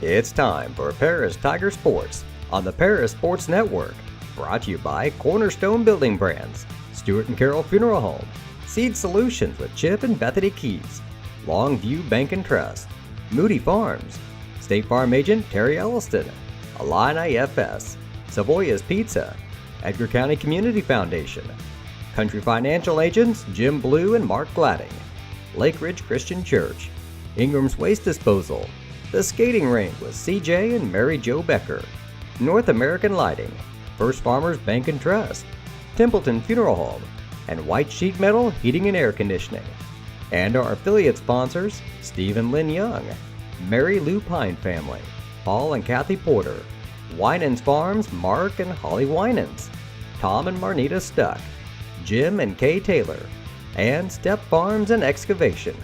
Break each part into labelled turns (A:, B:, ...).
A: It's time for Paris Tiger Sports on the Paris Sports Network. Brought to you by Cornerstone Building Brands, Stewart & Carroll Funeral Home, Seed Solutions with Chip and Bethany Keys, Longview Bank and Trust, Moody Farms, State Farm Agent Terry Elliston, Illini FS, Savoya's Pizza, Edgar County Community Foundation, Country Financial Agents Jim Blue and Mark Gladding, Lake Ridge Christian Church, Ingram's Waste Disposal, The Skating Rink with CJ and Mary Jo Becker, North American Lighting, First Farmers Bank and Trust, Templeton Funeral Home, and White Sheet Metal Heating and Air Conditioning. And our affiliate sponsors, Steve and Lynn Young, Mary Lou Pine Family, Paul and Kathy Porter, Winans Farms Mark and Holly Winans, Tom and Marnita Stuck, Jim and Kay Taylor, and Step Farms and Excavation.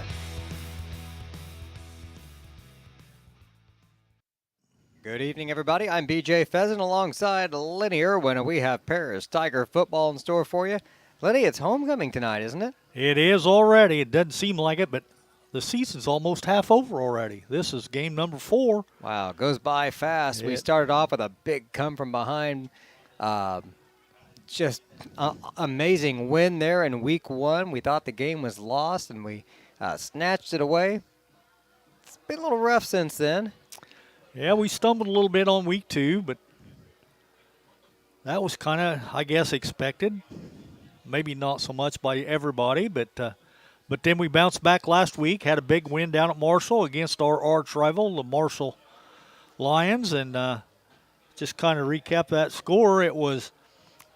A: Good evening, everybody. I'm BJ Pheasant alongside Lenny Irwin, and we have Paris Tiger football in store for you. Lenny, it's homecoming tonight, isn't it?
B: It is already. It doesn't seem like it, but the season's almost half over already. This is game number 4.
A: Wow, it goes by fast. We started off with a big come from behind, just amazing win there in week 1. We thought the game was lost, and we snatched it away. It's been a little rough since then.
B: Yeah, we stumbled a little bit on week 2, but that was kind of, I guess, expected. Maybe not so much by everybody, but then we bounced back last week, had a big win down at Marshall against our arch rival, the Marshall Lions, and just kind of recap that score. It was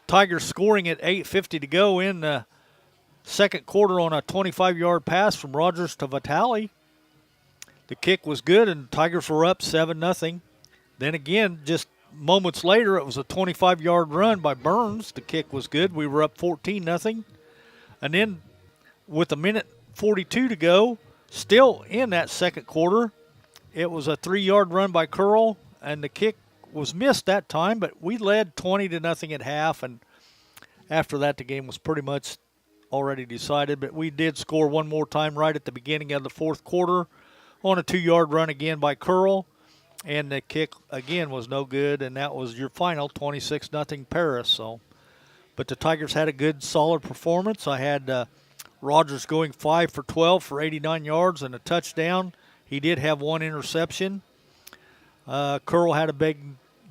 B: Tigers scoring at 8:50 to go in the second quarter on a 25-yard pass from Rogers to Vitale. The kick was good, and Tigers were up 7-0. Then again, just moments later, it was a 25-yard run by Burns. The kick was good. We were up 14-0. And then with a minute 42 to go, still in that second quarter, it was a 3-yard run by Curl, and the kick was missed that time, but we led 20-0 at half, and after that the game was pretty much already decided. But we did score one more time right at the beginning of the fourth quarter on a 2-yard run again by Curl, and the kick again was no good, and that was your final 26-0 Paris. So, but the Tigers had a good, solid performance. I had Rogers going 5 for 12 for 89 yards and a touchdown. He did have one interception. Curl had a big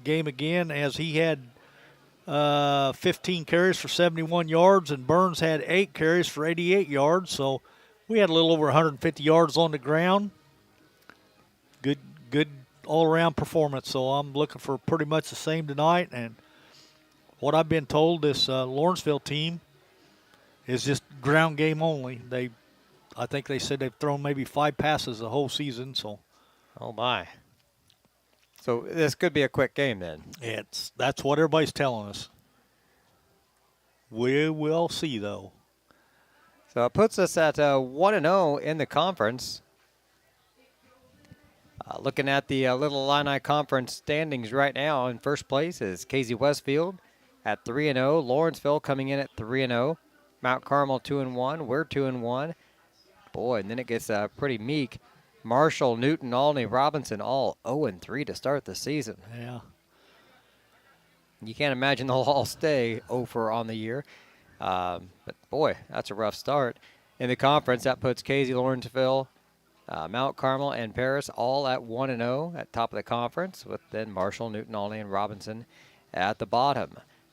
B: game again, as he had 15 carries for 71 yards, and Burns had 8 carries for 88 yards. So we had a little over 150 yards on the ground. Good all-around performance. So I'm looking for pretty much the same tonight. And what I've been told, this Lawrenceville team is just ground game only. I think they said they've thrown maybe 5 passes the whole season. So,
A: oh my! So this could be a quick game then.
B: That's what everybody's telling us. We will see though.
A: So it puts us at 1-0 in the conference. Looking at the Little Illini Conference standings right now, in first place is KZ Westfield at 3-0. Lawrenceville coming in at 3-0. Mount Carmel 2-1. We're 2-1. Boy, and then it gets pretty meek. Marshall, Newton, Albany, Robinson all 0-3 to start the season.
B: Yeah.
A: You can't imagine they'll all stay 0 on the year. But boy, that's a rough start. In the conference, that puts KZ Lawrenceville, Mount Carmel, and Paris all at 1-0 at top of the conference, with then Marshall, Newton, Albany, and Robinson at the bottom.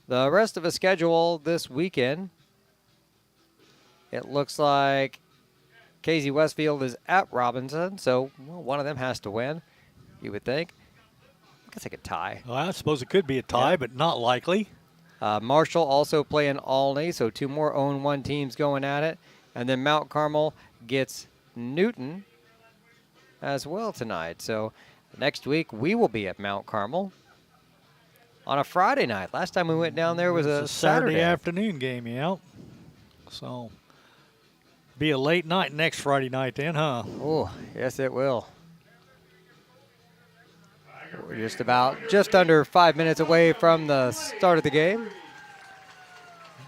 A: The rest of the schedule this weekend, it looks like KZ Westfield is at Robinson, so one of them has to win, you would think. I guess they could tie.
B: Well, I suppose it could be a tie, but not likely.
A: Marshall also playing Albany, so 2 more 0-1 teams going at it. And then Mount Carmel gets Newton as well tonight. So next week we will be at Mount Carmel on a Friday night. Last time we went down there was a Saturday
B: afternoon game, yeah. So be a late night next Friday night then, huh?
A: Oh, yes it will. We're just under 5 minutes away from the start of the game.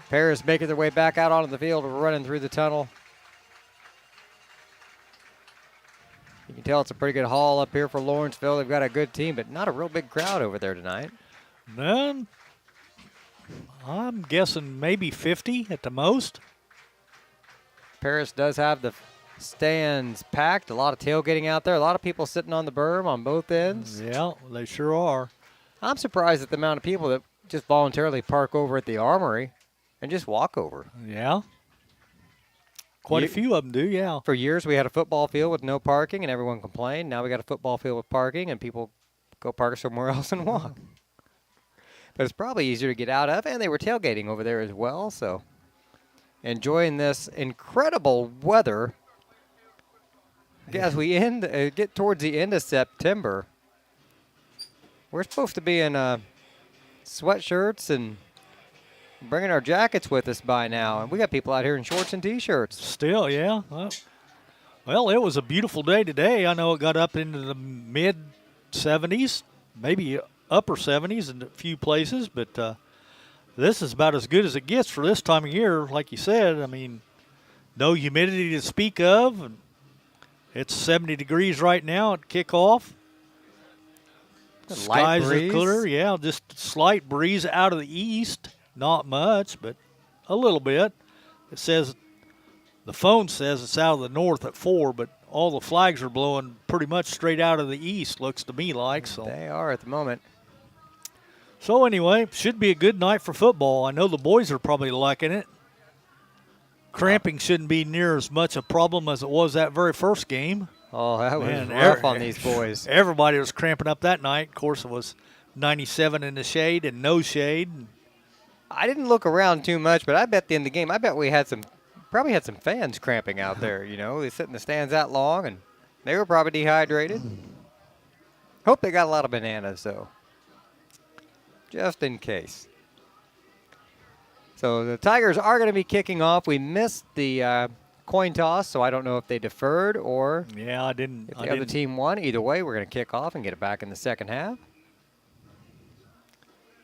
A: Paris making their way back out onto the field, running through the tunnel. You can tell it's a pretty good haul up here for Lawrenceville. They've got a good team, but not a real big crowd over there tonight.
B: None. I'm guessing maybe 50 at the most.
A: Paris does have the stands packed. A lot of tailgating out there. A lot of people sitting on the berm on both ends.
B: Yeah, they sure are.
A: I'm surprised at the amount of people that just voluntarily park over at the Armory and just walk over.
B: Yeah. Quite a few of them do, yeah.
A: For years, we had a football field with no parking, and everyone complained. Now we got a football field with parking, and people go park somewhere else and walk. But it's probably easier to get out of, and they were tailgating over there as well, so enjoying this incredible weather. As we get towards the end of September, we're supposed to be in sweatshirts and bringing our jackets with us by now, and we got people out here in shorts and T-shirts.
B: Still, yeah. Well, it was a beautiful day today. I know it got up into the mid-70s, maybe upper 70s in a few places, but this is about as good as it gets for this time of year, like you said. I mean, no humidity to speak of. And it's 70 degrees right now at kickoff. Skies are clear, yeah, just slight breeze out of the east. Not much, but a little bit. It says, the phone says it's out of the north at 4, but all the flags are blowing pretty much straight out of the east, looks to me like. So
A: they are at the moment.
B: So anyway, should be a good night for football. I know the boys are probably liking it. Cramping shouldn't be near as much a problem as it was that very first game.
A: Oh, that was rough on these boys.
B: Everybody was cramping up that night. Of course, it was 97 in the shade and no shade.
A: I didn't look around too much, but I bet at the end of the game, I bet we probably had some fans cramping out there, you know. They sit in the stands that long, and they were probably dehydrated. Hope they got a lot of bananas, though, just in case. So the Tigers are going to be kicking off. We missed the coin toss, so I don't know if they deferred or
B: if the
A: other team won. Either way, we're going to kick off and get it back in the second half.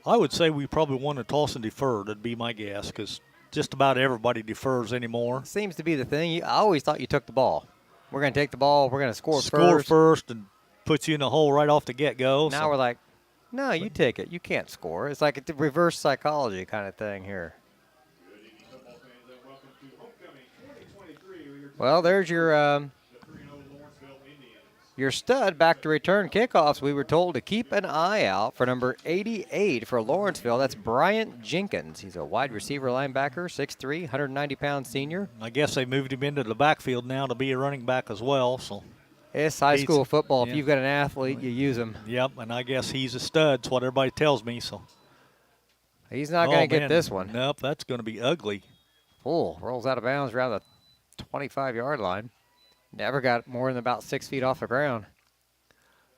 B: I would say we probably won a toss and deferred. That'd be my guess, because just about everybody defers anymore.
A: Seems to be the thing. I always thought you took the ball. We're going to take the ball. We're going to score
B: first and put you in the hole right off the get-go.
A: Now we're like, no, you take it. You can't score. It's like a reverse psychology kind of thing here. Well, there's your stud back to return kickoffs. We were told to keep an eye out for number 88 for Lawrenceville. That's Bryant Jenkins. He's a wide receiver linebacker, 6'3", 190-pound senior.
B: I guess they moved him into the backfield now to be a running back as well. So
A: it's high school football. Yeah. If you've got an athlete, you use him.
B: Yep, and I guess he's a stud. That's what everybody tells me. So
A: he's not going to get this one.
B: Nope, that's going to be ugly.
A: Oh, rolls out of bounds around the 25-yard line. Never got more than about 6 feet off the ground.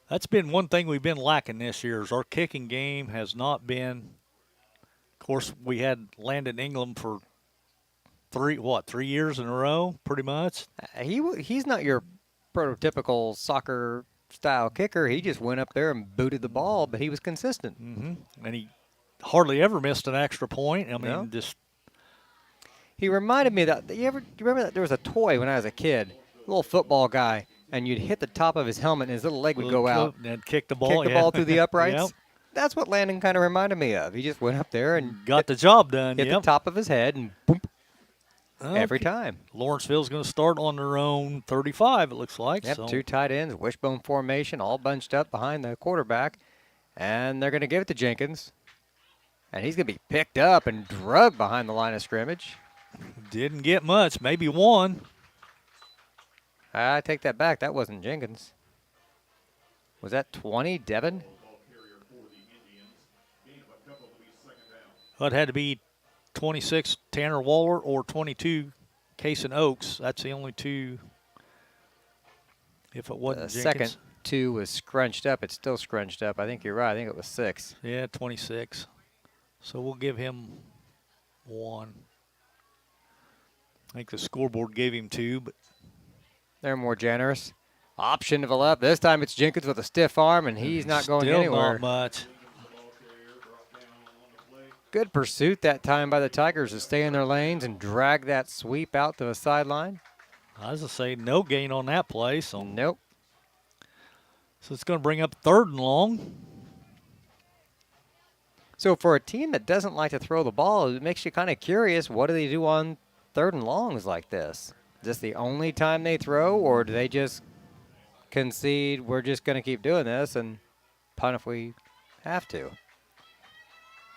B: That's been one thing we've been lacking this year is our kicking game has not been. Of course, we had Landon Ingram for 3 years in a row, pretty much.
A: He's not your prototypical soccer-style kicker. He just went up there and booted the ball, but he was consistent.
B: Mm-hmm. And he hardly ever missed an extra point. I mean, just.
A: He reminded me that. Do you remember that there was a toy when I was a kid, a little football guy, and you'd hit the top of his helmet and his little leg would go out
B: and kick the ball,
A: ball through the uprights.
B: Yep.
A: That's what Landon kind of reminded me of. He just went up there and
B: got the job done.
A: Hit the top of his head and boom, every time.
B: Lawrenceville's going to start on their own 35. It looks like.
A: Yep,
B: so.
A: 2 tight ends, wishbone formation, all bunched up behind the quarterback, and they're going to give it to Jenkins, and he's going to be picked up and drugged behind the line of scrimmage.
B: Didn't get much, maybe one.
A: I take that back. That wasn't Jenkins. Was that 20, Devin?
B: Well, it had to be 26, Tanner Waller, or 22, Cason Oaks. That's the only two. If it wasn't
A: the
B: Jenkins.
A: Second 2 was scrunched up. It's still scrunched up. I think you're right. I think it was 6.
B: Yeah, 26. So we'll give him 1. I think the scoreboard gave him 2, but
A: they're more generous. Option to the left. This time it's Jenkins with a stiff arm, and he's not going anywhere.
B: Still not much.
A: Good pursuit that time by the Tigers to stay in their lanes and drag that sweep out to the sideline.
B: I was going to say no gain on that play. So.
A: Nope.
B: So it's going to bring up 3rd and long.
A: So for a team that doesn't like to throw the ball, it makes you kind of curious. What do they do on 3rd and longs like this? Is this the only time they throw, or do they just concede, we're just going to keep doing this and punt if we have to?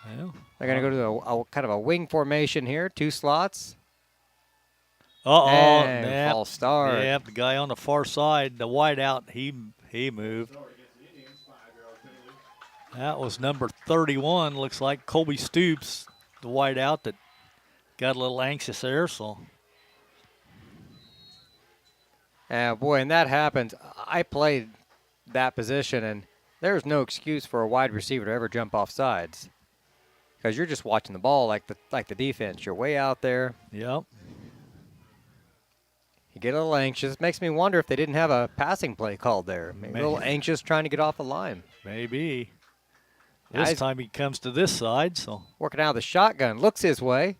B: Well,
A: They're going to go to a kind of a wing formation here, 2 slots.
B: Uh-oh.
A: And
B: Yep.
A: false start.
B: Yep, the guy on the far side, the wideout, he moved. That was number 31. Looks like Colby Stoops, the wideout that got a little anxious there. So.
A: Boy, and that happens. I played that position, and there's no excuse for a wide receiver to ever jump off sides because you're just watching the ball like the defense. You're way out there.
B: Yep.
A: You get a little anxious. Makes me wonder if they didn't have a passing play called there. Maybe a little anxious trying to get off the line.
B: Maybe. This time he comes to this side, so.
A: Working out of the shotgun. Looks his way.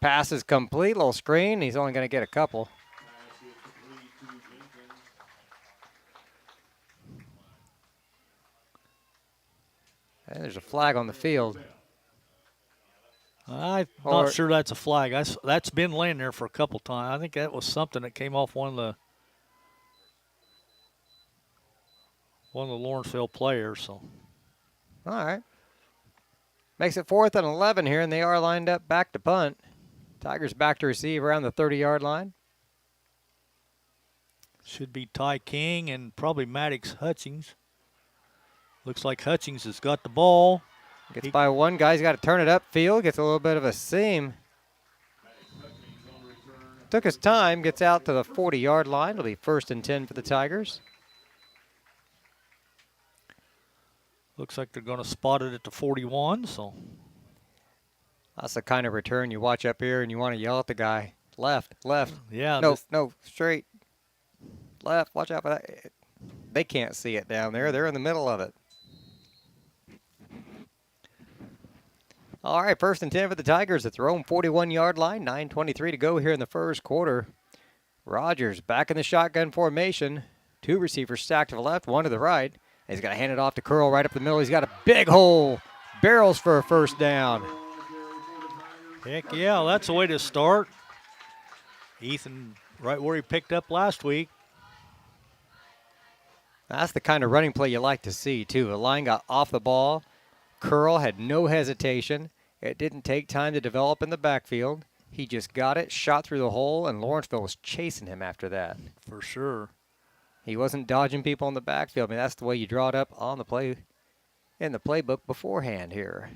A: Pass is complete. Little screen. He's only going to get a couple. And there's a flag on the field.
B: I'm not sure that's a flag. That's been laying there for a couple times. I think that was something that came off one of the Lawrenceville players. So.
A: All right. Makes it 4th and 11 here, and they are lined up back to punt. Tigers back to receive around the 30-yard line.
B: Should be Ty King and probably Maddox Hutchings. Looks like Hutchings has got the ball.
A: Gets by one guy. He's got to turn it upfield. Gets a little bit of a seam. Took his time. Gets out to the 40-yard line. It'll be 1st and 10 for the Tigers.
B: Looks like they're going to spot it at the 41. So
A: that's the kind of return you watch up here and you want to yell at the guy. Left, left.
B: Yeah.
A: No, straight. Left. Watch out for that. They can't see it down there. They're in the middle of it. All right, 1st and 10 for the Tigers at their own 41-yard line. 9:23 to go here in the first quarter. Rogers back in the shotgun formation. 2 receivers stacked to the left, 1 to the right. He's going to hand it off to Curl right up the middle. He's got a big hole. Barrels for a 1st down.
B: Heck yeah, that's the way to start. Ethan, right where he picked up last week.
A: That's the kind of running play you like to see, too. The line got off the ball. Curl had no hesitation. It didn't take time to develop in the backfield. He just got it, shot through the hole, and Lawrenceville was chasing him after that.
B: For sure.
A: He wasn't dodging people in the backfield. I mean, that's the way you draw it up on the play, in the playbook beforehand here.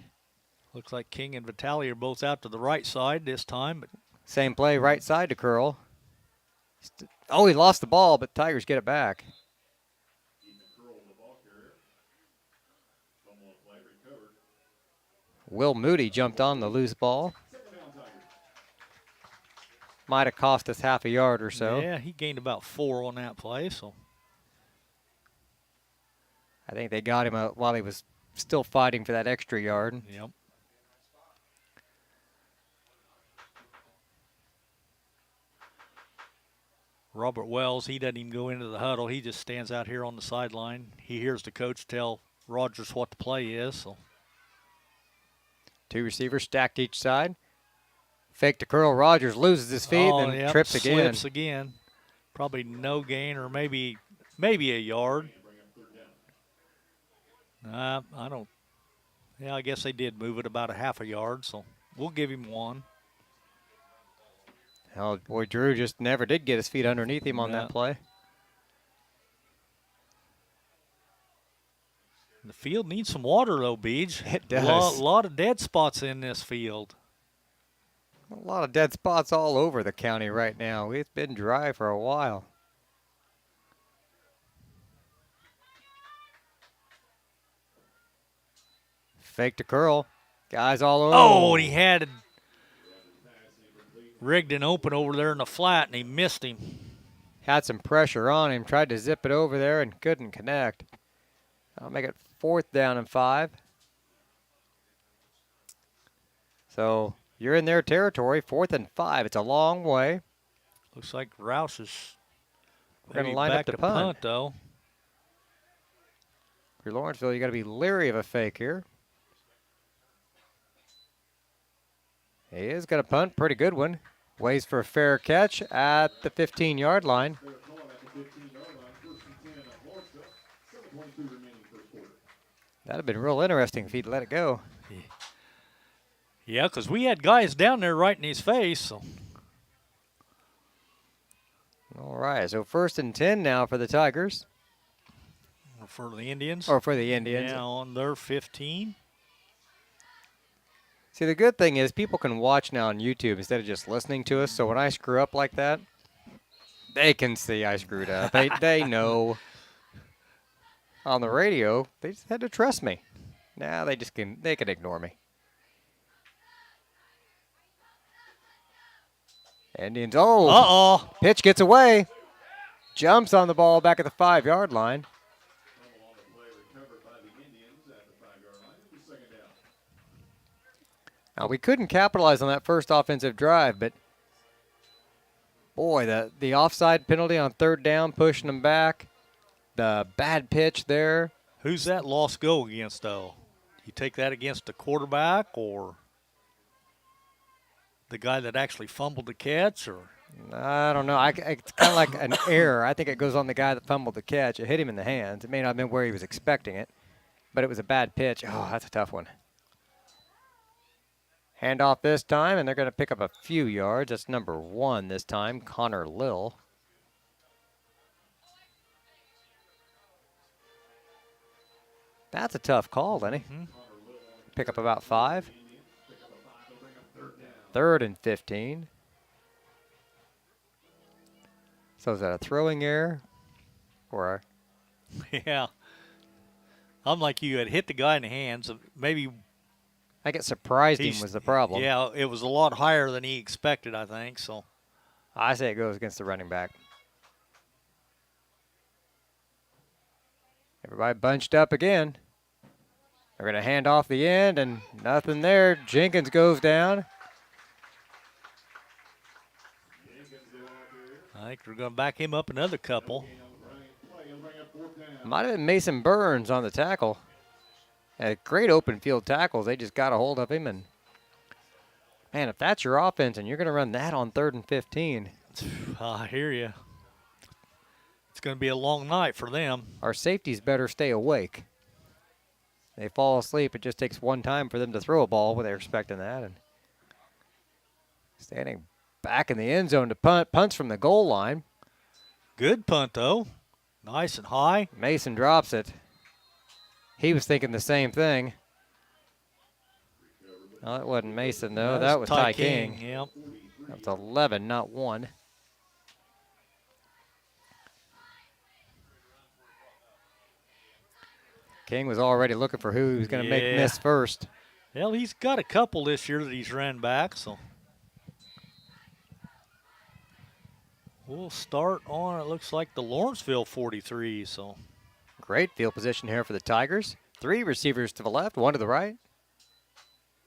B: Looks like King and Vitale are both out to the right side this time. But
A: same play, right side to Curl. Oh, he lost the ball, but Tigers get it back. Will Moody jumped on the loose ball. Might have cost us half a yard or so.
B: Yeah, he gained about 4 on that play. So
A: I think they got him while he was still fighting for that extra yard.
B: Yep. Robert Wells, he doesn't even go into the huddle. He just stands out here on the sideline. He hears the coach tell Rogers what the play is. So
A: 2 receivers stacked each side. Fake to Curl. Rogers loses his feet and then trips again.
B: Slips again. Probably no gain or maybe a yard. I don't. Yeah, I guess they did move it about a half a yard, so we'll give him 1.
A: Oh, boy, Drew just never did get his feet underneath him on that play.
B: The field needs some water, though, Beej.
A: It does.
B: A lot of dead spots in this field.
A: A lot of dead spots all over the county right now. It's been dry for a while. Fake to Curl. Guys all over.
B: Oh, and he had it rigged and open over there in the flat, and he missed him.
A: Had some pressure on him. Tried to zip it over there and couldn't connect. I'll make it 4th down and 5. So you're in their territory, 4th and 5. It's a long way.
B: Looks like Rouse is
A: going to line up to punt,
B: though.
C: you're Lawrenceville, you got to be leery of a fake here. He is going to punt. Pretty good one. Waits for a fair catch at the 15-yard line. That'd have been real interesting if he'd let it go.
B: Yeah, because we had guys down there right in his face. So.
C: All right, so 1st and 10 now for the Tigers.
B: Or for the Indians.
C: Or for the Indians.
B: Yeah, on their 15.
C: See, the good thing is people can watch now on YouTube instead of just listening to us. So when I screw up like that, they can see I screwed up. They know. On the radio, they just had to trust me. Now they can ignore me. Indians, pitch gets away. Jumps on the ball back at the 5-yard line. Now, we couldn't capitalize on that first offensive drive, but boy, the offside penalty on 3rd down, pushing them back. The bad pitch there.
B: Who's that lost go against, though? You take that against the quarterback or the guy that actually fumbled the catch? Or
C: I don't know. It's kind of like an error. I think it goes on the guy that fumbled the catch. It hit him in the hands. It may not have been where he was expecting it, but it was a bad pitch. Oh, that's a tough one. Handoff this time, and they're going to pick up a few yards. That's number 1 this time, Connor Lill. That's a tough call, Lenny. Pick up about 5. 3rd and 15. So is that a throwing error? Or
B: yeah. I'm like you. Had hit the guy in the hands. Maybe.
C: I think it surprised him was the problem.
B: Yeah, it was a lot higher than he expected, I think. So
C: I say it goes against the running back. Everybody bunched up again. They're going to hand off the end, and nothing there. Jenkins goes down.
B: I think they're going to back him up another couple.
C: Might have been Mason Burns on the tackle. Had great open field tackles. They just got a hold of him. And, man, if that's your offense and you're going to run that on 3rd and 15.
B: I hear you. It's going to be a long night for them.
C: Our safeties better stay awake. They fall asleep. It just takes one time for them to throw a ball when they're expecting that. And standing back in the end zone to punt. Punts from the goal line.
B: Good punt, though. Nice and high.
C: Mason drops it. He was thinking the same thing. No, that wasn't Mason, though. That was Ty King.
B: Yep.
C: That was 11, not 1. King was already looking for who he was going to make miss first.
B: Well, he's got a couple this year that he's ran back, so. We'll start on, it looks like, the Lawrenceville 43, so.
C: Great field position here for the Tigers. 3 receivers to the left, 1 to the right.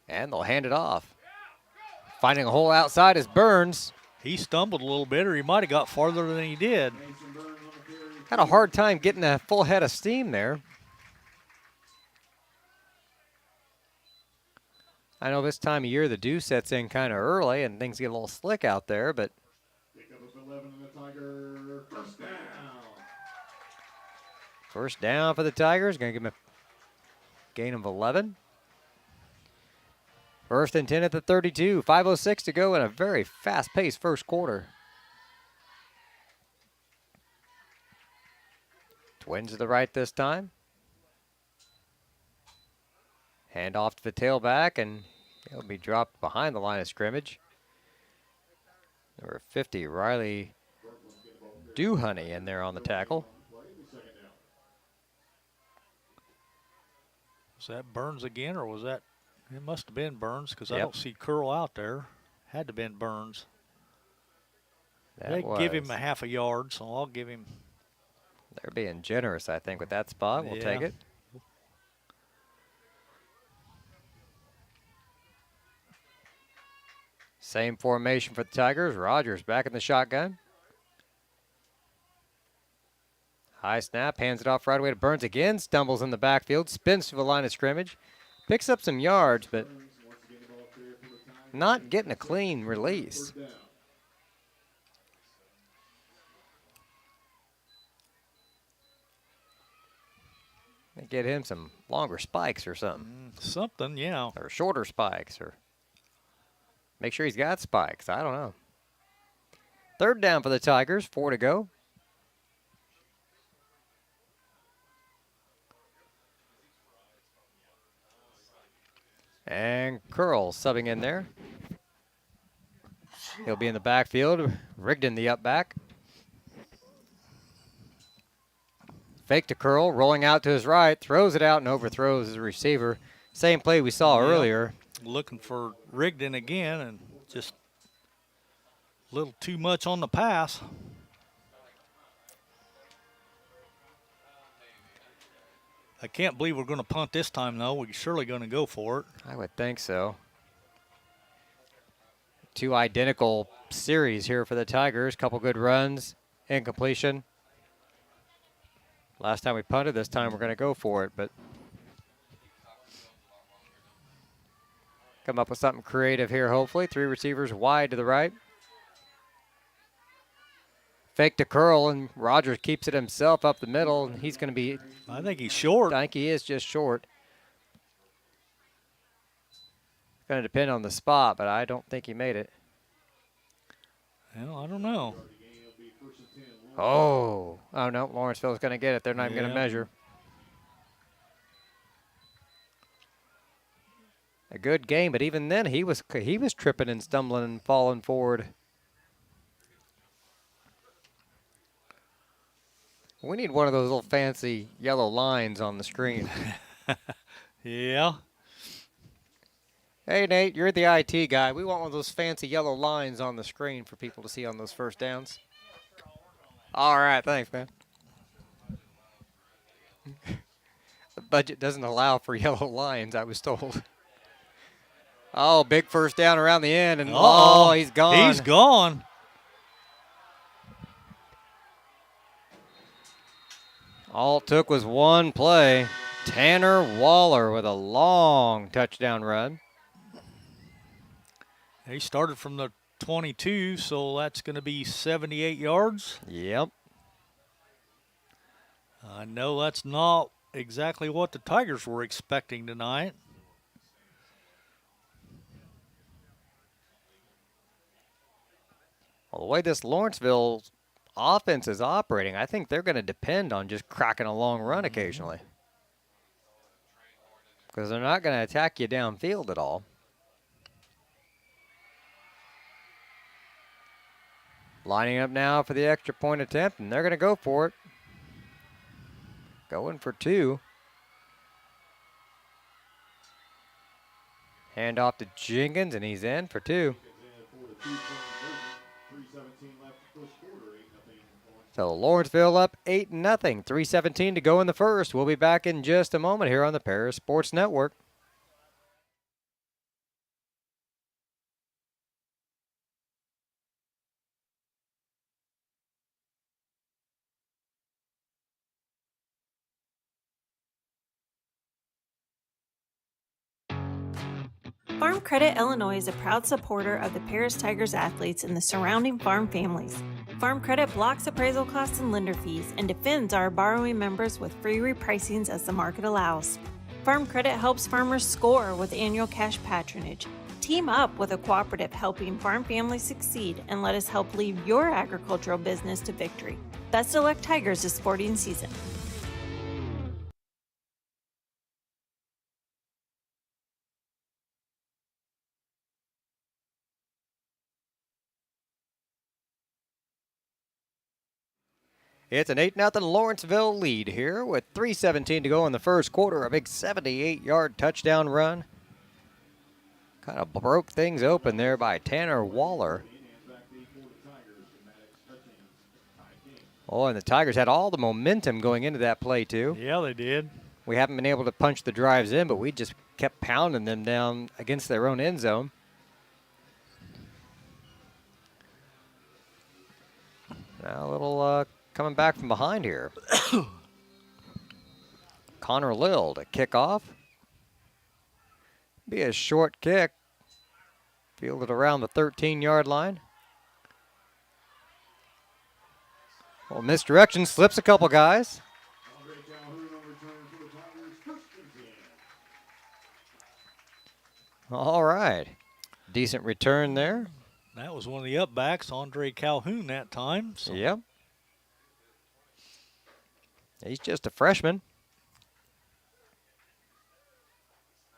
C: And they'll hand it off. Finding a hole outside is Burns.
B: He stumbled a little bit, or he might have got farther than he did.
C: Had a hard time getting a full head of steam there. I know this time of year the dew sets in kind of early and things get a little slick out there, but first down for the Tigers. Going to give him a gain of 11. 1st and 10 at the 32. 5:06 to go in a very fast-paced first quarter. Twins to the right this time. Hand off to the tailback, and he'll be dropped behind the line of scrimmage. Number 50, Riley Doohoney in there on the tackle.
B: Was that Burns again, or was that? It must have been Burns because I don't see Curl out there. Had to have been Burns. They give him a half a yard, so I'll give him.
C: They're being generous, I think, with that spot. We'll take it. Same formation for the Tigers. Rogers back in the shotgun. High snap, hands it off right away to Burns again, stumbles in the backfield, spins to the line of scrimmage, picks up some yards, but not getting a clean release. They get him some longer spikes or something.
B: Something, yeah.
C: Or shorter spikes, or make sure he's got spikes. I don't know. Third down for the Tigers, 4 to go. And Curl subbing in there. He'll be in the backfield. Rigdon the up back. Fake to Curl, rolling out to his right, throws it out and overthrows his receiver. Same play we saw earlier.
B: Looking for Rigdon again, and just a little too much on the pass. I can't believe we're going to punt this time, though. We're surely going to go for it.
C: I would think so. Two identical series here for the Tigers. Couple good runs, incompletion. Last time we punted, this time we're going to go for it, but come up with something creative here, hopefully. 3 receivers wide to the right. Fake to Curl, and Rogers keeps it himself up the middle, and he's going to be...
B: I think he's short.
C: I think he is just short. It's going to depend on the spot, but I don't think he made it.
B: Well, I don't know.
C: Oh no, Lawrenceville's going to get it. They're not even going to measure. A good game, but even then he was tripping and stumbling and falling forward. We need one of those little fancy yellow lines on the screen.
B: Yeah.
C: Hey, Nate, you're the IT guy. We want one of those fancy yellow lines on the screen for people to see on those first downs. All right, thanks, man. The budget doesn't allow for yellow lines, I was told. Oh, big first down around the end, and he's gone.
B: He's gone.
C: All it took was one play. Tanner Waller with a long touchdown run.
B: He started from the 22, so that's going to be 78 yards.
C: Yep.
B: I know that's not exactly what the Tigers were expecting tonight.
C: Well, the way this Lawrenceville offense is operating, I think they're going to depend on just cracking a long run occasionally. Because they're not going to attack you downfield at all. Lining up now for the extra point attempt, and they're going to go for it. Going for 2. Hand off to Jenkins, and he's in for 2. So Lawrenceville up 8-0, 3:17 to go in the first. We'll be back in just a moment here on the Paris Sports Network.
D: Farm Credit Illinois is a proud supporter of the Paris Tigers athletes and the surrounding farm families. Farm Credit blocks appraisal costs and lender fees and defends our borrowing members with free repricings as the market allows. Farm Credit helps farmers score with annual cash patronage. Team up with a cooperative helping farm families succeed and let us help lead your agricultural business to victory. Best of luck, Tigers, this sporting season.
C: It's an 8-0 Lawrenceville lead here with 3:17 to go in the first quarter. A big 78-yard touchdown run. Kind of broke things open there by Tanner Waller. Oh, and the Tigers had all the momentum going into that play, too.
B: Yeah, they did.
C: We haven't been able to punch the drives in, but we just kept pounding them down against their own end zone. Now a little coming back from behind here. Connor Lill to kick off. Be a short kick. Fielded around the 13-yard line. Well, misdirection, slips a couple guys. All right. Decent return there.
B: That was one of the upbacks, Andre Calhoun, that time. So.
C: Yep. He's just a freshman.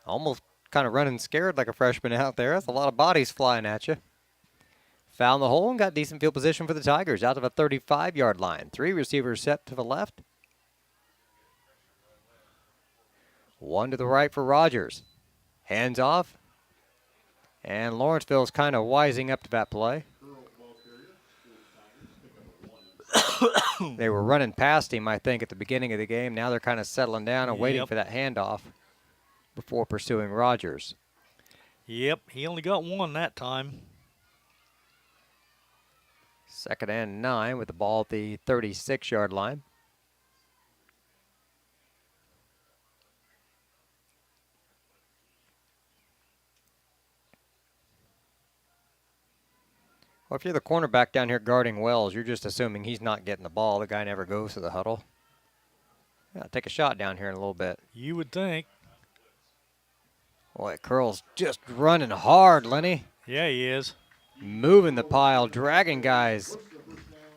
C: Almost kind of running scared like a freshman out there. That's a lot of bodies flying at you. Found the hole and got decent field position for the Tigers out of a 35-yard line. 3 receivers set to the left. 1 to the right for Rogers. Hands off. And Lawrenceville's kind of wising up to that play. They were running past him, I think, at the beginning of the game. Now they're kind of settling down and waiting for that handoff before pursuing Rogers.
B: Yep, he only got 1 that time.
C: 2nd and 9 with the ball at the 36-yard line. Well, if you're the cornerback down here guarding Wells, you're just assuming he's not getting the ball. The guy never goes to the huddle. Yeah, take a shot down here in a little bit.
B: You would think.
C: Boy, Curl's just running hard, Lenny.
B: Yeah, he is.
C: Moving the pile, dragging guys.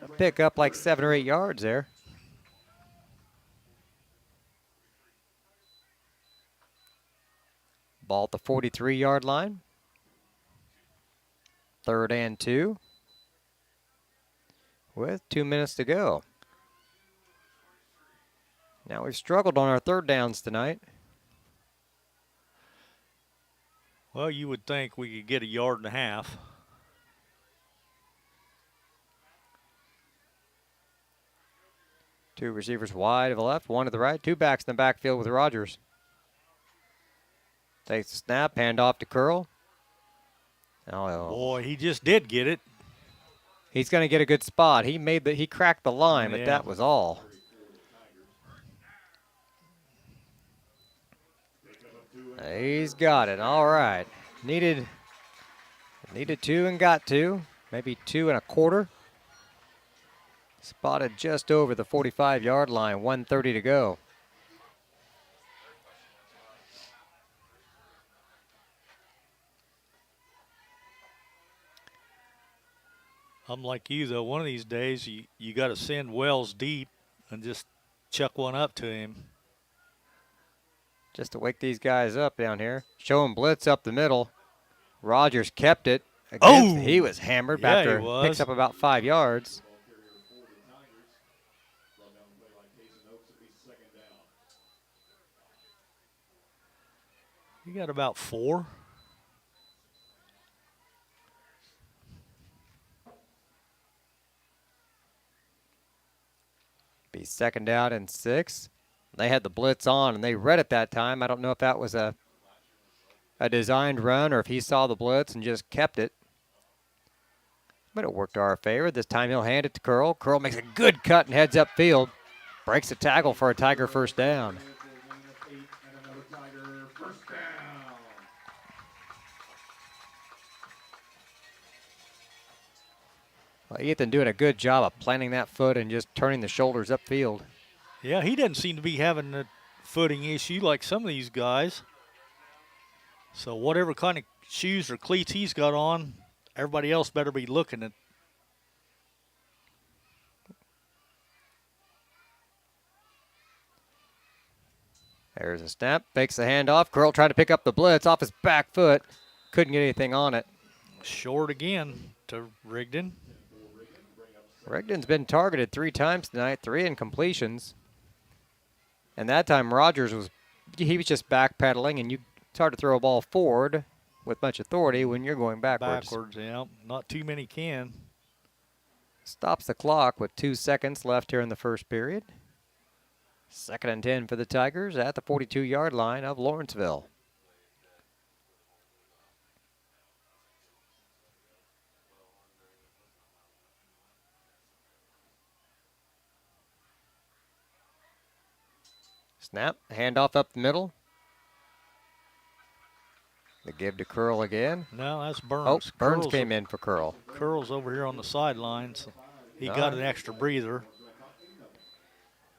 C: A pick up like 7 or 8 yards there. Ball at the 43-yard line. 3rd and 2. With 2 minutes to go. Now we've struggled on our 3rd downs tonight.
B: Well, you would think we could get 1.5 yards.
C: 2 receivers wide to the left, 1 to the right, 2 backs in the backfield with Rogers. Takes the snap, hand off to Curl. Oh,
B: boy, he just did get it.
C: He's going to get a good spot. He cracked the line, but that was all. He's got it. All right. Needed 2 and got 2. Maybe 2 1/4. Spotted just over the 45-yard line. 1:30 to go.
B: I'm like you, though. One of these days, you got to send Wells deep and just chuck one up to him.
C: Just to wake these guys up down here. Show him blitz up the middle. Rogers kept it. He was hammered after picks up about 5 yards.
B: You got about 4.
C: Be 2nd down and 6. They had the blitz on, and they read it that time. I don't know if that was a designed run or if he saw the blitz and just kept it. But it worked to our favor. This time he'll hand it to Curl. Curl makes a good cut and heads upfield. Breaks a tackle for a Tiger 1st down. Well, Ethan doing a good job of planting that foot and just turning the shoulders upfield.
B: Yeah, he doesn't seem to be having a footing issue like some of these guys. So whatever kind of shoes or cleats he's got on, everybody else better be looking at.
C: There's a snap, fakes the handoff. Curl trying to pick up the blitz off his back foot. Couldn't get anything on it.
B: Short again to Rigdon.
C: Rigdon's been targeted 3 times tonight, 3 incompletions. And that time Rogers was just backpedaling, and it's hard to throw a ball forward with much authority when you're going backwards.
B: Yeah. Not too many can.
C: Stops the clock with 2 seconds left here in the 1st period. 2nd and 10 for the Tigers at the 42-yard line of Lawrenceville. Snap, handoff up the middle. The give to Curl again.
B: No, that's Burns.
C: Oh, Burns
B: Curl's
C: came in for Curl.
B: Curl's over here on the sidelines. He got an extra breather.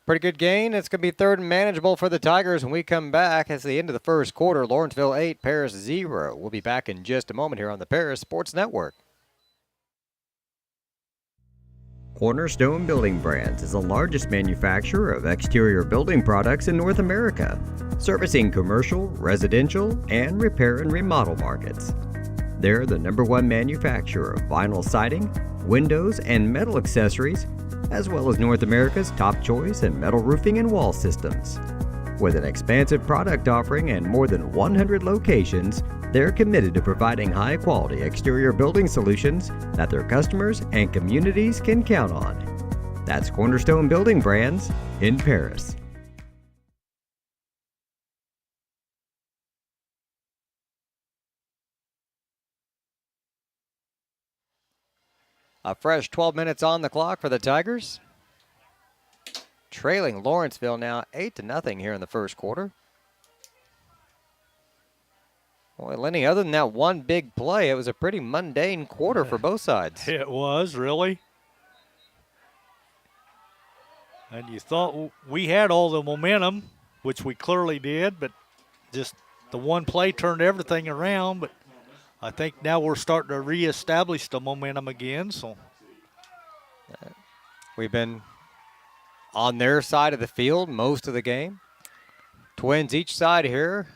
C: Pretty good gain. It's going to be third and manageable for the Tigers when we come back. It's the end of the first quarter. Lawrenceville 8, Paris 0. We'll be back in just a moment here on the Paris Sports Network.
A: Cornerstone Building Brands is the largest manufacturer of exterior building products in North America, servicing commercial, residential, and repair and remodel markets. They're the #1 manufacturer of vinyl siding, windows, and metal accessories, as well as North America's top choice in metal roofing and wall systems. With an expansive product offering and more than 100 locations, they're committed to providing high-quality exterior building solutions that their customers and communities can count on. That's Cornerstone Building Brands in Paris.
C: A fresh 12 minutes on the clock for the Tigers. Trailing Lawrenceville now 8-0 here in the first quarter. Boy, Lenny, other than that one big play, it was a pretty mundane quarter for both sides.
B: It was, really. And you thought we had all the momentum, which we clearly did, but just the one play turned everything around. But I think now we're starting to reestablish the momentum again. So
C: we've been on their side of the field most of the game. Twins each side here,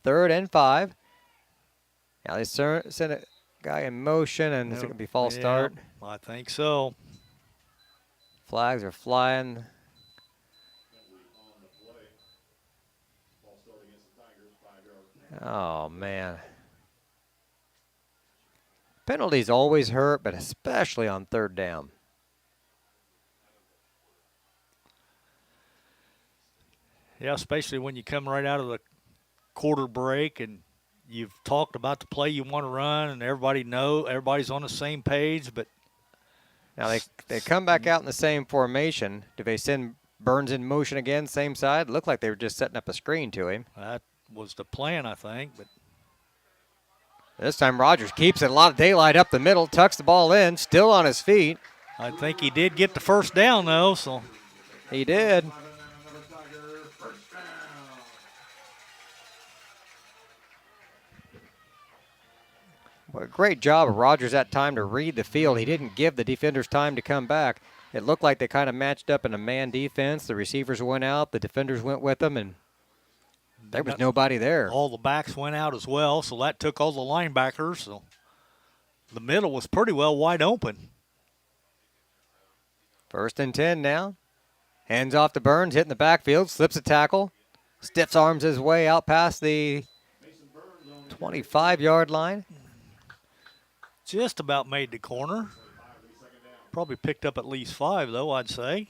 C: 3rd and 5. Now they send a guy in motion, and is it going to be false start?
B: I think so.
C: Flags are flying. Oh, man. Penalties always hurt, but especially on 3rd down.
B: Yeah, especially when you come right out of the quarter break and you've talked about the play you want to run and everybody's on the same page. But
C: now they come back out in the same formation. Do they send Burns in motion again, same side? Looked like they were just setting up a screen to him.
B: That was the plan, I think. But
C: this time Rogers keeps it. A lot of daylight up the middle, tucks the ball in, still on his feet.
B: I think he did get the first down, though. So
C: he did. Well, great job of Rogers that time to read the field. He didn't give the defenders time to come back. It looked like they kind of matched up in a man defense. The receivers went out, the defenders went with them, and there was nobody there.
B: All the backs went out as well, so that took all the linebackers. So the middle was pretty well wide open.
C: 1st and 10 now. Hands off to Burns, hitting the backfield, slips a tackle, stiffs arms his way out past the 25-yard line.
B: Just about made the corner. Probably picked up at least 5, though, I'd say.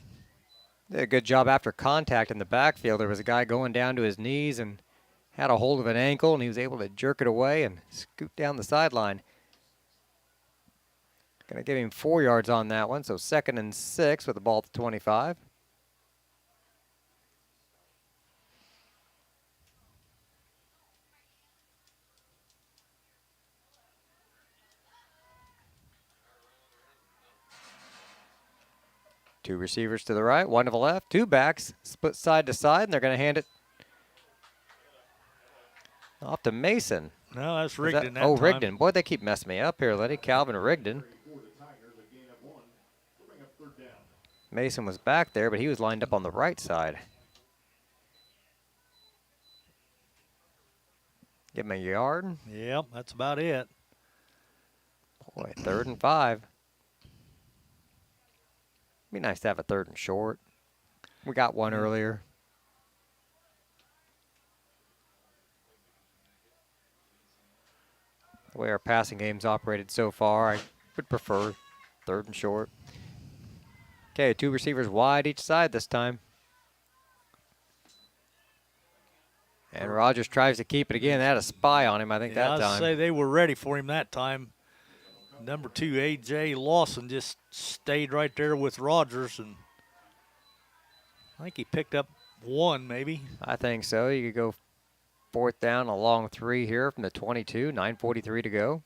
C: Did a good job after contact in the backfield. There was a guy going down to his knees and had a hold of an ankle, and he was able to jerk it away and scoot down the sideline. Going to give him 4 yards on that one, so 2nd and 6 with the ball at the 25. Two receivers to the right, one to the left, two backs, split side to side, and they're going to hand it off to Mason.
B: No, that's Rigdon.
C: Oh, Rigdon. Boy, they keep messing me up here, Letty. Calvin Rigdon. Mason was back there, but he was lined up on the right side. Give him a yard.
B: Yep, that's about it.
C: Boy, 3rd and 5. Be nice to have a 3rd and short. We got one earlier. The way our passing game's operated so far, I would prefer 3rd and short. Okay, 2 receivers wide each side this time. And Rogers tries to keep it again. They had a spy on him, I think, that time.
B: I'd say they were ready for him that time. Number 2, A.J. Lawson, just stayed right there with Rogers, and I think he picked up one, maybe.
C: I think so. You could go 4th down, a long 3 here from the 22, 9:43 to go.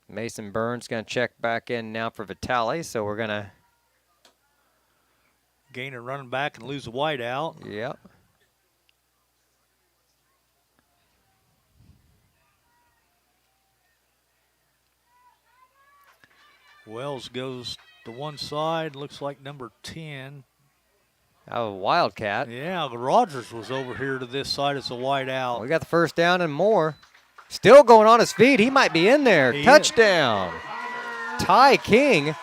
C: Mason Burns going to check back in now for Vitale, so we're going to...
B: Gain a running back and lose a wide out.
C: Yep.
B: Wells goes to one side. Looks like number 10.
C: Oh, Wildcat.
B: Yeah, Rogers was over here to this side. It's a wide out.
C: We got the 1st down and more. Still going on his feet. He might be in there.
B: He
C: Touchdown. Ty King.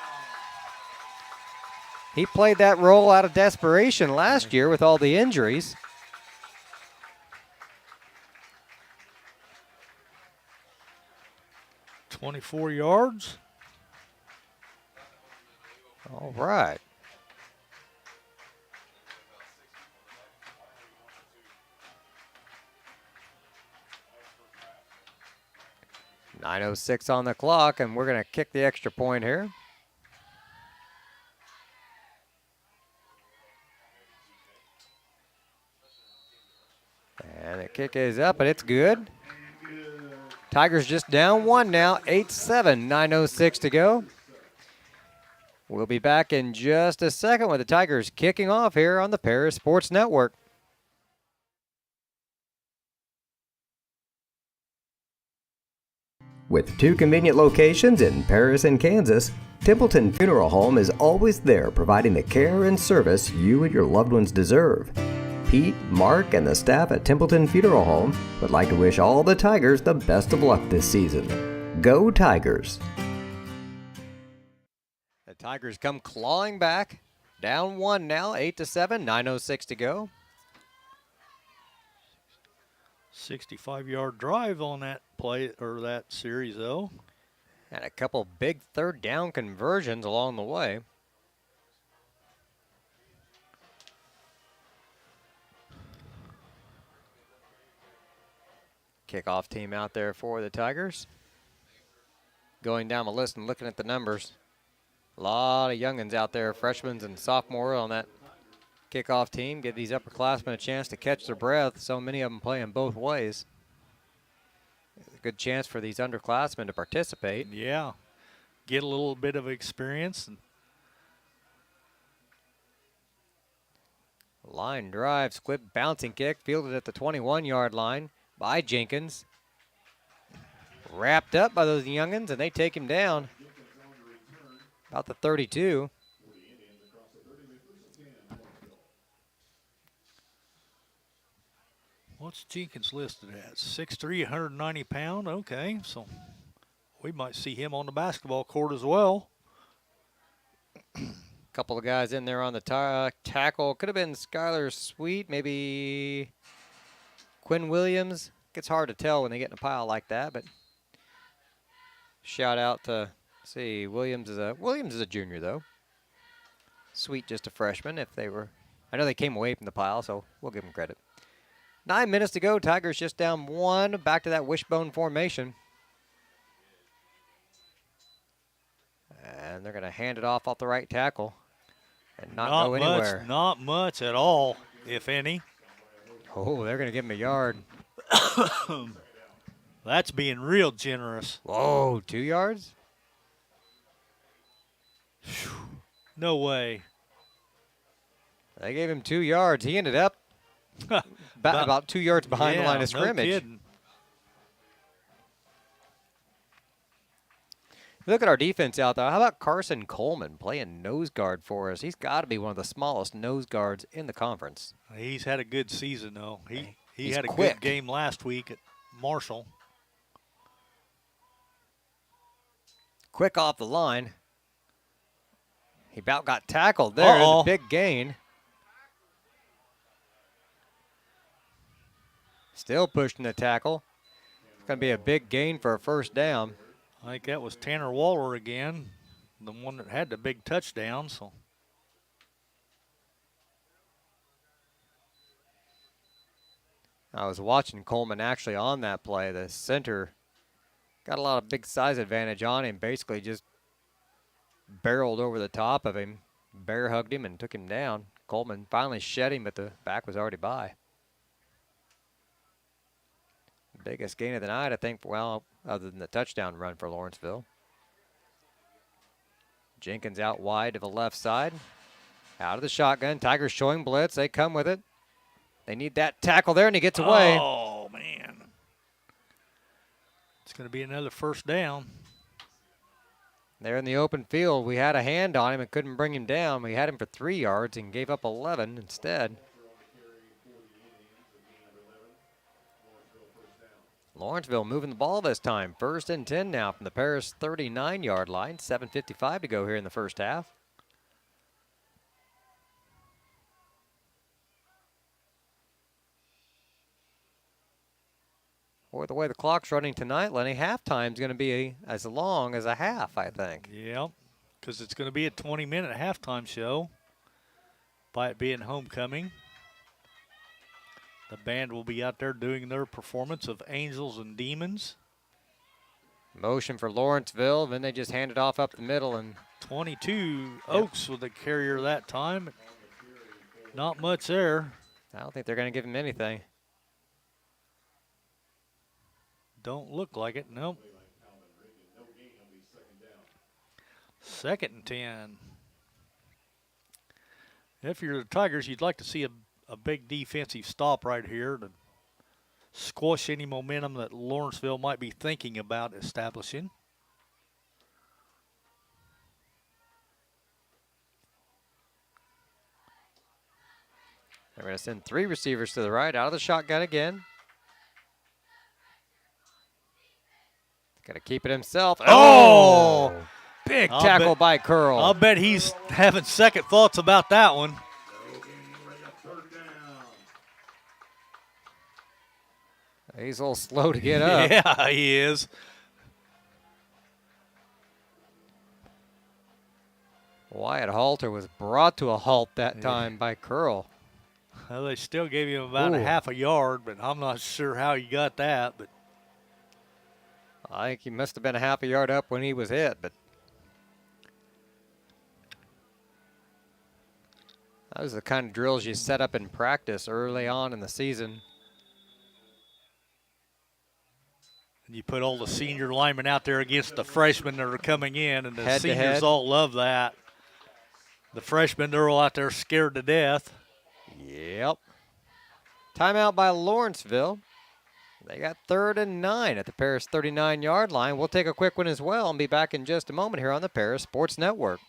C: He played that role out of desperation last year with all the injuries.
B: $24 yards.
C: All right. .906 on the clock, and we're going to kick the extra point here. And the kick is up, and it's good. Tigers just down 1 now, 8-7, 9:06 to go. We'll be back in just a second with the Tigers kicking off here on the Paris Sports Network.
A: With 2 convenient locations in Paris and Kansas, Templeton Funeral Home is always there providing the care and service you and your loved ones deserve. Pete, Mark, and the staff at Templeton Funeral Home would like to wish all the Tigers the best of luck this season. Go Tigers!
C: The Tigers come clawing back. Down 1 now, 8-7, 9:06 to go.
B: 65-yard drive on that play or that series, though.
C: And a couple big 3rd down conversions along the way. Kickoff team out there for the Tigers. Going down the list and looking at the numbers. A lot of youngins out there, freshmen and sophomore on that kickoff team. Give these upperclassmen a chance to catch their breath. So many of them playing both ways. A good chance for these underclassmen to participate.
B: Yeah, get a little bit of experience.
C: Line drive, split bouncing kick, fielded at the 21-yard line by Jenkins. Wrapped up by those youngins, and they take him down about the 32.
B: What's Jenkins listed at? 6'3", 190 pound. Okay, so we might see him on the basketball court as well.
C: Couple of guys in there on the tackle. Could have been Skylar Sweet, maybe Quinn Williams. Gets hard to tell when they get in a pile like that, but shout out to, see, Williams is a junior though. Sweet just a freshman if they were. I know they came away from the pile, so we'll give them credit. 9 minutes to go. Tigers just down 1. Back to that wishbone formation. And they're going to hand it off the right tackle and not go anywhere.
B: Not much at all, if any.
C: Oh, they're going to give him a yard.
B: That's being real generous.
C: Whoa, 2 yards?
B: No way.
C: They gave him 2 yards. He ended up about 2 yards behind the line of scrimmage.
B: No kidding.
C: Look at our defense out there. How about Carson Coleman playing nose guard for us? He's got to be one of the smallest nose guards in the conference.
B: He's had a good season, though. He had a
C: quick.
B: good game last week at Marshall.
C: Quick off the line. He about got tackled there. It's a big gain. Still pushing the tackle. It's going to be a big gain for a first down.
B: I think that was Tanner Waller again, the one that had the big touchdown. So
C: I was watching Coleman actually on that play. The center got a lot of big size advantage on him, basically just barreled over the top of him, bear hugged him, and took him down. Coleman finally shed him, but the back was already by. Biggest gain of the night, I think, well, other than the touchdown run for Lawrenceville. Jenkins out wide to the left side. Out of the shotgun. Tigers showing blitz. They come with it. They need that tackle there, and he gets away.
B: Oh, man. It's going to be another first down.
C: There in the open field, we had a hand on him and couldn't bring him down. We had him for 3 yards and gave up 11 instead. Lawrenceville moving the ball this time. 1st and 10 now from the Paris 39-yard line. 7:55 to go here in the first half. Or the way the clock's running tonight, Lenny, halftime's going to be as long as a half, I think.
B: Yeah, because it's going to be a 20-minute halftime show by it being homecoming. The band will be out there doing their performance of Angels and Demons.
C: Motion for Lawrenceville, then they just hand it off up the middle. And
B: 22 Oaks with the carrier that time. Not much there.
C: I don't think they're going to give him anything.
B: Don't look like it, nope. 2nd and 10. If you're the Tigers, you'd like to see a big defensive stop right here to squash any momentum that Lawrenceville might be thinking about establishing.
C: They're going to send 3 receivers to the right, out of the shotgun again. Got to keep it himself. Oh! Big tackle by Curl.
B: I'll bet he's having second thoughts about that one.
C: He's a little slow to get up.
B: Yeah, he is.
C: Wyatt Halter was brought to a halt that time by Curl.
B: Well, they still gave him about a half a yard, but I'm not sure how he got that. But
C: I think he must have been a half a yard up when he was hit, but those are the kind of drills you set up in practice early on in the season.
B: and you put all the senior linemen out there against the freshmen that are coming in, and the
C: Head to
B: seniors
C: head.
B: all love that. The freshmen, they're all out there scared to death.
C: Yep. Timeout by Lawrenceville. They got 3rd and 9 at the Paris 39-yard line. We'll take a quick one as well and be back in just a moment here on the Paris Sports Network.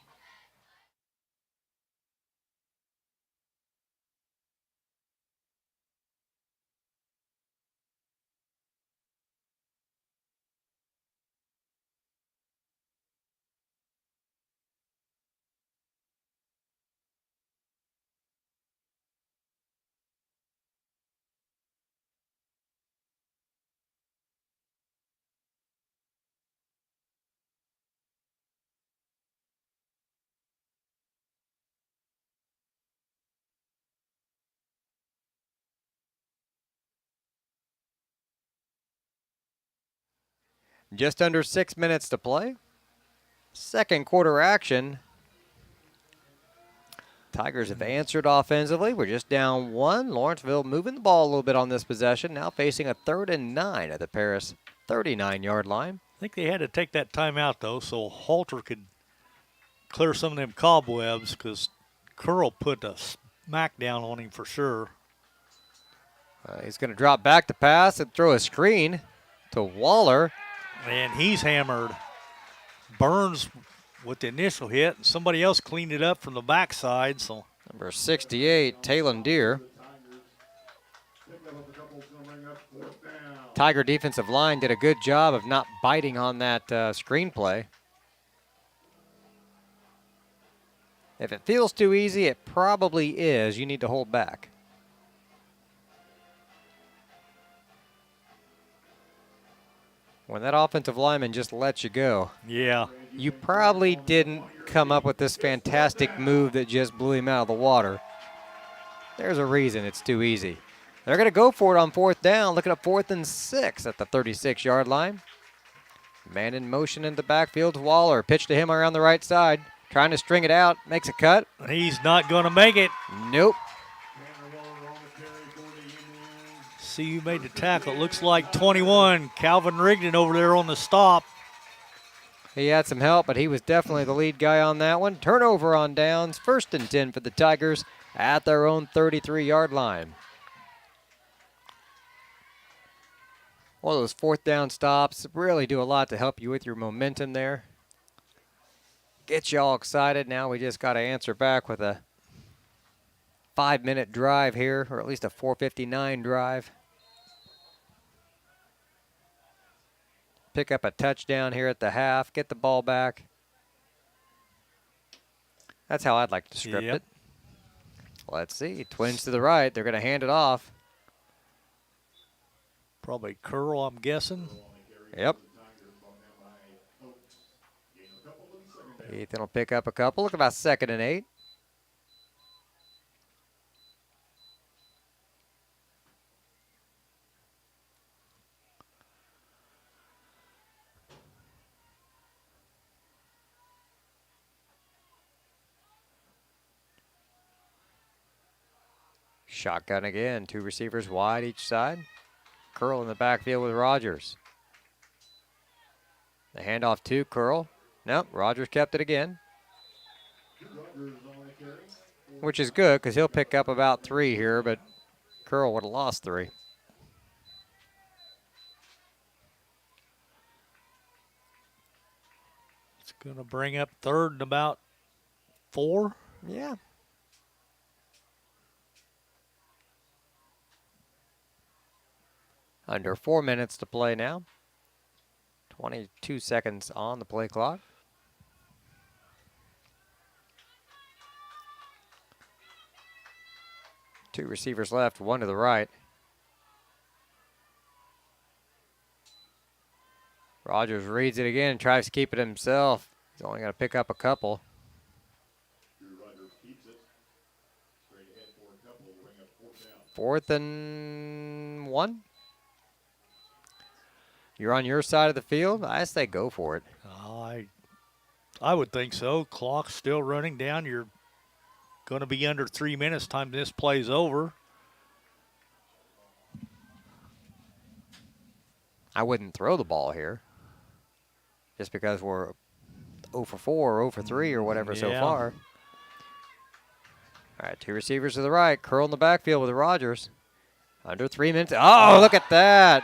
C: Just under 6 minutes to play. Second quarter action. Tigers have answered offensively. We're just down 1. Lawrenceville moving the ball a little bit on this possession. Now facing a 3rd and 9 at the Paris 39-yard line.
B: I think they had to take that timeout, though, so Halter could clear some of them cobwebs, because Curl put a smack down on him for sure.
C: He's going to drop back to pass and throw a screen to Waller.
B: And he's hammered. Burns with the initial hit, and somebody else cleaned it up from the backside. So
C: Number 68, Talon Deere. Tiger defensive line did a good job of not biting on that screenplay. If it feels too easy, it probably is. You need to hold back. When that offensive lineman just lets you go,
B: yeah,
C: you probably didn't come up with this fantastic move that just blew him out of the water. There's a reason it's too easy. They're going to go for it on 4th down. Looking at 4th and 6 at the 36-yard line. Man in motion in the backfield. Waller. Pitch to him around the right side. Trying to string it out. Makes a cut.
B: He's not going to make it.
C: Nope.
B: See who made the tackle. It looks like 21, Calvin Rigdon over there on the stop.
C: He had some help, but he was definitely the lead guy on that one. Turnover on downs. 1st and 10 for the Tigers at their own 33-yard line. One of those 4th down stops really do a lot to help you with your momentum there. Get you all excited. Now we just got to answer back with a 5-minute drive here, or at least a 4:59 drive. Pick up a touchdown here at the half, get the ball back. That's how I'd like to script it. Let's see. Twins to the right. They're going to hand it off.
B: Probably Curl, I'm guessing.
C: Yep. Ethan will pick up a couple. Look about 2nd and 8. Shotgun again. 2 receivers wide each side. Curl in the backfield with Rogers. The handoff to Curl. Nope, Rogers kept it again. Which is good because he'll pick up about 3 here, but Curl would have lost 3.
B: It's going to bring up 3rd and about 4.
C: Yeah. Under 4 minutes to play now. 22 seconds on the play clock. Two receivers left, one to the right. Rogers reads it again, tries to keep it himself. He's only going to pick up a couple. Fourth and 1. You're on your side of the field. I say go for it.
B: I would think so. Clock's still running down. You're going to be under 3 minutes time this play's over.
C: I wouldn't throw the ball here just because we're 0 for 4 or 0 for 3 or whatever so far. All right, 2 receivers to the right. Curl in the backfield with Rogers. Under 3 minutes. Oh, look at that.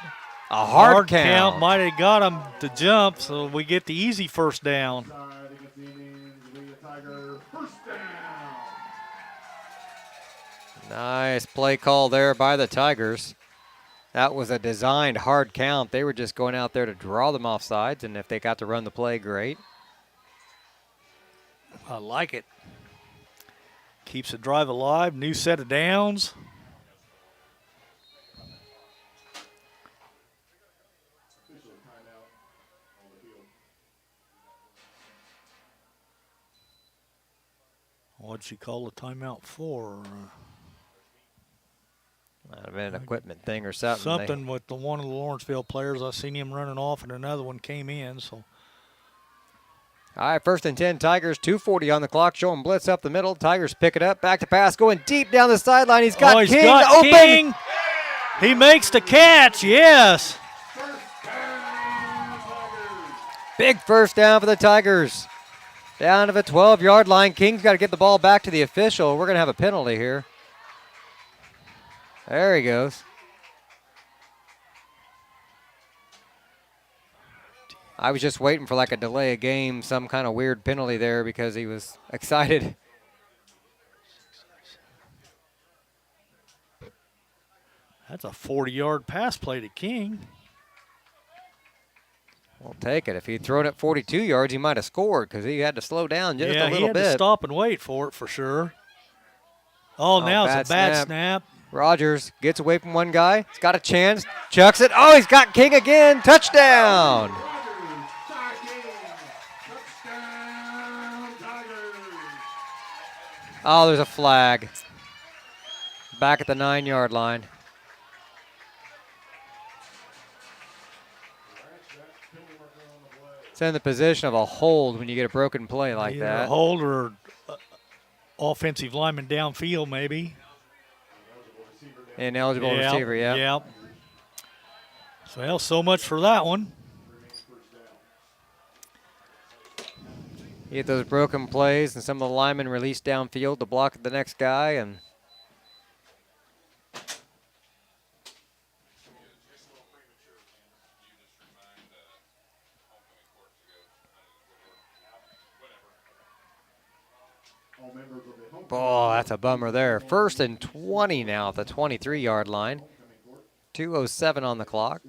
C: A hard count.
B: Might have got him to jump, so we get the easy 1st down.
C: Nice play call there by the Tigers. That was a designed hard count. They were just going out there to draw them off sides, and if they got to run the play, great.
B: I like it. Keeps the drive alive. New set of downs. What'd she call the timeout for?
C: Might have been an equipment thing or something.
B: Something with one of the Lawrenceville players. I seen him running off, and another one came in. So.
C: All right, 1st and 10, Tigers, 2:40 on the clock, showing blitz up the middle. Tigers pick it up, back to pass, going deep down the sideline. He's got King open.
B: King. He makes the catch, yes.
C: Big 1st down for the Tigers. Down to the 12-yard line. King's got to get the ball back to the official. We're going to have a penalty here. There he goes. I was just waiting for like a delay of game, some kind of weird penalty there because he was excited.
B: That's a 40-yard pass play to King.
C: We'll take it. If he'd thrown it 42 yards, he might have scored because he had to slow down just a little bit.
B: Yeah, he had to stop and wait for it for sure. Oh, now it's a bad snap.
C: Rogers gets away from one guy. He's got a chance. Chucks it. Oh, he's got King again. Touchdown. Oh, there's a flag. Back at the 9-yard line. It's in the position of a hold when you get a broken play like
B: Either
C: that.
B: a hold or offensive lineman downfield, maybe.
C: Ineligible receiver, yeah.
B: Yep. So much for that one.
C: You get those broken plays, and some of the linemen release downfield to block the next guy, and oh, that's a bummer there. 1st and 20 now at the 23-yard line. 2:07 on the clock.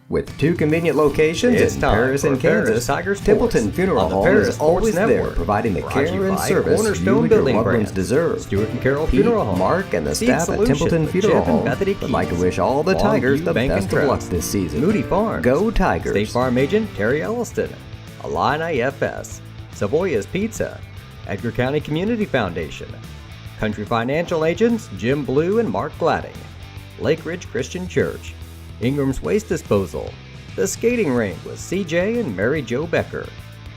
A: With 2 convenient locations in Paris and Kansas,
E: Tigers
A: Templeton Funeral Home is always there, providing the care and service you and your loved ones deserve. Stuart and Carol Funeral Home, Mark, and the staff at Templeton Funeral Home would like to wish all the Tigers the best of luck this season. Moody Farms, Go Tigers. State Farm Agent Terry Elliston, Illini FS, Savoya's Pizza, Edgar County Community Foundation, Country Financial Agents Jim Blue and Mark Gladding, Lake Ridge Christian Church, Ingram's Waste Disposal, The Skating Rink with CJ and Mary Jo Becker,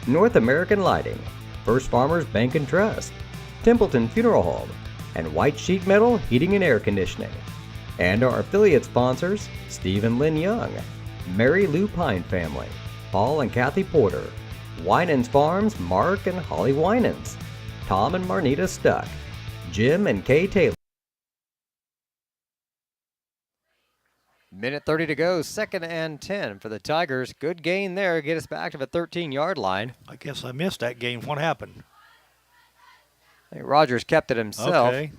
A: North American Lighting, First Farmers Bank and Trust, Templeton Funeral Home, and White Sheet Metal Heating and Air Conditioning. And our affiliate sponsors, Steve and Lynn Young, Mary Lou Pine Family, Paul and Kathy Porter, Winans Farms Mark and Holly Winans, Tom and Marnita Stuck, Jim and Kay Taylor.
C: Minute 30 to go, 2nd and 10 for the Tigers. Good gain there, get us back to the 13-yard line.
B: I guess I missed that game. What happened?
C: I think Rogers kept it himself.
B: Okay.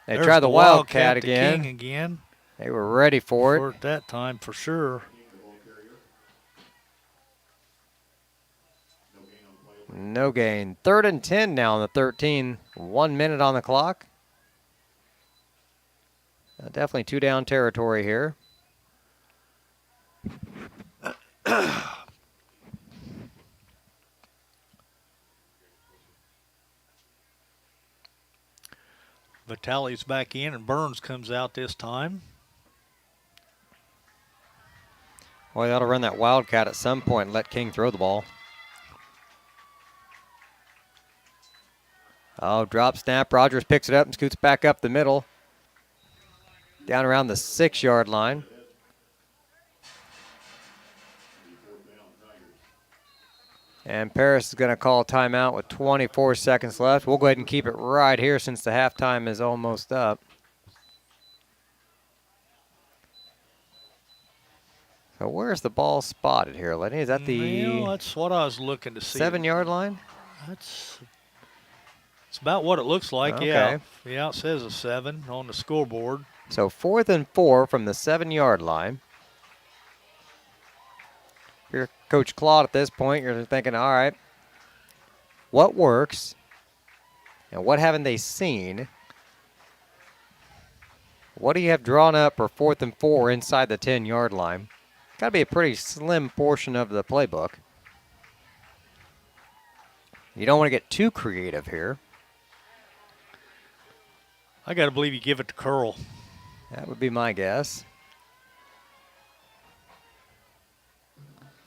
C: They
B: There's
C: tried the Wildcat
B: the
C: again.
B: King again.
C: They were ready for it.
B: For it that time, for sure.
C: No gain. 3rd and 10 now on the 13. 1 minute on the clock. Definitely 2 down territory here.
B: Vitale's back in, and Burns comes out this time.
C: Well, they ought to run that Wildcat at some point and let King throw the ball. Oh, drop snap. Rogers picks it up and scoots back up the middle. Down around the 6-yard line. And Paris is going to call a timeout with 24 seconds left. We'll go ahead and keep it right here since the halftime is almost up. So where's the ball spotted here, Lenny? Is that the
B: that's what I was looking to see.
C: 7-yard line?
B: It's about what it looks like,
C: Okay.
B: yeah. Yeah, it says a 7 on the scoreboard.
C: So 4th and 4 from the 7-yard line. If you're Coach Claude at this point, you're thinking, all right, what works and what haven't they seen? What do you have drawn up for 4th and 4 inside the 10-yard line? Got to be a pretty slim portion of the playbook. You don't want to get too creative here.
B: I got to believe you give it to Curl.
C: That would be my guess.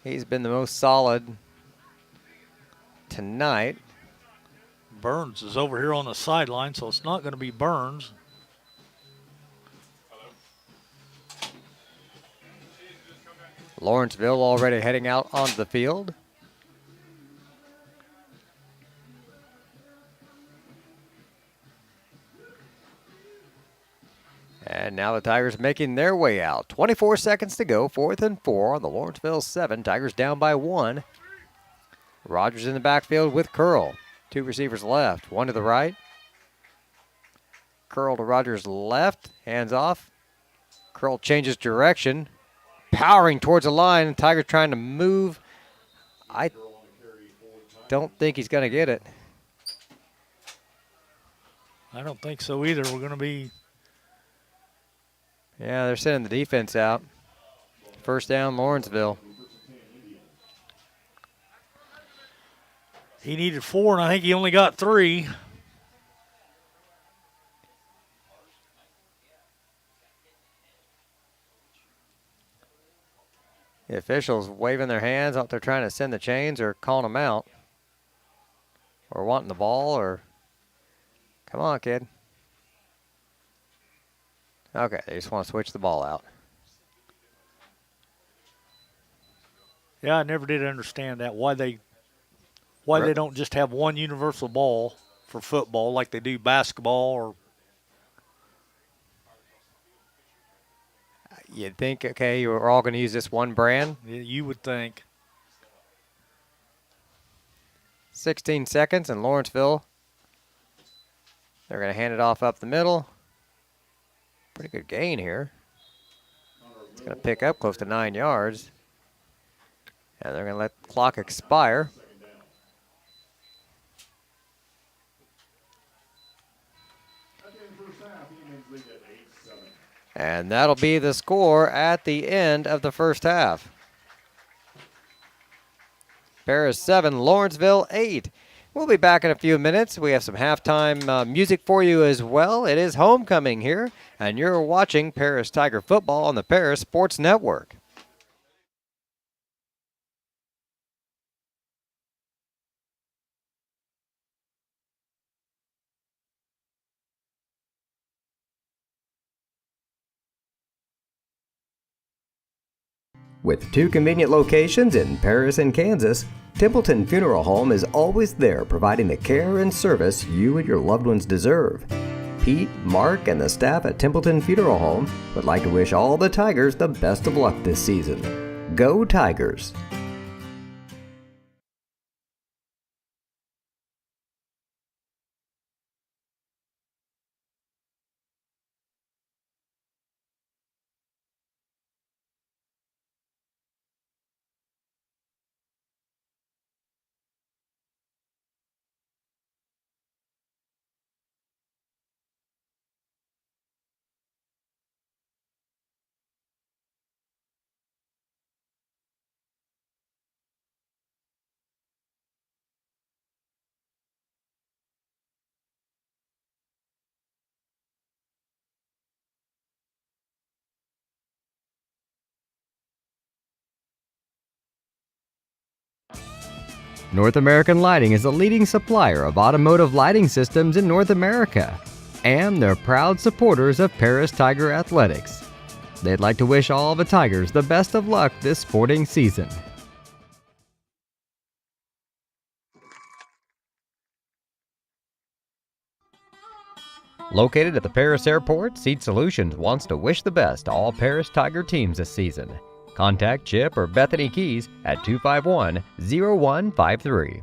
C: He's been the most solid tonight.
B: Burns is over here on the sideline, so it's not going to be Burns.
C: Lawrenceville already heading out onto the field. And now the Tigers making their way out. 24 seconds to go, 4th and 4 on the Lawrenceville 7. Tigers down by 1. Rogers in the backfield with Curl. 2 receivers left, 1 to the right. Curl to Rogers left, hands off. Curl changes direction, powering towards the line. Tigers trying to move. I don't think he's going to get it.
B: I don't think so either. We're going to be...
C: Yeah, they're sending the defense out. 1st down, Lawrenceville.
B: He needed 4, and I think he only got 3.
C: The officials waving their hands out there trying to send the chains or calling them out. Or wanting the ball or... Come on, kid. Okay, they just want to switch the ball out.
B: Yeah, I never did understand that, why they don't just have one universal ball for football like they do basketball or...
C: You'd think, okay, we're all going to use this one brand.
B: You would think.
C: 16 seconds in Lawrenceville. They're going to hand it off up the middle. Pretty good gain here. It's going to pick up close to 9 yards. And they're going to let the clock expire. And that'll be the score at the end of the first half. Paris 7, Lawrenceville 8. We'll be back in a few minutes. We have some halftime music for you as well. It is homecoming here, and you're watching Paris Tiger football on the Paris Sports Network.
A: With 2 convenient locations in Paris and Kansas, Templeton Funeral Home is always there providing the care and service you and your loved ones deserve. Pete, Mark, and the staff at Templeton Funeral Home would like to wish all the Tigers the best of luck this season. Go Tigers! North American Lighting is a leading supplier of automotive lighting systems in North America, and they're proud supporters of Paris Tiger Athletics. They'd like to wish all the Tigers the best of luck this sporting season. Located at the Paris Airport, Seed Solutions wants to wish the best to all Paris Tiger teams this season. Contact Chip or Bethany Keys at 251-0153.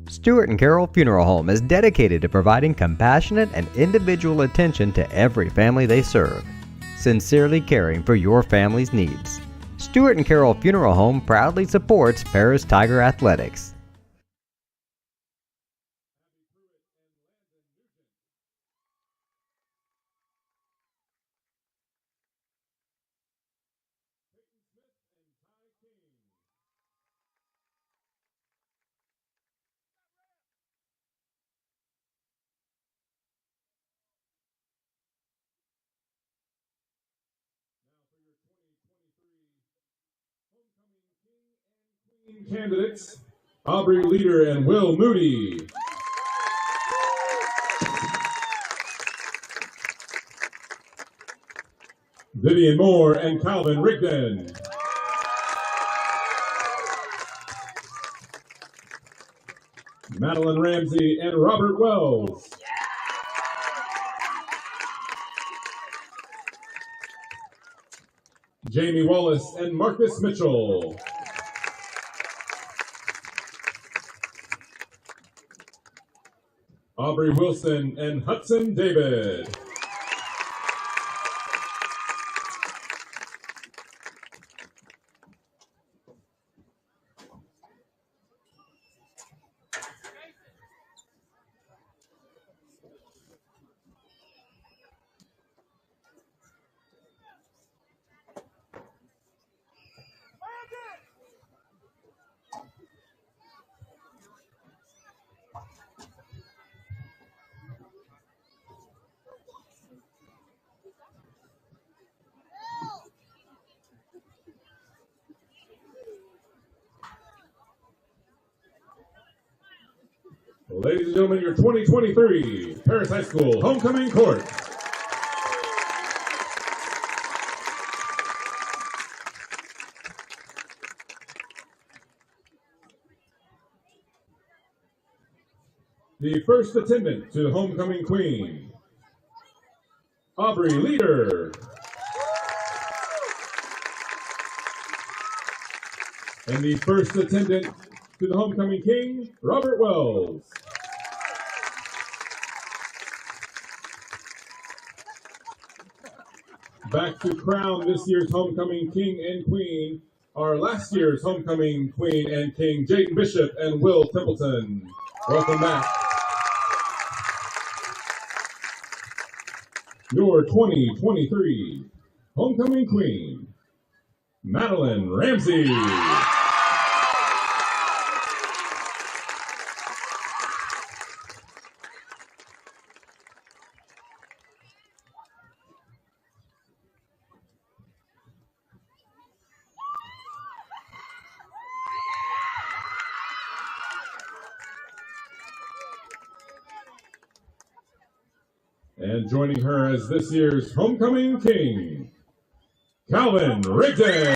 A: Stuart and Carol Funeral Home is dedicated to providing compassionate and individual attention to every family they serve, sincerely caring for your family's needs. Stuart and Carol Funeral Home proudly supports Paris Tiger Athletics.
E: Candidates, Aubrey Leader and Will Moody. Vivian Moore and Calvin Rigdon. Madeline Ramsey and Robert Wells. Jamie Wallace and Marcus Mitchell. Aubrey Wilson and Hudson David. Ladies and gentlemen, your 2023 Paris High School Homecoming Court. The first attendant to Homecoming Queen, Aubrey Leader. And the first attendant to the Homecoming King, Robert Wells. Back to crown this year's Homecoming King and Queen are last year's Homecoming Queen and King, Jayden Bishop and Will Templeton. Welcome back. Your 2023 Homecoming Queen, Madeline Ramsey. And joining her as this year's Homecoming King, Calvin Rigdon.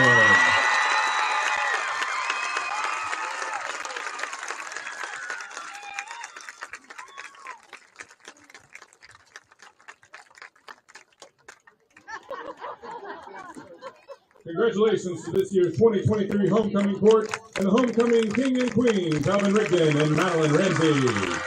E: Congratulations to this year's 2023 Homecoming Court and the Homecoming King and Queen, Calvin Rigdon and Madeline Ramsey.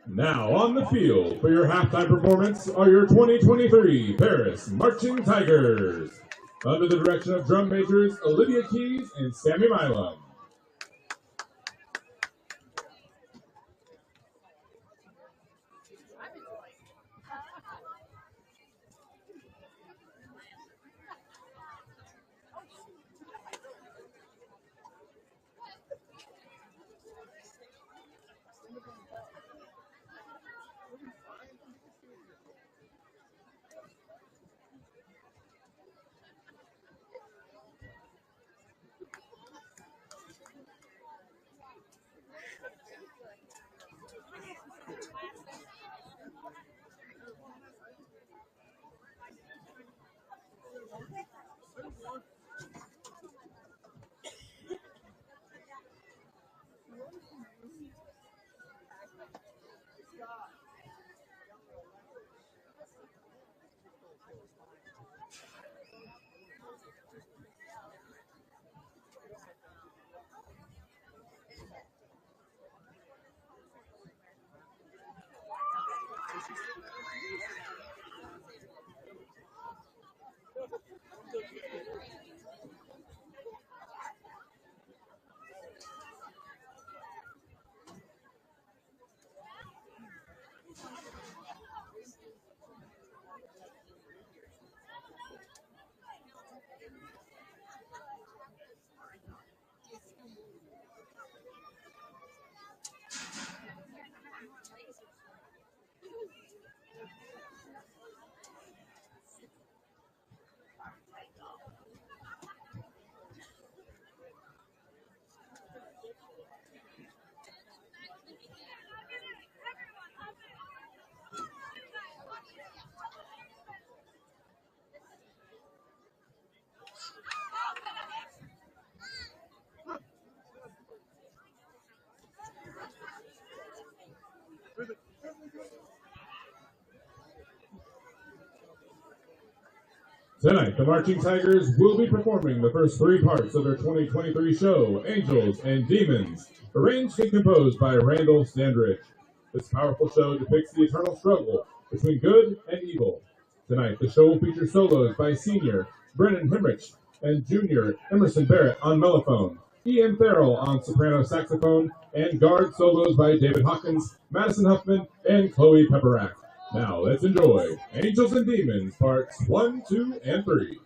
E: Now on the field for your halftime performance are your 2023 Paris Marching Tigers, under the direction of drum majors Olivia Keys and Sammy Milam. Tonight, the Marching Tigers will be performing the first three parts of their 2023 show, Angels and Demons, arranged and composed by Randall Standridge. This powerful show depicts the eternal struggle between good and evil. Tonight, the show will feature solos by senior Brennan Hemrich and junior Emerson Barrett on mellophone, Ian Farrell on soprano saxophone, and guard solos by David Hawkins, Madison Huffman, and Chloe Pepperack. Now let's enjoy Angels and Demons Parts 1, 2, and 3.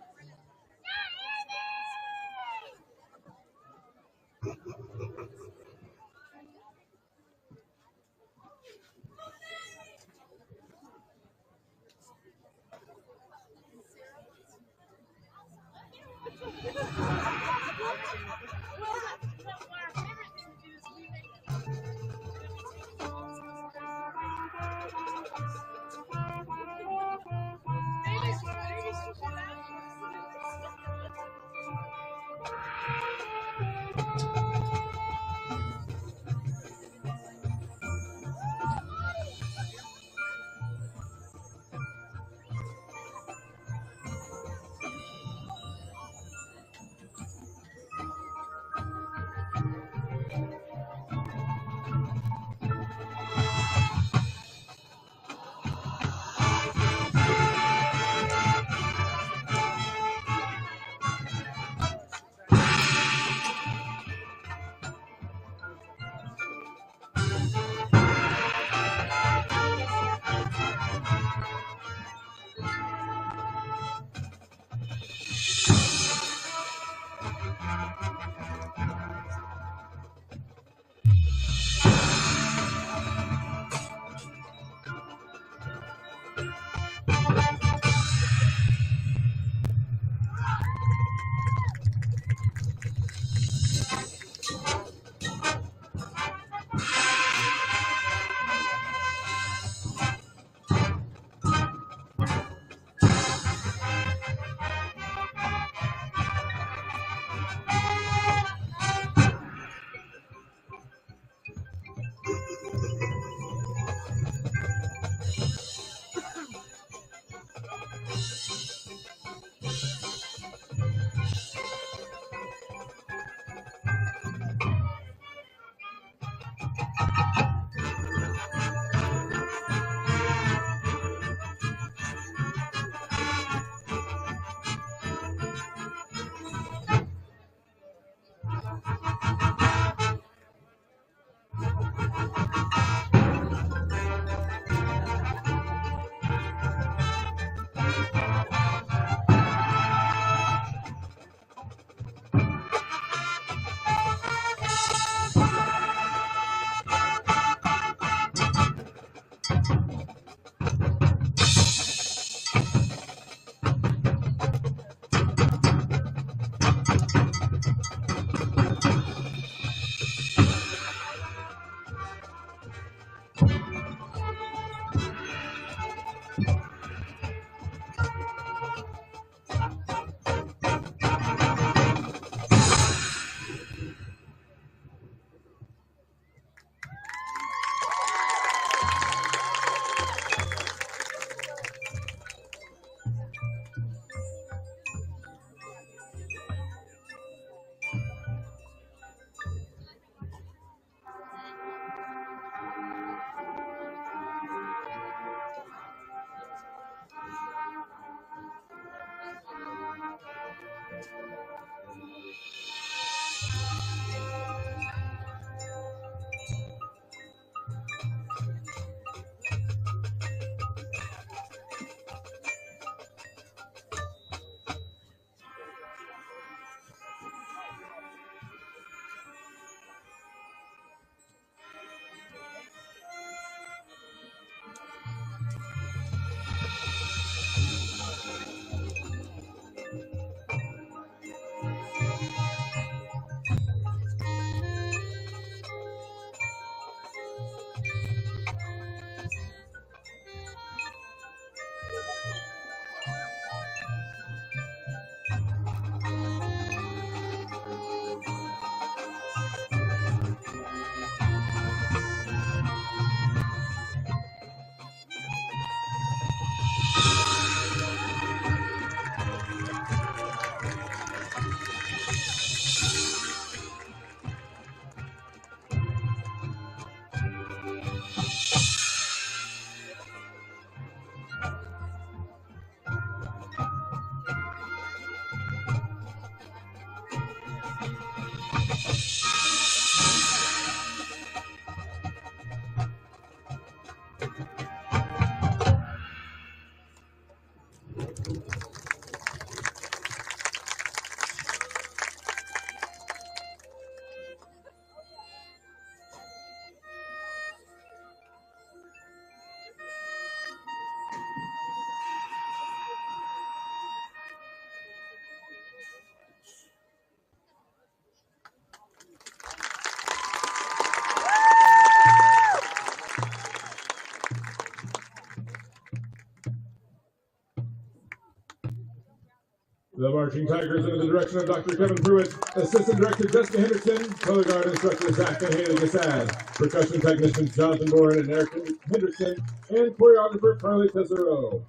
E: The Marching Tigers under the direction of Dr. Kevin Pruitt, Assistant Director Jessica Hendrickson, Color Guard Instructor Zach Haley Gassad, Percussion Technicians Jonathan Boren and Eric Hendrickson, and Choreographer Carly Tesoro.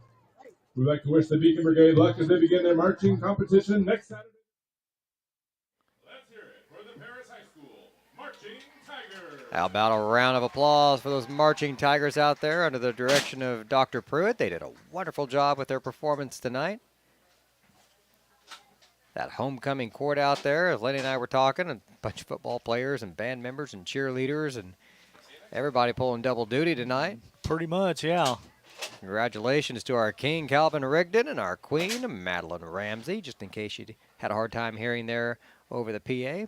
E: We'd like to wish the Beacon Brigade luck as they begin their marching competition next Saturday. Let's hear it for the Paris High School Marching Tigers.
C: How about a round of applause for those Marching Tigers out there under the direction of Dr. Pruitt. They did a wonderful job with their performance tonight. That homecoming court out there, as Lenny and I were talking, a bunch of football players and band members and cheerleaders and everybody pulling double duty tonight.
B: Pretty much, yeah.
C: Congratulations to our king, Calvin Rigdon, and our queen, Madeline Ramsey, just in case you had a hard time hearing there over the PA.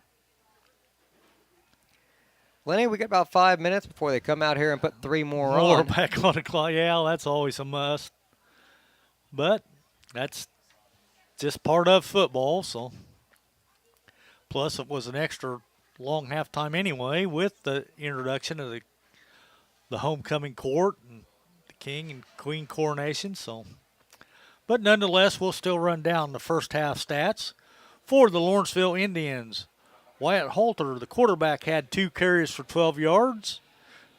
C: Lenny, we got about 5 minutes before they come out here and put 3 more on.
B: Back on the clock. Yeah, that's always a must. But that's just part of football, so. Plus, it was an extra long halftime anyway with the introduction of the homecoming court and the king and queen coronation. So, but nonetheless, we'll still run down the first half stats for the Lawrenceville Indians. Wyatt Halter, the quarterback, had 2 carries for 12 yards.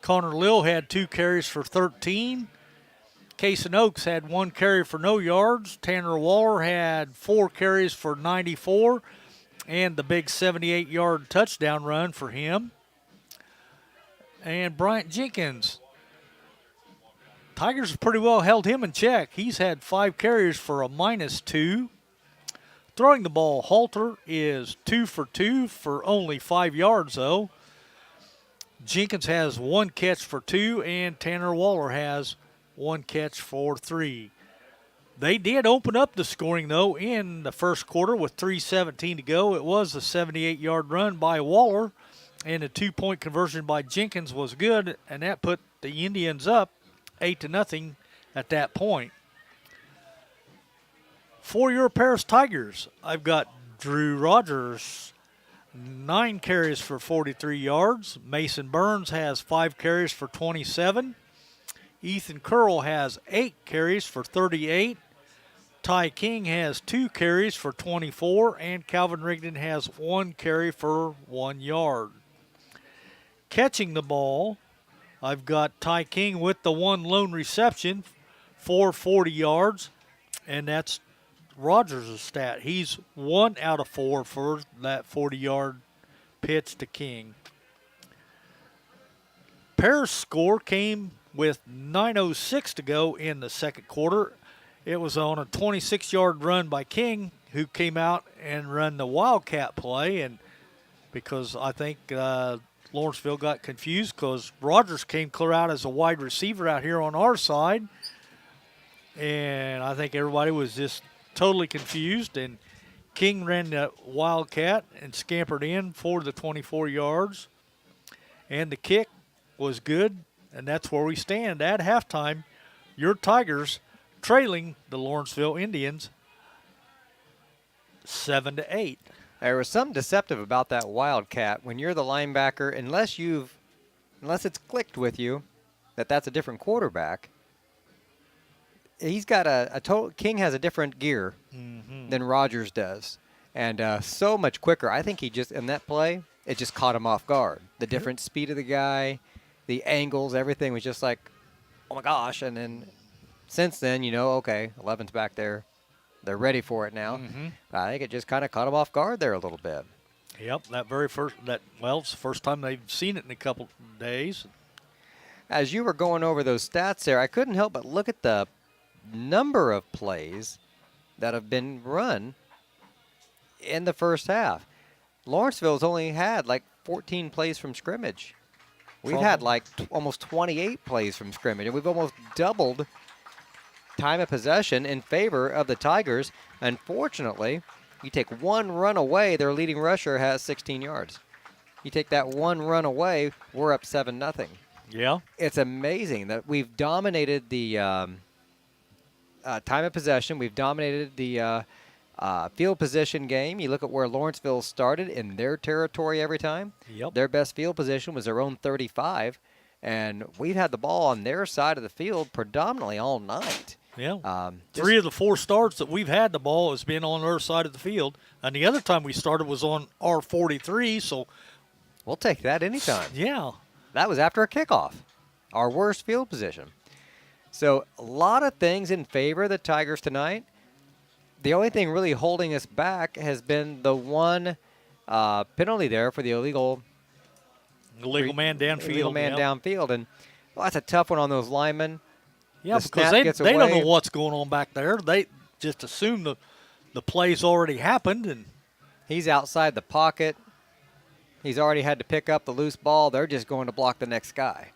B: Connor Lill had 2 carries for 13. Cason Oaks had 1 carry for no yards. Tanner Waller had 4 carries for 94, and the big 78-yard touchdown run for him. And Bryant Jenkins, Tigers pretty well held him in check. He's had 5 carries for a -2. Throwing the ball, Halter is 2 for 2 for only 5 yards, though. Jenkins has 1 catch for 2, and Tanner Waller has 1 catch for 3. They did open up the scoring, though, in the first quarter with 3:17 to go. It was a 78-yard run by Waller, and a 2-point conversion by Jenkins was good, and that put the Indians up 8-0 at that point. For your Paris Tigers, I've got Drew Rogers, 9 carries for 43 yards. Mason Burns has 5 carries for 27. Ethan Curl has 8 carries for 38. Ty King has 2 carries for 24, and Calvin Rigdon has 1 carry for 1 yard. Catching the ball, I've got Ty King with the 1 lone reception for 40 yards, and that's Rogers' stat. He's 1 out of 4 for that 40-yard pitch to King. Paris' score came with 9:06 to go in the second quarter. It was on a 26-yard run by King, who came out and ran the Wildcat play, and because I think Lawrenceville got confused because Rogers came clear out as a wide receiver out here on our side, and I think everybody was just totally confused, and King ran the Wildcat and scampered in for the 24 yards, and the kick was good. And that's where we stand at halftime. Your Tigers trailing the Lawrenceville Indians 7-8.
C: There was something deceptive about that Wildcat. When you're the linebacker, unless it's clicked with you that that's a different quarterback, he's got a total. King has a different gear than Rogers does, and so much quicker. I think he just in that play, it just caught him off guard. The different speed of the guy. The angles, everything was just like, oh my gosh. And then since then, okay, 11's back there. They're ready for it now. I think it just kind of caught them off guard there a little bit.
B: Yep, it's the first time they've seen it in a couple days.
C: As you were going over those stats there, I couldn't help but look at the number of plays that have been run in the first half. Lawrenceville's only had like 14 plays from scrimmage. We've had like almost 28 plays from scrimmage, and we've almost doubled time of possession in favor of the Tigers. Unfortunately, you take 1 run away, their leading rusher has 16 yards. You take that 1 run away, we're up 7-0.
B: Yeah.
C: It's amazing that we've dominated the time of possession. We've dominated the field position game. You look at where Lawrenceville started in their territory every time.
B: Yep.
C: Their best field position was their own 35, and we've had the ball on their side of the field predominantly all night.
B: Yeah. 3 of the 4 starts that we've had the ball has been on our side of the field, and the other time we started was on our 43. So
C: we'll take that anytime.
B: Yeah.
C: That was after a kickoff, our worst field position. So a lot of things in favor of the Tigers tonight. The only thing really holding us back has been the one penalty there for the illegal
B: man downfield.
C: Illegal man downfield, and that's a tough one on those linemen.
B: Yeah,
C: the
B: because
C: they
B: don't know what's going on back there. They just assume the play's already happened, and
C: he's outside the pocket. He's already had to pick up the loose ball. They're just going to block the next guy.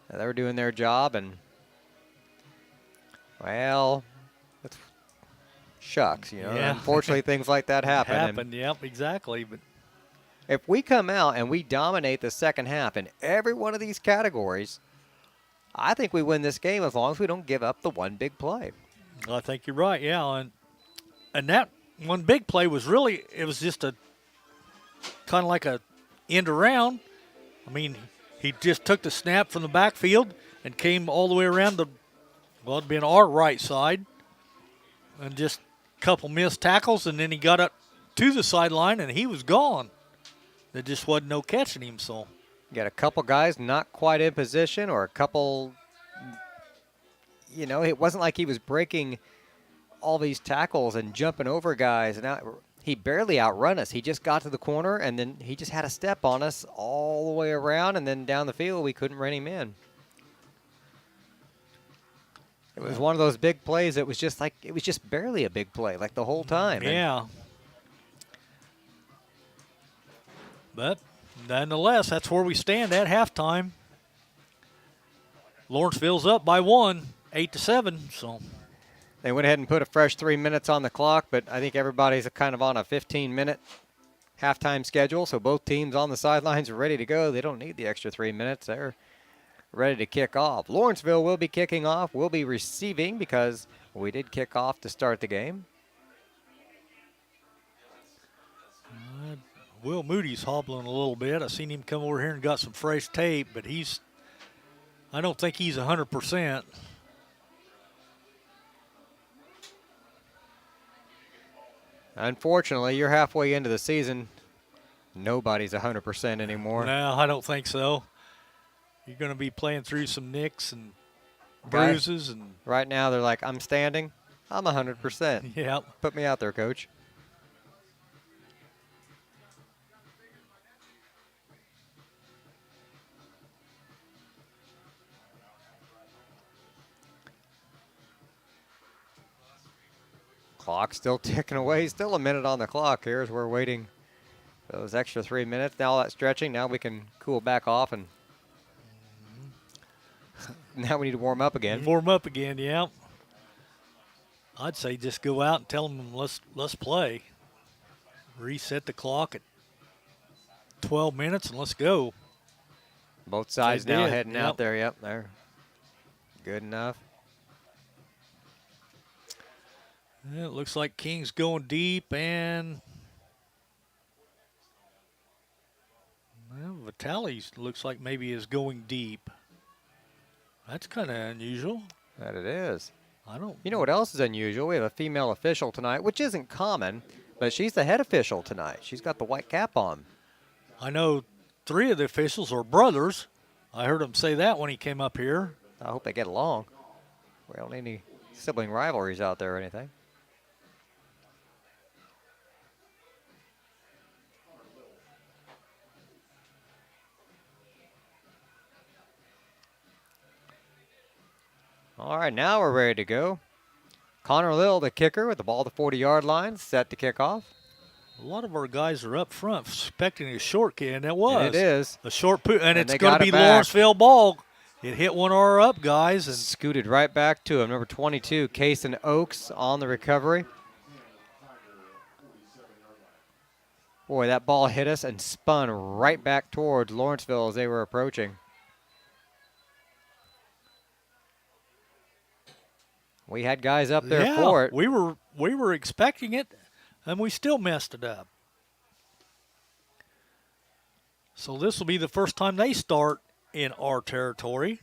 C: They're doing their job, and well, it's shucks,
B: Yeah.
C: Unfortunately, things like that happen.
B: Yep, exactly. But
C: if we come out and we dominate the second half in every one of these categories, I think we win this game as long as we don't give up the one big play.
B: I think you're right, yeah. And that one big play was really, it was just a kind of like a end around. I mean, he just took the snap from the backfield and came all the way around it'd been our right side, and just a couple missed tackles, and then he got up to the sideline, and he was gone. There just wasn't no catching him, so.
C: You got a couple guys not quite in position, or a couple, it wasn't like he was breaking all these tackles and jumping over guys. And he barely outrun us. He just got to the corner, and then he just had a step on us all the way around, and then down the field, we couldn't run him in. It was one of those big plays that was just barely a big play, like the whole time.
B: Yeah. But nonetheless, that's where we stand at halftime. Lawrenceville's up by 1, 8-7. So
C: they went ahead and put a fresh 3 minutes on the clock, but I think everybody's kind of on a 15-minute halftime schedule, so both teams on the sidelines are ready to go. They don't need the extra 3 minutes. They're ready to kick off. Lawrenceville will be kicking off. We'll be receiving because we did kick off to start the game.
B: Will Moody's hobbling a little bit. I seen him come over here and got some fresh tape, but I don't think he's 100%.
C: Unfortunately, you're halfway into the season. Nobody's 100% anymore.
B: No, I don't think so. You're going to be playing through some nicks and bruises. And
C: right now, they're like, I'm standing. I'm 100%.
B: Yeah.
C: Put me out there, coach. Clock still ticking away. Still a minute on the clock here as we're waiting for those extra 3 minutes. Now that stretching, now we can cool back off, and now we need to warm up again.
B: Warm up again, yeah. I'd say just go out and tell them let's play. Reset the clock at 12 minutes and let's go.
C: Both sides now heading out there. Yep, they're good enough.
B: Yeah, it looks like King's going deep, and Vitale looks like maybe is going deep. That's kind of unusual.
C: That it is.
B: You
C: know what else is unusual? We have a female official tonight, which isn't common, but she's the head official tonight. She's got the white cap on.
B: I know 3 of the officials are brothers. I heard him say that when he came up here.
C: I hope they get along. We don't need any sibling rivalries out there or anything. All right, now we're ready to go. Connor Lill, the kicker, with the ball at the 40-yard line, set to kick off.
B: A lot of our guys are up front expecting a short kick, and it was.
C: And it is.
B: A short put, and it's going to be Lawrenceville ball. It hit one of our up guys. And
C: scooted right back to him. Number 22, Kason Oakes on the recovery. Boy, that ball hit us and spun right back towards Lawrenceville as they were approaching. We had guys up there for it.
B: We were expecting it, and we still messed it up. So this will be the first time they start in our territory.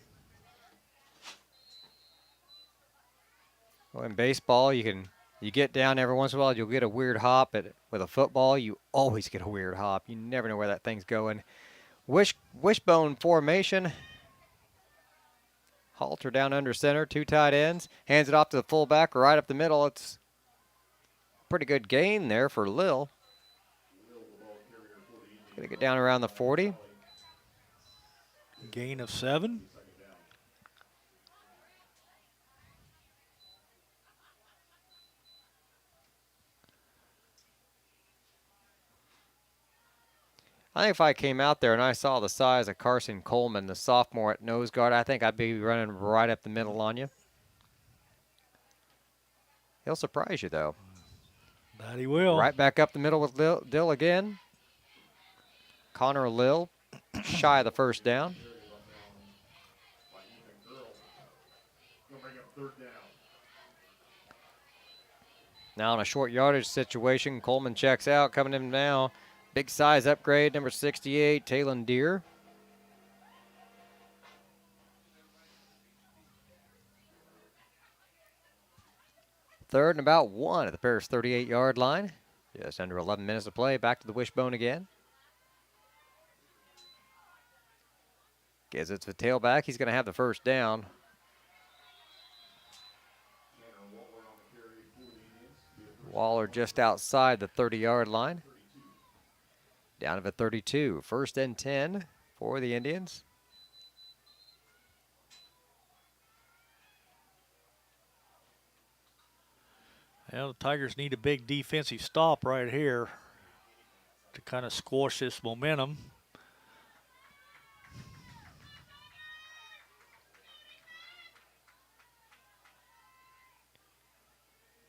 C: Well, in baseball, you get down every once in a while, you'll get a weird hop. But with a football, you always get a weird hop. You never know where that thing's going. Wishbone formation. Halter down under center, 2 tight ends. Hands it off to the fullback right up the middle. It's a pretty good gain there for Lil. Going to get down around the 40.
B: Gain of 7.
C: I think if I came out there and I saw the size of Carson Coleman, the sophomore at nose guard, I think I'd be running right up the middle on you. He'll surprise you, though.
B: That he will.
C: Right back up the middle with Dill again. Connor Lil, shy of the first down. Now in a short yardage situation, Coleman checks out, coming in now. Big size upgrade, number 68, Talon Deere. Third and about 1 at the Paris 38-yard line. Just under 11 minutes to play. Back to the wishbone again. Gives it to the tailback. He's going to have the first down. Waller just outside the 30-yard line. Down to the 32. First and 10 for the Indians.
B: Well, the Tigers need a big defensive stop right here to kind of squash this momentum.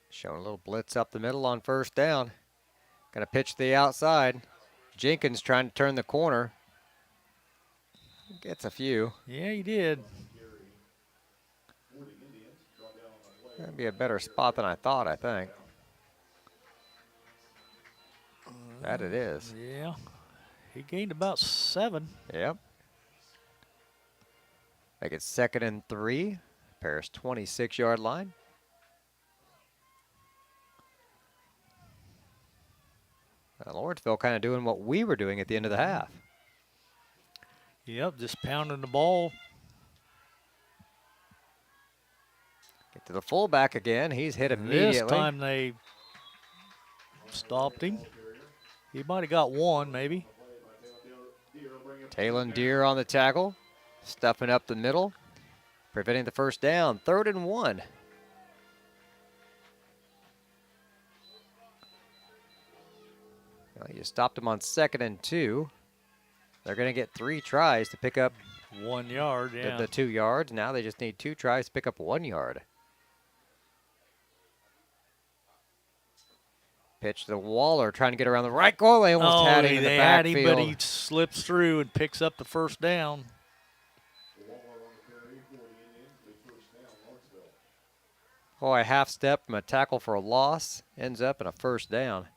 C: Showing a little blitz up the middle on first down. Going to pitch to the outside. Jenkins trying to turn the corner. Gets a few.
B: Yeah, he did.
C: That'd be a better spot than I thought, I think. That it is.
B: Yeah. He gained about 7.
C: Yep. Make it 2nd and 3. Paris 26-yard line. Lawrenceville kind of doing what we were doing at the end of the half.
B: Yep, just pounding the ball.
C: Get to the fullback again. He's hit immediately.
B: This time they stopped him. He might have got 1, maybe.
C: Talon Deere on the tackle. Stuffing up the middle. Preventing the first down. 3rd and 1. Well, you stopped him on 2nd and 2. They're going to get 3 tries to pick up
B: 1 yard, yeah.
C: the 2 yards. Now they just need 2 tries to pick up 1 yard. Pitch to Waller, trying to get around the right goal. They almost had him in the backfield.
B: Had him, but he slips through and picks up the first down.
C: Boy, half step from a tackle for a loss. Ends up in a first down.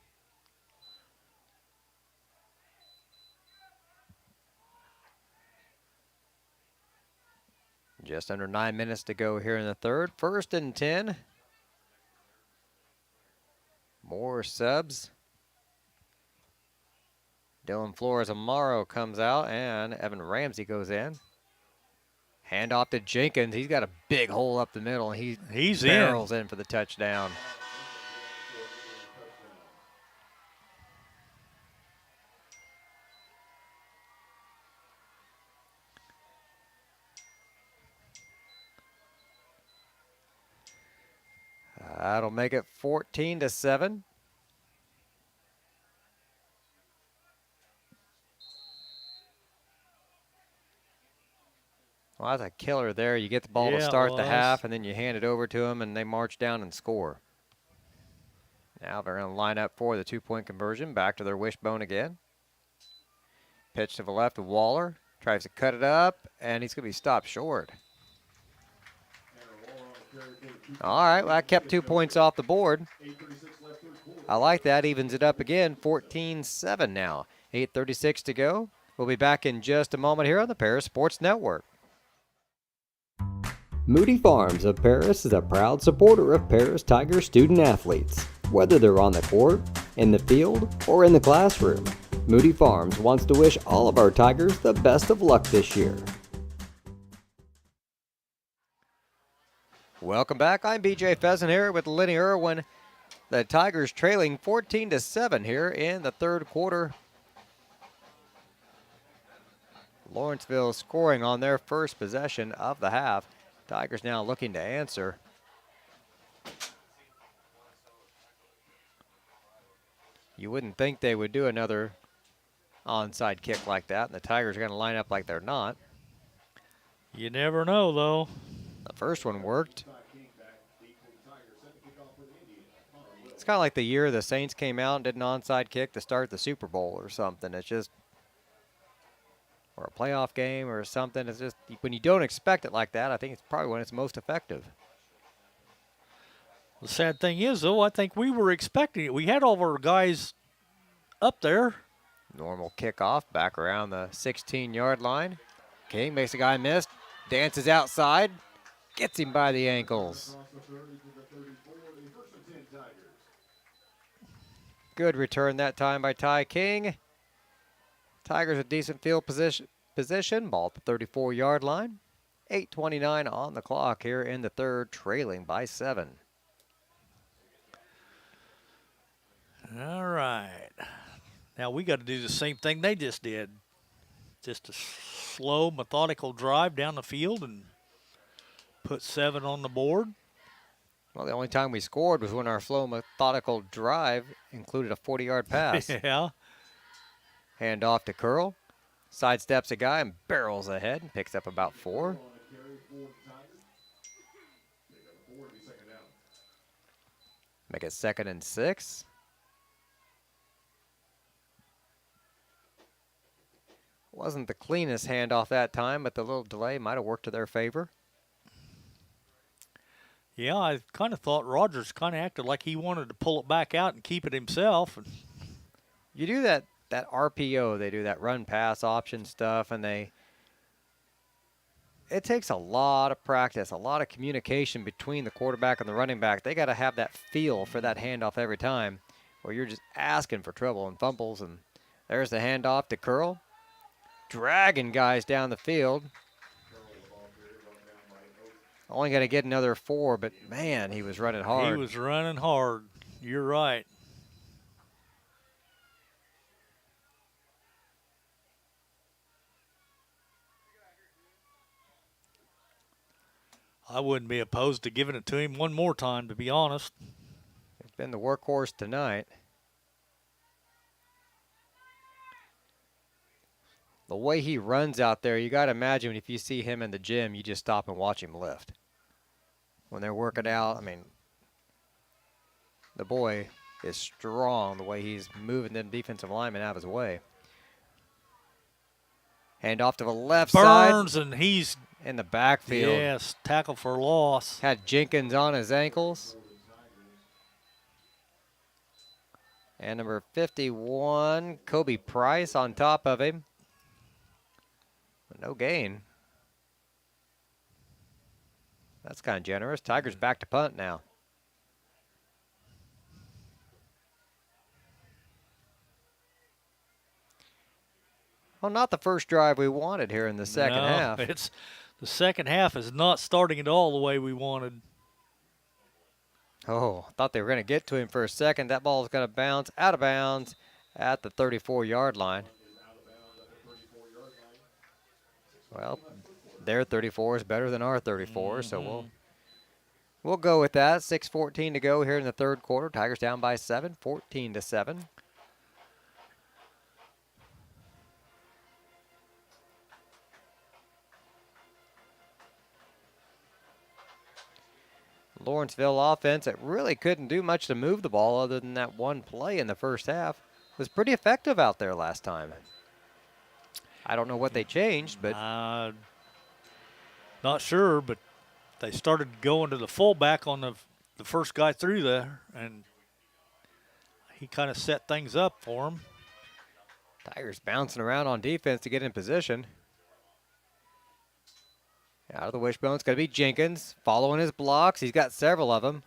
C: Just under 9 minutes to go here in the third. 1st and 10. More subs. Dylan Flores-Amaro comes out, and Evan Ramsey goes in. Hand off to Jenkins. He's got a big hole up the middle, and he's barrels in for the touchdown. That'll make it 14-7. Well, that's a killer there. You get the ball to start the half, and then you hand it over to them, and they march down and score. Now they're going to line up for the 2-point conversion. Back to their wishbone again. Pitch to the left of Waller. Tries to cut it up, and he's going to be stopped short. All right, well, that kept 2 points off the board. I like that. Evens it up again. 14-7 now. 8:36 to go. We'll be back in just a moment here on the Paris Sports Network.
A: Moody Farms of Paris is a proud supporter of Paris Tiger student athletes. Whether they're on the court, in the field, or in the classroom, Moody Farms wants to wish all of our Tigers the best of luck this year.
C: Welcome back. I'm BJ Pheasant here with Lenny Irwin. The Tigers trailing 14-7 here in the third quarter. Lawrenceville scoring on their first possession of the half. Tigers now looking to answer. You wouldn't think they would do another onside kick like that, and the Tigers are going to line up like they're not.
B: You never know, though.
C: The first one worked. It's kind of like the year the Saints came out and did an onside kick to start the Super Bowl or something. It's just, or a playoff game or something. It's just, when you don't expect it like that, I think it's probably when it's most effective.
B: The sad thing is, though, I think we were expecting it. We had all of our guys up there.
C: Normal kickoff back around the 16-yard line. King makes a guy miss, dances outside, gets him by the ankles. Good return that time by Ty King. Tigers a decent field position. Ball at the 34-yard line. 8:29 on the clock here in the third, trailing by 7.
B: All right. Now we got to do the same thing they just did. Just a slow, methodical drive down the field and put 7 on the board.
C: Well, the only time we scored was when our slow, methodical drive included a 40-yard pass.
B: Yeah.
C: Hand off to Curl. Sidesteps a guy and barrels ahead and picks up about 4. Make it 2nd and 6. Wasn't the cleanest handoff that time, but the little delay might have worked to their favor.
B: Yeah, I kind of thought Rogers kind of acted like he wanted to pull it back out and keep it himself.
C: You do that RPO, they do that run pass option stuff, and it takes a lot of practice, a lot of communication between the quarterback and the running back. They got to have that feel for that handoff every time, or you're just asking for trouble and fumbles. And there's the handoff to Curl, dragging guys down the field. Only got to get another 4, but man, he was running hard.
B: He was running hard. You're right. I wouldn't be opposed to giving it to him one more time, to be honest.
C: He's been the workhorse tonight. The way he runs out there, you got to imagine if you see him in the gym, you just stop and watch him lift. When they're working out, I mean, the boy is strong the way he's moving them defensive linemen out of his way. Hand off to the left side.
B: Burns, and he's
C: in the backfield.
B: Yes, tackle for loss.
C: Had Jenkins on his ankles. And number 51, Kobe Price on top of him. No gain. That's kind of generous. Tigers back to punt now. Well, not the first drive we wanted here in the second half.
B: It's the second half is not starting at all the way we wanted.
C: Oh, thought they were going to get to him for a second. That ball is going to bounce out of bounds at the 34-yard line. Well, their 34 is better than our 34, so we'll go with that. 6:14 to go here in the third quarter. Tigers down by 7, 14-7. Lawrenceville offense that really couldn't do much to move the ball other than that one play in the first half. Was pretty effective out there last time. I don't know what they changed, but
B: not sure, but they started going to the fullback on the first guy through there, and he kind of set things up for him.
C: Tigers bouncing around on defense to get in position. Out of the wishbone, it's going to be Jenkins following his blocks. He's got several of them.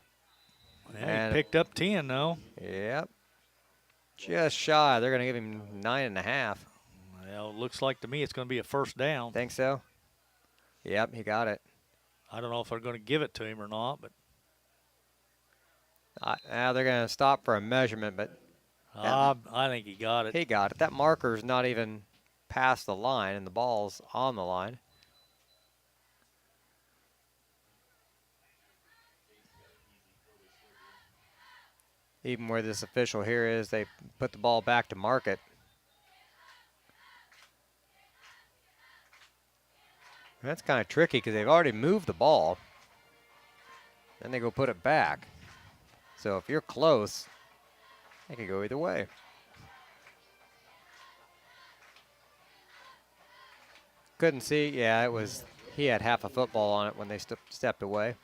B: Yeah,
C: And
B: he picked up 10, though.
C: Yep. Just shy. They're going to give him 9.5.
B: Well, it looks like to me it's going to be a first down.
C: Think so? Yep, he got it.
B: I don't know if they're going to give it to him or not, but
C: Now they're going to stop for a measurement, but
B: I think he got it.
C: he got it. That marker's not even past the line, and the ball's on the line. Even where this official here is, they put the ball back to mark it. That's kind of tricky because they've already moved the ball. Then they go put it back. So if you're close, it could go either way. Couldn't see. Yeah, it was. He had half a football on it when they stepped away.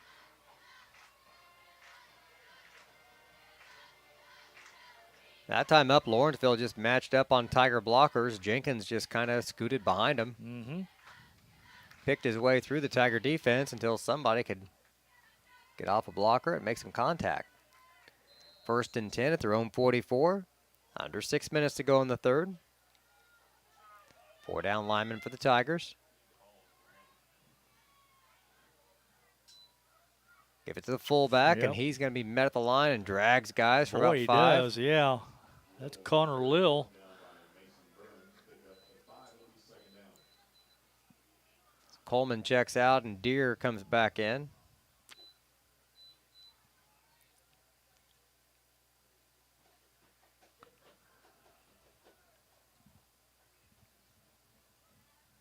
C: That time up, Lawrenceville just matched up on Tiger blockers. Jenkins just kind of scooted behind him.
B: Mm-hmm.
C: Picked his way through the Tiger defense until somebody could get off a blocker and make some contact. 1st and 10 at their own 44. Under 6 minutes to go in the third. 4 down linemen for the Tigers. Give it to the fullback, and he's going to be met at the line and drags guys for about 5.
B: He does, yeah. That's Connor Lill.
C: Coleman checks out, and Deere comes back in.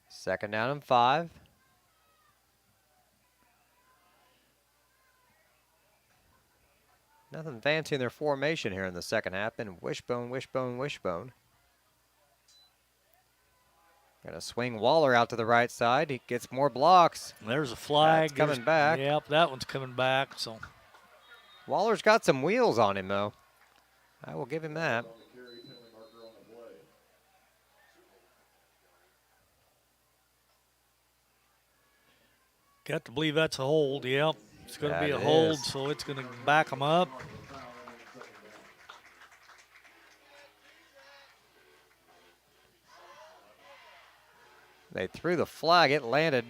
C: Second down and 5. Nothing fancy in their formation here in the second half. Been wishbone, wishbone, wishbone. Gonna swing Waller out to the right side. He gets more blocks.
B: There's a flag.
C: That's coming back.
B: Yep, that one's coming back. So
C: Waller's got some wheels on him, though. I will give him that.
B: got to believe that's a hold. Yep, it's going to be a
C: That
B: hold,
C: is.
B: so it's going to back them up.
C: They threw the flag. It landed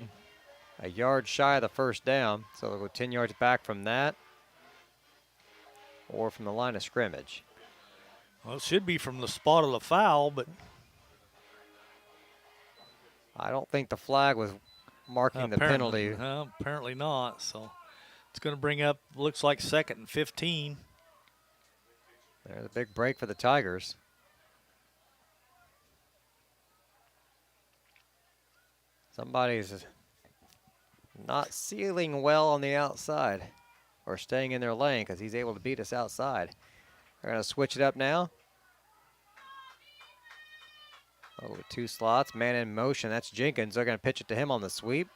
C: a yard shy of the first down, so they'll go 10 yards back from that or from the line of scrimmage.
B: Well, it should be from the spot of the foul, but
C: I don't think the flag was marking the penalty.
B: Apparently not. So it's going to bring up, looks like 2nd and 15.
C: There's a big break for the Tigers. Somebody's not sealing well on the outside or staying in their lane because he's able to beat us outside. They're going to switch it up now. Oh, 2 slots, man in motion. That's Jenkins. They're going to pitch it to him on the sweep.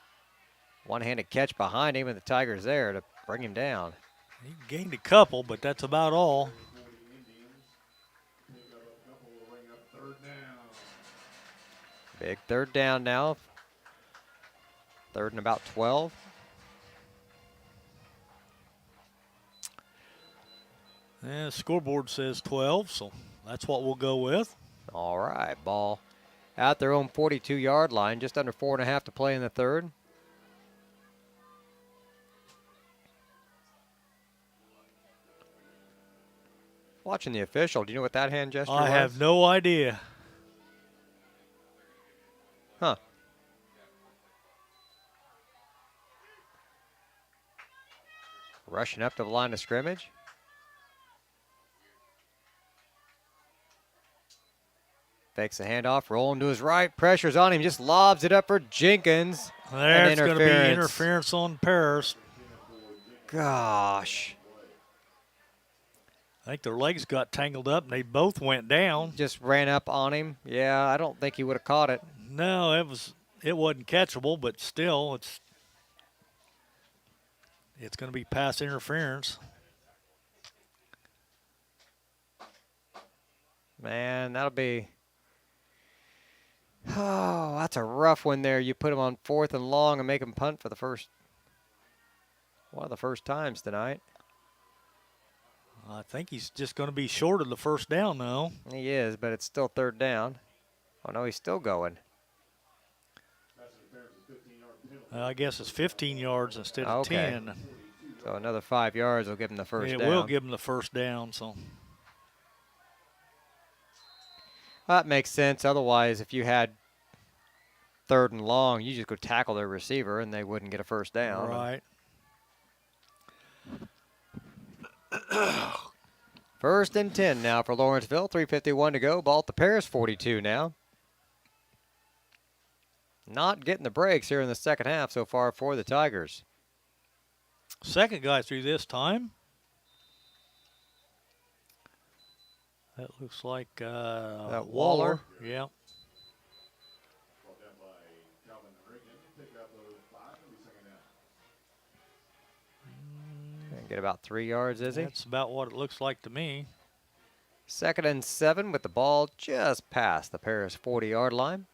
C: One-handed catch behind him, and the Tigers there to bring him down.
B: He gained a couple, but that's about all.
C: Big 3rd down now. 3rd and about 12.
B: Yeah, scoreboard says 12, so that's what we'll go with.
C: All right, ball at their own 42-yard line, just under 4.5 to play in the third. Watching the official, do you know what that hand gesture was?
B: I have no idea.
C: Huh. Rushing up to the line of scrimmage. Fakes the handoff, rolling to his right, pressure's on him, just lobs it up for Jenkins.
B: There's going to be interference on Paris.
C: Gosh.
B: I think their legs got tangled up and they both went down.
C: Just ran up on him. Yeah, I don't think he would have caught it.
B: No, it wasn't catchable, but still it's going to be pass interference.
C: Man, that'll be. Oh, Oh, that's a rough one there. You put him on 4th and long and make him punt for the first, one of the first times tonight.
B: I think he's just going to be short of the first down, though.
C: He is, but it's still 3rd down. Oh, no, he's still going.
B: I guess it's 15 yards instead of
C: Okay.
B: 10.
C: So another 5 yards will give him the first down.
B: It will give him the first down, so.
C: That makes sense. Otherwise, if you had 3rd and long, you just go tackle their receiver and they wouldn't get a first down.
B: Right.
C: 1st and 10 now for Lawrenceville. 3:51 to go. Ball at the Paris 42 now. Not getting the breaks here in the second half so far for the Tigers.
B: Second guy through this time. That looks like
C: That Waller.
B: Yeah.
C: And get about 3 yards, is he?
B: That's about what it looks like to me.
C: 2nd and 7 with the ball just past the Paris 40-yard line.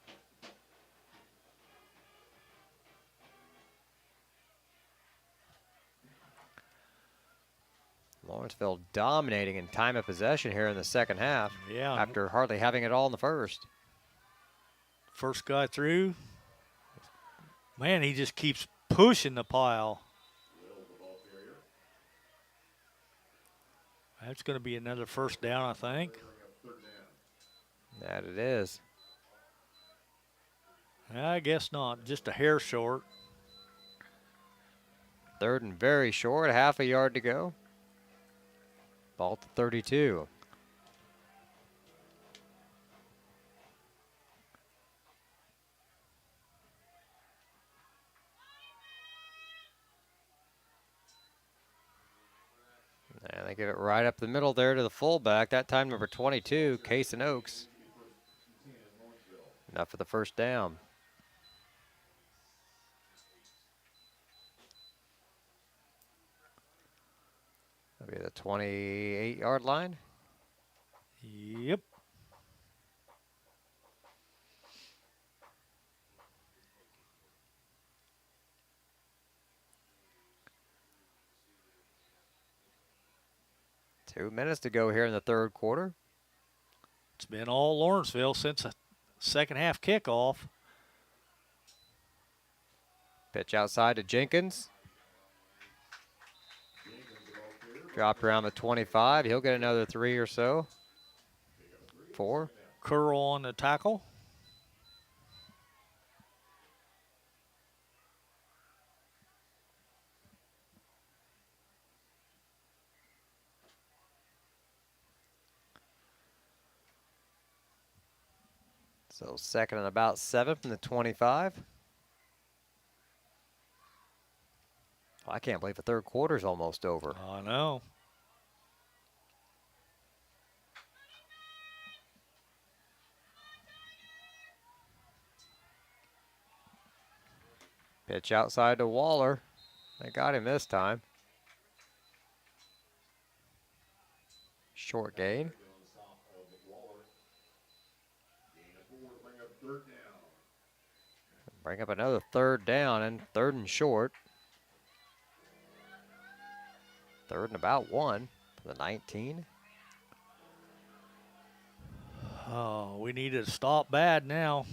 C: Lawrenceville dominating in time of possession here in the second half.
B: Yeah.
C: After hardly having it all in the first.
B: First guy through. Man, he just keeps pushing the pile. That's going to be another first down, I think.
C: That it is.
B: I guess not. Just a hair short.
C: 3rd and very short, half a yard to go. Ball to 32. And they give it right up the middle there to the fullback. That time number 22, Case and Oaks. Enough for the first down. That'll be the 28-yard line.
B: Yep.
C: Two minutes to go here in the third quarter.
B: It's been all Lawrenceville since the second half kickoff.
C: Pitch outside to Jenkins. Dropped around the 25. He'll get another 3 or so. 4.
B: Curl on the tackle.
C: So 2nd and about 7 from the 25. I can't believe the third quarter's almost over.
B: I know.
C: Pitch outside to Waller. They got him this time. Short gain. Bring up another 3rd down and 3rd and short. 3rd and about 1 for the 19.
B: Oh, we need to stop bad now.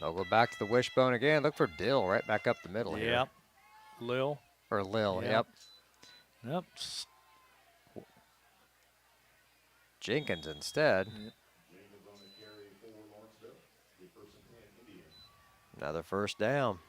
C: They'll go back to the wishbone again. Look for Dill right back up the middle here.
B: Yep. Lil.
C: Or Lil,
B: Yep.
C: yep.
B: Yep.
C: Jenkins instead. Another first down.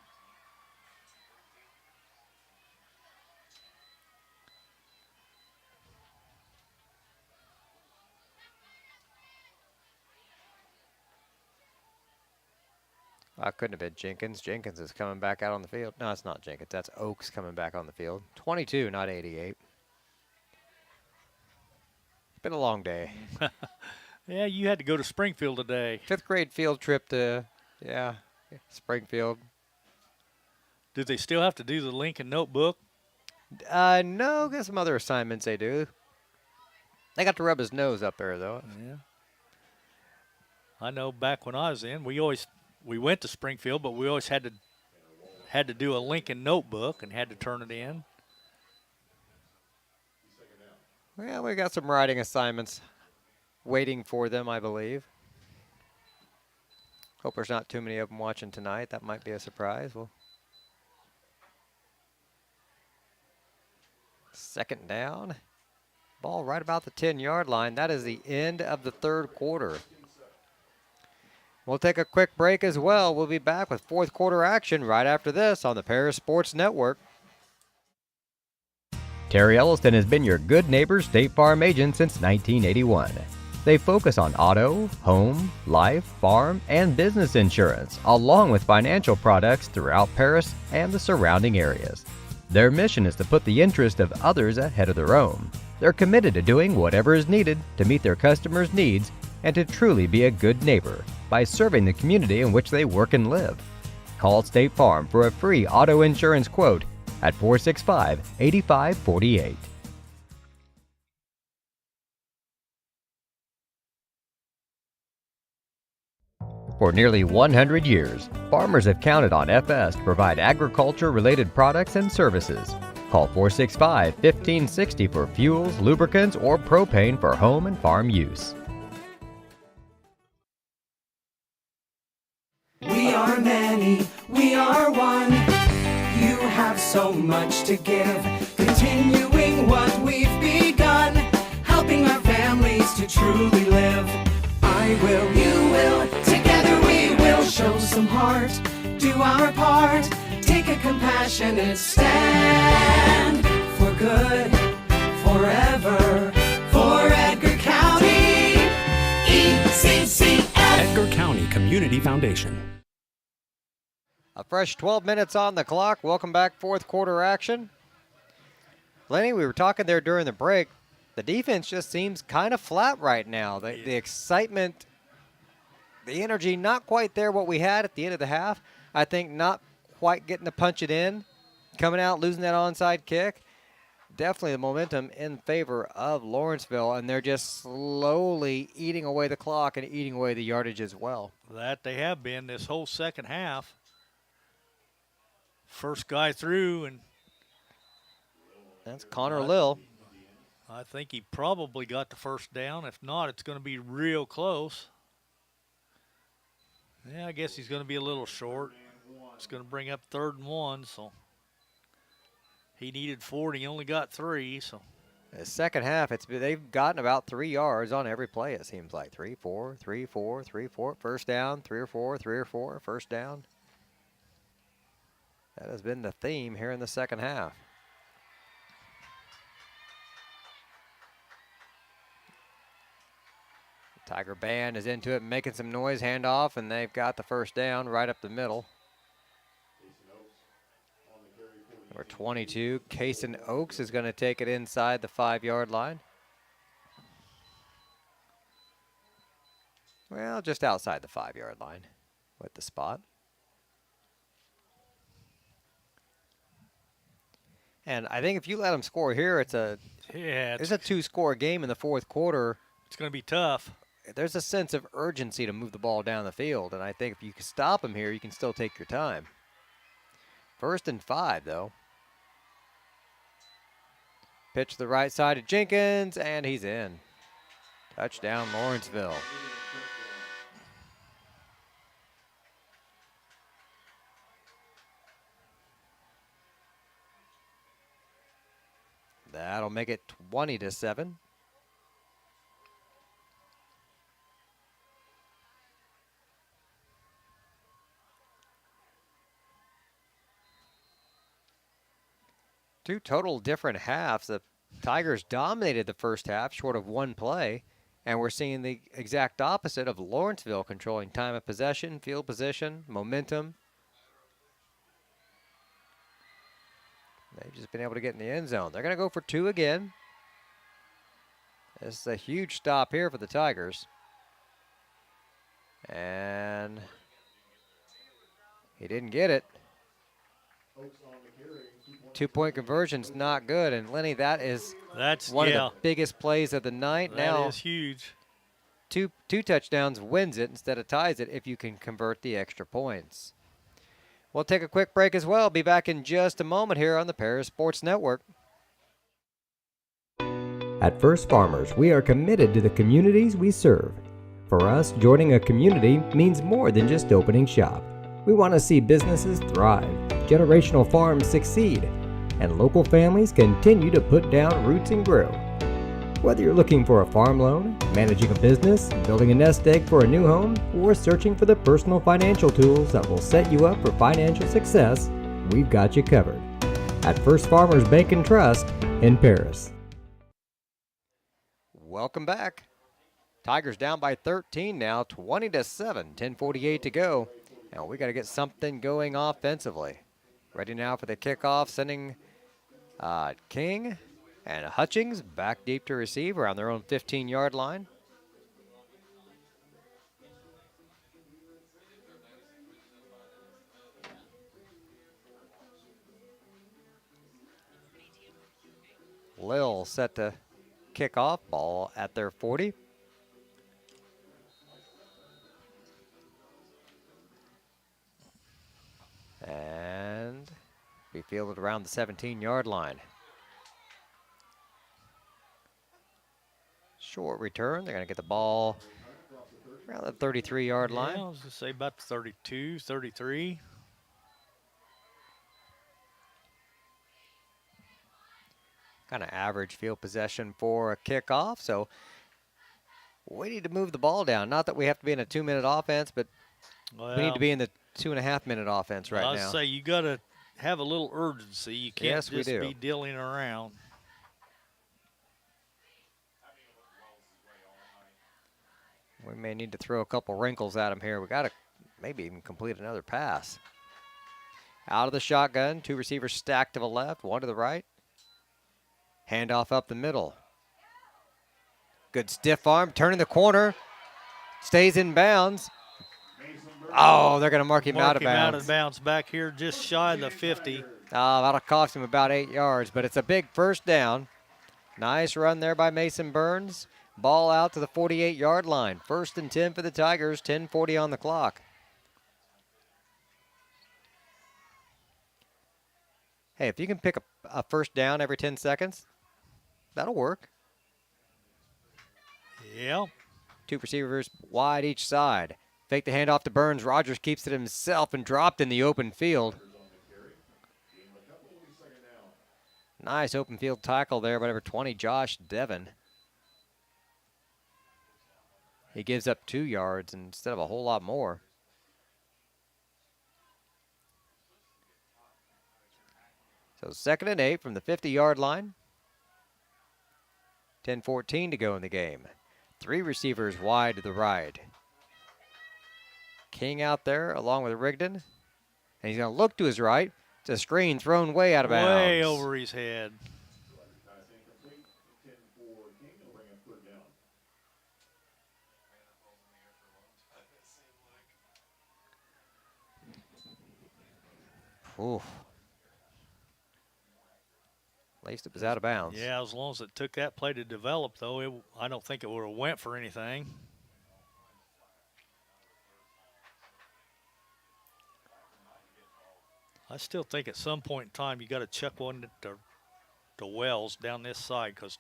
C: I couldn't have been Jenkins. Jenkins is coming back out on the field. No, it's not Jenkins. That's Oaks coming back on the field. 22, not 88. It's been a long day.
B: Yeah, you had to go to Springfield today.
C: 5th grade field trip to, Springfield.
B: Do they still have to do the Lincoln notebook?
C: No, got some other assignments they do. They got to rub his nose up there, though.
B: Yeah. I know back when I was in, we went to Springfield, but we always had to do a Lincoln notebook and had to turn it in.
C: Well, we got some writing assignments waiting for them, I believe. Hope there's not too many of them watching tonight. That might be a surprise. Well, second down. Ball right about the 10-yard line. That is the end of the third quarter. We'll take a quick break as well. We'll be back with fourth quarter action right after this on the Paris Sports Network.
A: Terry Elliston has been your good neighbor State Farm agent since 1981. They focus on auto, home, life, farm, and business insurance, along with financial products throughout Paris and the surrounding areas. Their mission is to put the interest of others ahead of their own. They're committed to doing whatever is needed to meet their customers' needs and to truly be a good neighbor by serving the community in which they work and live. Call State Farm for a free auto insurance quote at 465-8548. For nearly 100 years, farmers have counted on FS to provide agriculture-related products and services. Call 465-1560 for fuels, lubricants, or propane for home and farm use.
F: We are many, we are one. You have so much to give, continuing what we've begun, helping our families to truly live. I will, you will, together we will show some heart, do our part, take a compassionate stand for good, forever, for Edgar County, ECCF.
G: Edgar County Community Foundation.
C: A fresh 12 minutes on the clock. Welcome back, fourth quarter action. Lenny, we were talking there during the break. The defense just seems kind of flat right now. The excitement, the energy, not quite there what we had at the end of the half. I think not quite getting to punch it in. Coming out, losing that onside kick. Definitely the momentum in favor of Lawrenceville, and they're just slowly eating away the clock and eating away the yardage as well.
B: That they have been this whole second half. First guy through, and
C: that's Connor Lill.
B: I think he probably got the first down. If not, it's going to be real close. Yeah, I guess he's going to be a little short. It's going to bring up 3rd and 1, so he needed 4 and he only got 3. So
C: the second half, they've gotten about 3 yards on every play, it seems like. 3, 4, 3, 4, 3, 4. First down, 3 or 4, 3 or 4. First down. That has been the theme here in the second half. Tiger Band is into it, making some noise, handoff, and they've got the first down right up the middle. Number 22, Cason Oaks is going to take it inside the 5-yard line. Well, just outside the 5-yard line with the spot. And I think if you let them score here, it's a 2-score game in the fourth quarter.
B: It's going to be tough.
C: There's a sense of urgency to move the ball down the field, and I think if you can stop them here, you can still take your time. 1st and 5, though. Pitch to the right side of Jenkins, and he's in. Touchdown, Lawrenceville. That'll make it 20-7. Two total different halves. The Tigers dominated the first half, short of 1 play, and we're seeing the exact opposite of Lawrenceville controlling time of possession, field position, momentum. They've just been able to get in the end zone. They're going to go for 2 again. This is a huge stop here for the Tigers. And he didn't get it. 2-point conversion's not good, and Lenny, that's one of the biggest plays of the night.
B: That is huge.
C: Two touchdowns wins it instead of ties it if you can convert the extra points. We'll take a quick break as well. Be back in just a moment here on the Paris Sports Network.
A: At First Farmers, we are committed to the communities we serve. For us, joining a community means more than just opening shop. We want to see businesses thrive, generational farms succeed, and local families continue to put down roots and grow. Whether you're looking for a farm loan, managing a business, building a nest egg for a new home, or searching for the personal financial tools that will set you up for financial success, we've got you covered. At First Farmers Bank and Trust in Paris.
C: Welcome back. Tigers down by 13 now, 20-7, 10:48 to go. Now we got to get something going offensively. Ready now for the kickoff, sending King and Hutchings back deep to receive around their own 15-yard line. Lil set to kick off, ball at their 40. And be fielded around the 17-yard line. Short return. They're going to get the ball around the 33-yard line.
B: I was going to say about 32, 33.
C: Kind of average field possession for a kickoff. So we need to move the ball down. Not that we have to be in a 2-minute offense, but we need to be in the 2.5-minute offense right now.
B: I say you got to have a little urgency. You can't just be dilling around.
C: We may need to throw a couple wrinkles at him here. We got to maybe even complete another pass. Out of the shotgun, 2 receivers stacked to the left, 1 to the right. Handoff up the middle. Good stiff arm, turning the corner. Stays in bounds. Oh, they're going to mark him out of bounds.
B: Out of bounds back here just shy of the 50.
C: That'll cost him about 8 yards, but it's a big first down. Nice run there by Mason Burns. Ball out to the 48-yard line. 1st and 10 for the Tigers, 10:40 on the clock. Hey, if you can pick a first down every 10 seconds, that'll work.
B: Yeah.
C: 2 receivers wide each side. Fake the handoff to Burns. Rogers keeps it himself and dropped in the open field. Nice open field tackle there by number 20, Josh Devon. He gives up 2 yards instead of a whole lot more. So 2nd and 8 from the 50-yard line. 10:14 to go in the game. 3 receivers wide to the right. King out there along with Rigdon. And he's going to look to his right. It's a screen thrown way out of bounds.
B: Way over his head.
C: Oof. At least it was out of bounds.
B: Yeah, as long as it took that play to develop, though, I don't think it would have went for anything. I still think at some point in time you got to chuck one to Wells down this side because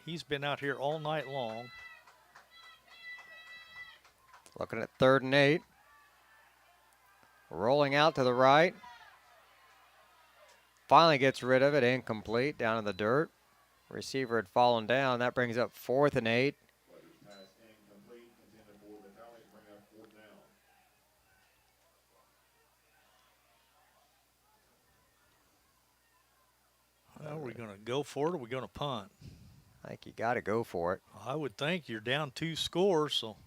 B: he's been out here all night long.
C: Looking at 3rd and 8. Rolling out to the right. Finally gets rid of it, incomplete, down in the dirt. Receiver had fallen down. That brings up 4th and 8.
B: Well, are we going to go for it or are we going to punt?
C: I think you got to go for it.
B: I would think you're down 2 scores, so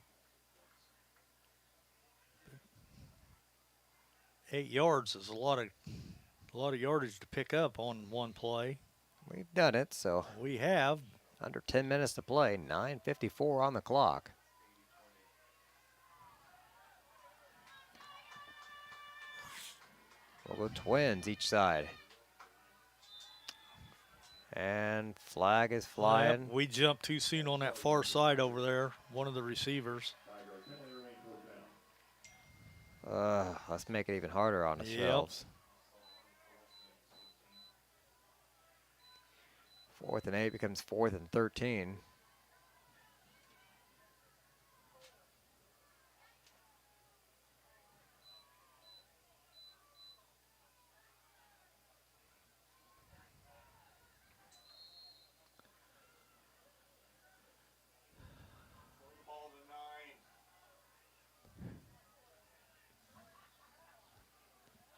B: 8 yards is a lot of yardage to pick up on one play.
C: We've done it, so
B: we have.
C: Under 10 minutes to play, 9:54 on the clock. We'll go Twins each side. And flag is flying.
B: Yep, we jumped too soon on that far side over there, one of the receivers.
C: Let's make it even harder on ourselves. Yep. 4th and 8 becomes 4th and 13.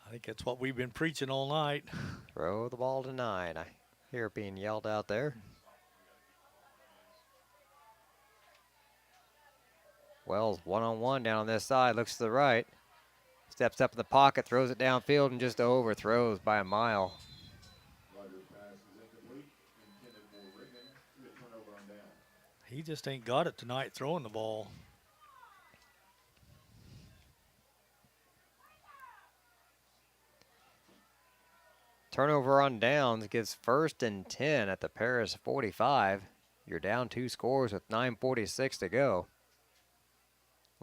B: I think that's what we've been preaching all night.
C: Throw the ball to 9. I hear it being yelled out there. Wells one-on-one down on this side, looks to the right. Steps up in the pocket, throws it downfield, and just overthrows by a mile.
B: He just ain't got it tonight throwing the ball.
C: Turnover on downs gives 1st and 10 at the Paris 45. You're down 2 scores with 9:46 to go.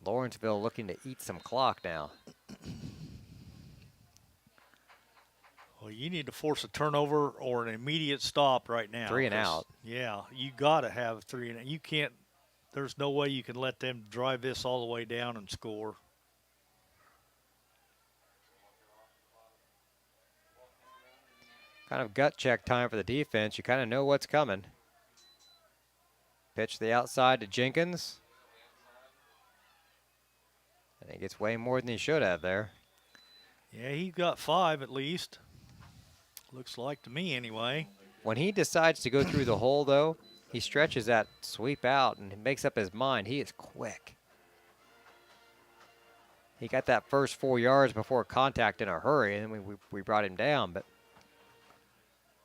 C: Lawrenceville looking to eat some clock now.
B: Well, you need to force a turnover or an immediate stop right now.
C: 3 and out.
B: Yeah, you got to have 3 and out. You can't, there's no way you can let them drive this all the way down and score.
C: Kind of gut check time for the defense. You kind of know what's coming. Pitch to the outside to Jenkins. And he gets way more than he should have there.
B: Yeah, he got 5 at least. Looks like to me anyway.
C: When he decides to go through the hole, though, he stretches that sweep out and makes up his mind. He is quick. He got that first 4 yards before contact in a hurry, and then we brought him down. But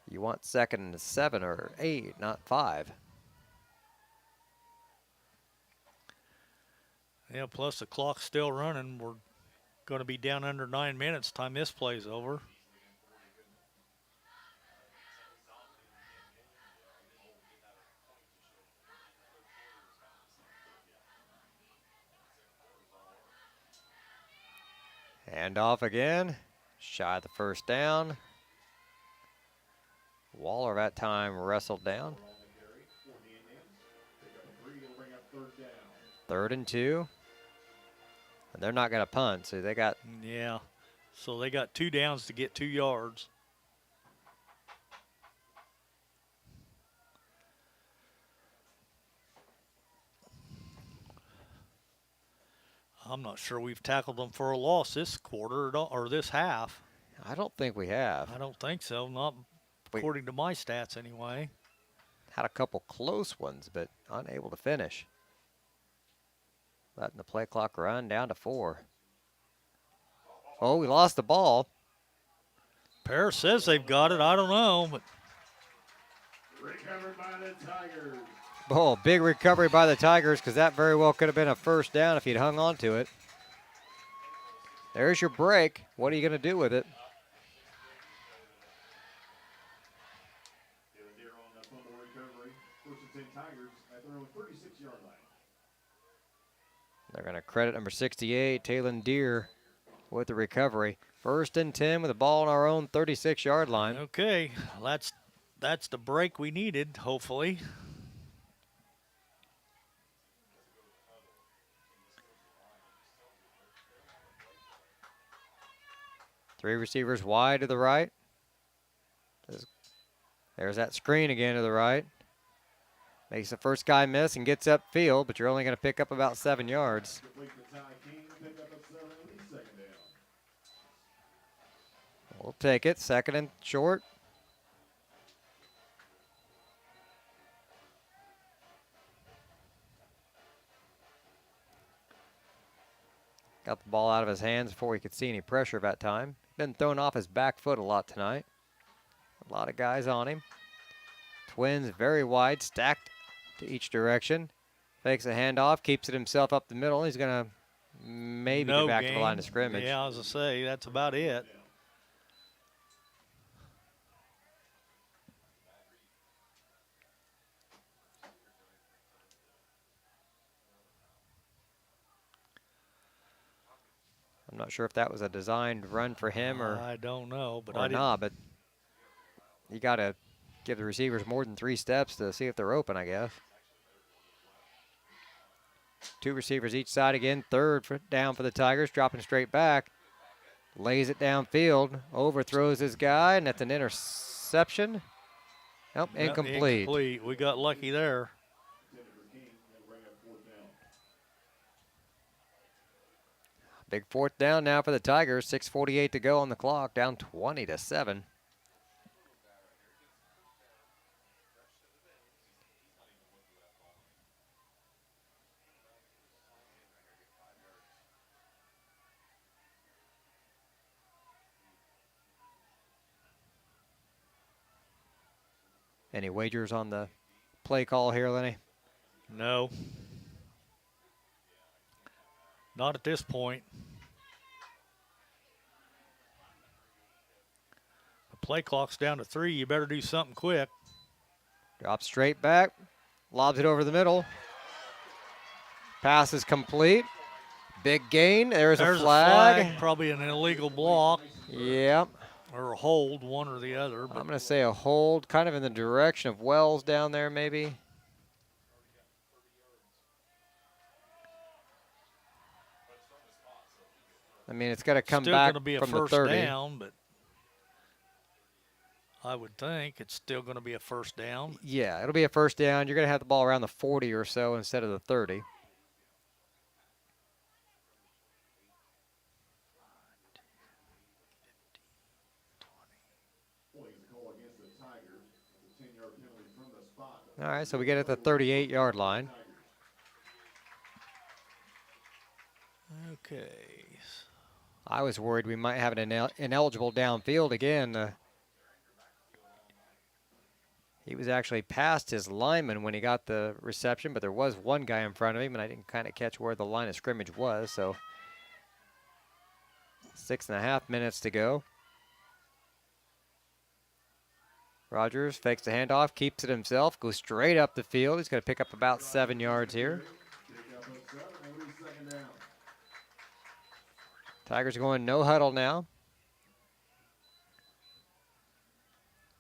C: you want 2nd and 7 or 8, not 5.
B: Yeah, plus the clock's still running. We're going to be down under 9 minutes time this play's over.
C: Hand off again. Shy of the first down. Waller that time wrestled down. 3rd and 2. And they're not going to punt, so they got...
B: Yeah, so they got 2 downs to get 2 yards. I'm not sure we've tackled them for a loss this quarter or this half.
C: I don't think we have.
B: I don't think so, not according to my stats anyway.
C: Had a couple close ones, but unable to finish. Letting the play clock run down to 4. Oh, we lost the ball.
B: Paris says they've got it. I don't know, but
E: Recovered by the Tigers.
C: Oh, big recovery by the Tigers, because that very well could have been a first down if he'd hung on to it. There's your break. What are you going to do with it? They're going to credit number 68, Taylon Deere, with the recovery. 1st and 10 with the ball on our own 36-yard line.
B: okay, that's the break we needed, hopefully.
C: Three receivers wide to the right. There's that screen again to the right. Makes the first guy miss and gets upfield, but you're only going to pick up about 7 yards. We'll take it. 2nd and short. Got the ball out of his hands before he could see any pressure that time. Been thrown off his back foot a lot tonight. A lot of guys on him. Twins very wide, stacked to each direction. Fakes a handoff, keeps it himself up the middle. He's going to maybe get back to the line of scrimmage.
B: Yeah, I was going to say, that's about it.
C: Not sure if that was a designed run for him
B: I don't know, but
C: or not, but you got to give the receivers more than 3 steps to see if they're open, I guess. 2 receivers each side again. Third down for the Tigers, dropping straight back. Lays it downfield, overthrows his guy, and that's an interception. Nope, incomplete.
B: Incomplete. We got lucky there.
C: Big 4th down now for the Tigers. 6:48 to go on the clock, down 20-7. Any wagers on the play call here, Lenny?
B: No. Not at this point. The play clock's down to 3. You better do something quick.
C: Drops straight back. Lobs it over the middle. Pass is complete. Big gain. There's a flag.
B: Probably an illegal block.
C: Yep.
B: Or a hold, one or the other. But
C: I'm going to say a hold, kind of in the direction of Wells down there, maybe. I mean, it's got to come back
B: from the 30.
C: Still going to be a
B: first down, but I would think it's still going to be a first down.
C: Yeah, it'll be a first down. You're going to have the ball around the 40 or so instead of the 30. All right, so we get at the 38-yard line.
B: Okay.
C: I was worried we might have an ineligible downfield again. He was actually past his lineman when he got the reception, but there was one guy in front of him, and I didn't kind of catch where the line of scrimmage was. So 6.5 minutes to go. Rogers fakes the handoff, keeps it himself, goes straight up the field. He's going to pick up about 7 yards here. Tigers are going no huddle now.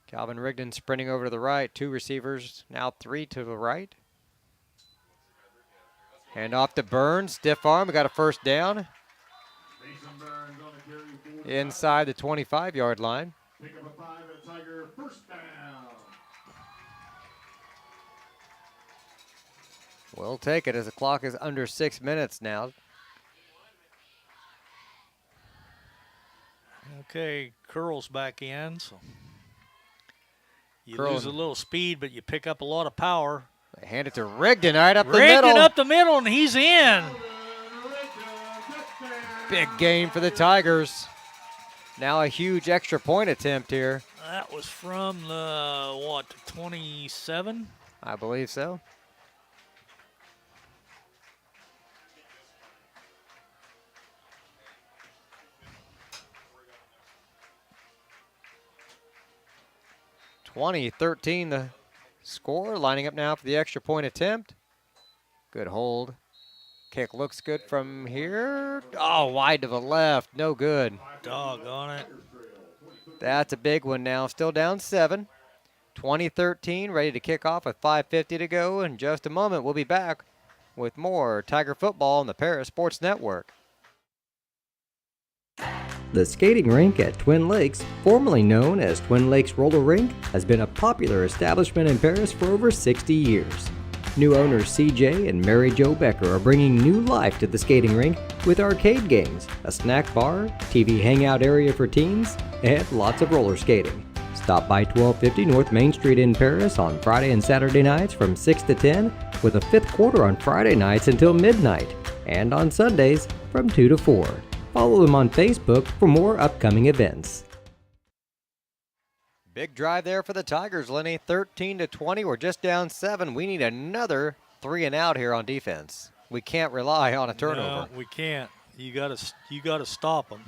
C: Calvin Rigdon sprinting over to the right. 2 receivers, now 3 to the right. Hand off to Burns, stiff arm. We got a first down. Inside the 25-yard line.
E: Pick up a 5 at Tiger, first down.
C: We'll take it as the clock is under 6 minutes now.
B: Okay, Curl's back in, so you
C: Curl
B: lose a little speed, but you pick up a lot of power.
C: They hand it to Rigdon right up the
B: Rigdon
C: middle.
B: up the middle, and he's in.
C: Big gain for the Tigers. Now a huge extra point attempt here.
B: That was from the, 27?
C: I believe so. (20-13) the score. Lining up now for the extra point attempt. Good hold. Kick looks good from here. Oh, wide to the left. No good.
B: Doggone it.
C: That's a big one now. Still down 7. 20-13, ready to kick off with 5:50 to go. In just a moment, we'll be back with more Tiger football on the Paris Sports Network.
A: The skating rink at Twin Lakes, formerly known as Twin Lakes Roller Rink, has been a popular establishment in Paris for over 60 years. New owners CJ and Mary Jo Becker are bringing new life to the skating rink with arcade games, a snack bar, TV hangout area for teens, and lots of roller skating. Stop by 1250 North Main Street in Paris on Friday and Saturday nights from 6 to 10, with a fifth quarter on Friday nights until midnight, and on Sundays from 2 to 4. Follow them on Facebook for more upcoming events.
C: Big drive there for the Tigers, Lenny. 13-20. We're just down 7. We need another 3 and out here on defense. We can't rely on a turnover.
B: No, we can't. You gotta stop them.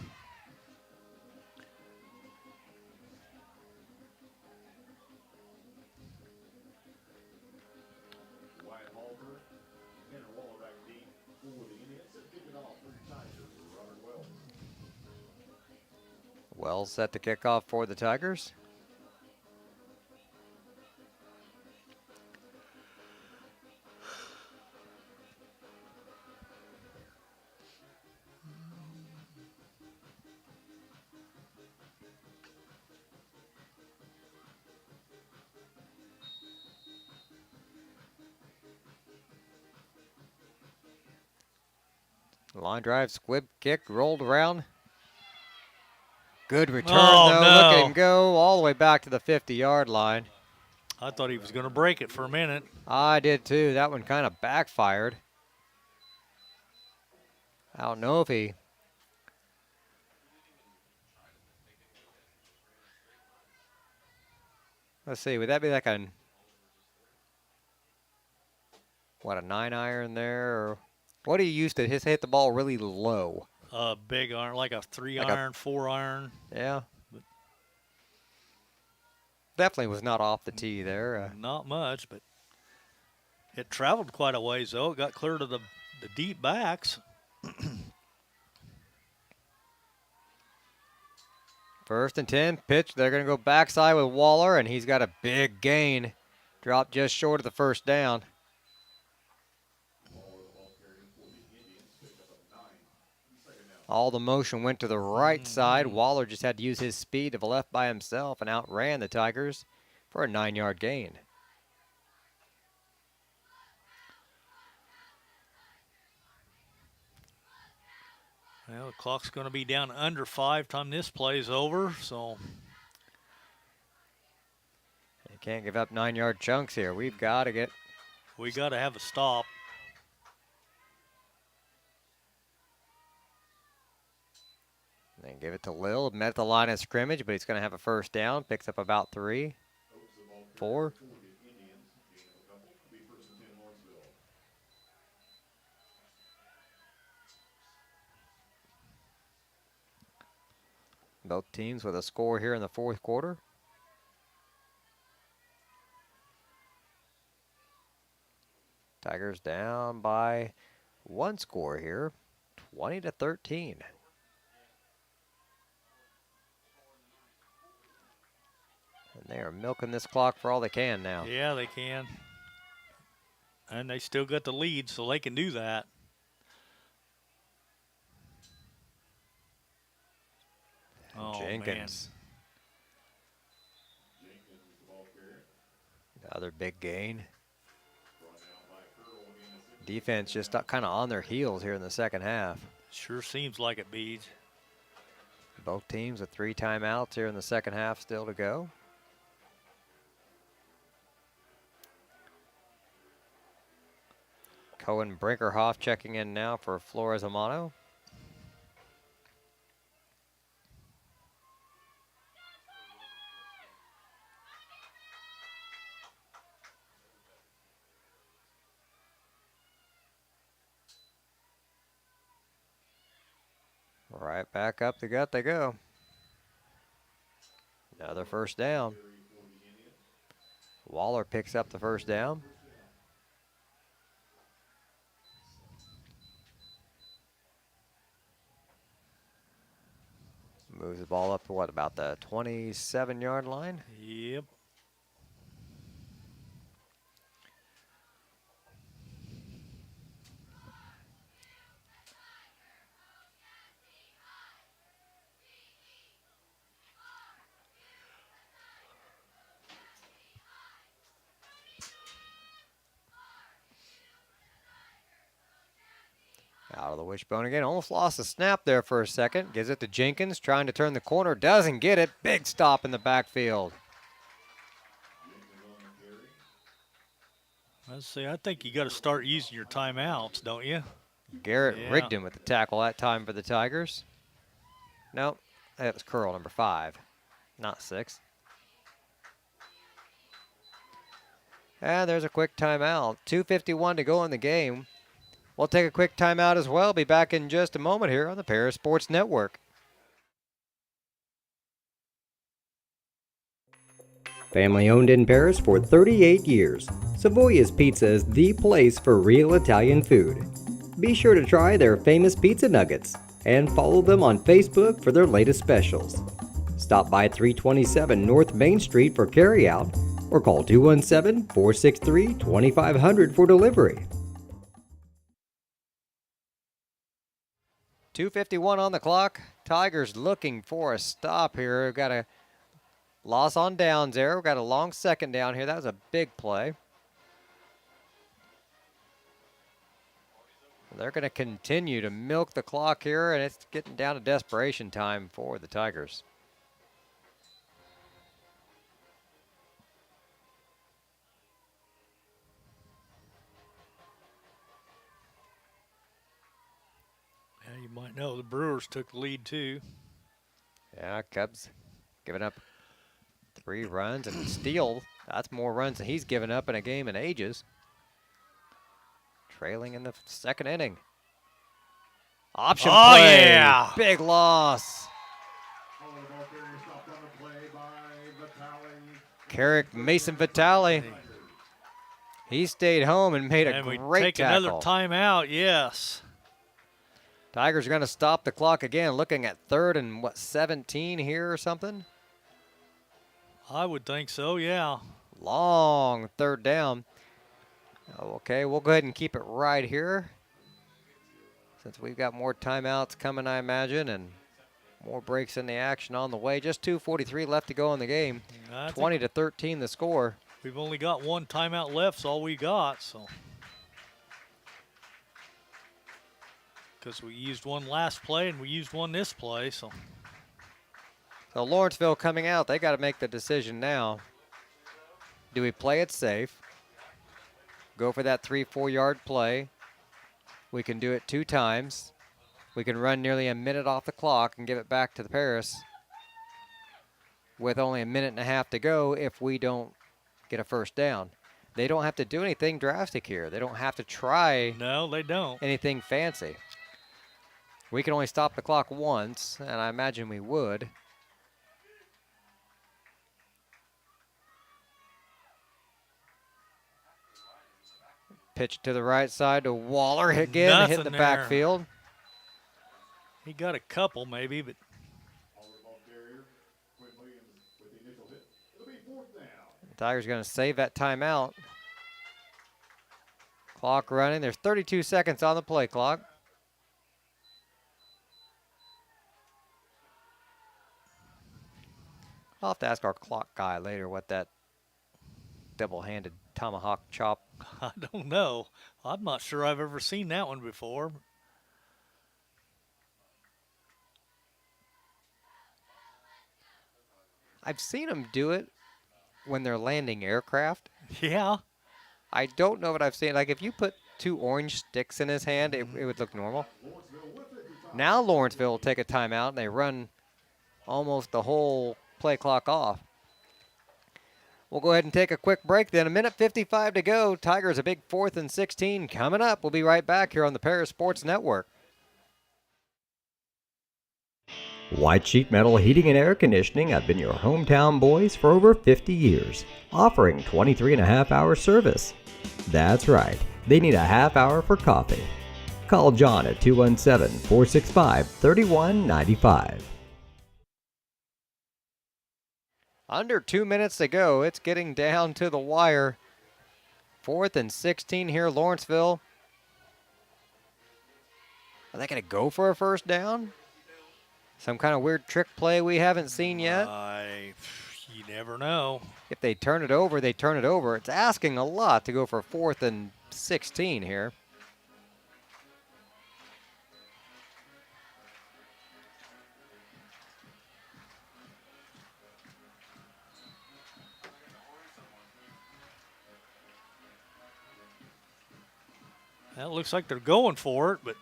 C: Well set to kick off for the Tigers. Line drive, squib kick, rolled around. Good return,
B: Oh,
C: though.
B: no.
C: Look at him go all the way back to the 50-yard line.
B: I thought he was going to break it for a minute.
C: I did, too. That one kind of backfired. I don't know if he... Let's see. Would that be like a 9-iron there? Or what do you use to hit the ball really low?
B: Big iron, like a 3-iron, 4-iron.
C: Yeah. Definitely was not off the tee there.
B: Not much, but it traveled quite a ways, though. It got clear to the deep backs.
C: First and 10, pitch. They're going to go backside with Waller, and he's got a big gain. Dropped just short of the first down. All the motion went to the right side. Waller just had to use his speed to the left by himself and outran the Tigers for a 9-yard gain.
B: Well, the clock's going to be down under 5 time this play's over, so
C: You can't give up 9-yard chunks here. We've got to get...
B: we got to have a stop.
C: Then give it to Lil. Met the line of scrimmage, but he's going to have a first down. Picks up about 3, 4. Both teams with a score here in the fourth quarter. Tigers down by 1 score here, 20-13. And they are milking this clock for all they can now.
B: Yeah, they can. And they still got the lead, so they can do that. Oh,
C: Jenkins. Another big gain. Defense just kind of on their heels here in the second half.
B: Sure seems like it, Beej.
C: Both teams with 3 timeouts here in the second half still to go. Cohen Brinkerhoff checking in now for Flores Amano. Right back up the gut they go. Another first down. Waller picks up the first down. Moves the ball up to what, about the 27-yard line?
B: Yep.
C: Out of the wishbone again. Almost lost the snap there for a second. Gives it to Jenkins, trying to turn the corner. Doesn't get it. Big stop in the backfield.
B: Let's see. I think you got to start using your timeouts, don't you?
C: Garrett
B: Yeah.
C: rigged him with the tackle that time for the Tigers. Nope. That was curl number 5, not 6. And there's a quick timeout. 2:51 to go in the game. We'll take a quick timeout as well. Be back in just a moment here on the Paris Sports Network.
A: Family owned in Paris for 38 years, Savoya's Pizza is the place for real Italian food. Be sure to try their famous pizza nuggets and follow them on Facebook for their latest specials. Stop by 327 North Main Street for carryout or call 217-463-2500 for delivery.
C: 2:51 on the clock. Tigers looking for a stop here. We've got a loss on downs there. We've got a long second down here. That was a big play. They're going to continue to milk the clock here, and it's getting down to desperation time for the Tigers.
B: Yeah, you might know the Brewers took the lead too.
C: Yeah, Cubs giving up 3 runs and steal. That's more runs than he's given up in a game in ages. Trailing in the second inning. Option play.
B: Yeah.
C: Big loss. Carrick Mason Vitale. He stayed home and made a
B: we
C: great
B: take
C: tackle.
B: another timeout, yes.
C: Tigers are going to stop the clock again, looking at 3rd and, 17 here or something?
B: I would think so, yeah.
C: Long 3rd down. Okay, we'll go ahead and keep it right here, since we've got more timeouts coming, I imagine, and more breaks in the action on the way. Just 2:43 left to go in the game. 20-13 the score.
B: We've only got one timeout left, that's all we got, so. Because we used one last play and we used one this play, so.
C: So Lawrenceville coming out, they got to make the decision now. Do we play it safe? Go for that 3-4 yard play. We can do it 2 times. We can run nearly a minute off the clock and give it back to the Paris with only a minute and a half to go if we don't get a first down. They don't have to do anything drastic here. They don't have to try
B: No, they don't.
C: anything fancy. We can only stop the clock once, and I imagine we would. Pitch to the right side to Waller again,
B: Nothing
C: hit the
B: there.
C: backfield.
B: He got a couple maybe, but
C: The Tigers going to save that timeout. Clock running. There's 32 seconds on the play clock. I'll have to ask our clock guy later what that double-handed tomahawk chop.
B: I don't know. I'm not sure I've ever seen that one before.
C: I've seen them do it when they're landing aircraft.
B: Yeah.
C: I don't know what I've seen. Like if you put 2 orange sticks in his hand, it would look normal. Now Lawrenceville will take a timeout and they run almost the whole play clock off. We'll go ahead and take a quick break then. 1:55 to go. Tigers a big 4th and 16 coming up. We'll be right back here on the Paris Sports Network.
A: White Sheet Metal Heating and Air Conditioning have been your hometown boys for over 50 years, offering 23.5-hour service. That's right, they need a half hour for coffee. Call John at 217-465-3195.
C: Under 2 minutes to go. It's getting down to the wire. 4th and 16 here, Lawrenceville. Are they going to go for a first down? Some kind of weird trick play we haven't seen yet.
B: You never know.
C: If they turn it over, they turn it over. It's asking a lot to go for 4th and 16 here.
B: That looks like they're going for it, but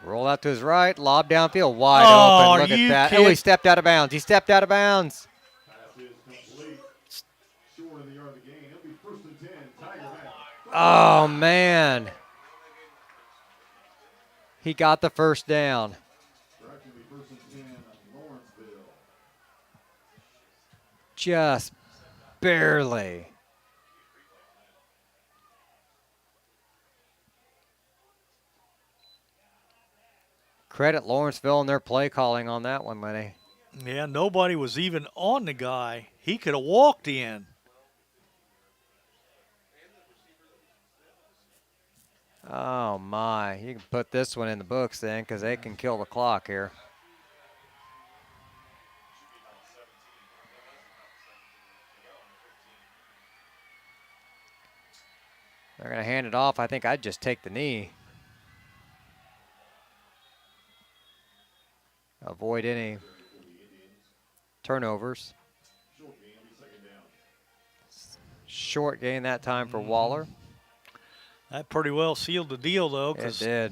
C: Roll out to his right, lob downfield, wide
B: Oh,
C: open. Look
B: you
C: at that.
B: kidding?
C: Oh, he stepped out of bounds. He stepped out of bounds. Oh, man. He got the first down. Just barely. Credit Lawrenceville and their play calling on that one, Lenny.
B: Yeah, nobody was even on the guy. He could have walked in.
C: Oh, my. You can put this one in the books then because they can kill the clock here. They're going to hand it off. I think I'd just take the knee. Avoid any turnovers. Short gain that time for Waller.
B: That pretty well sealed the deal, though,
C: It
B: because,
C: did.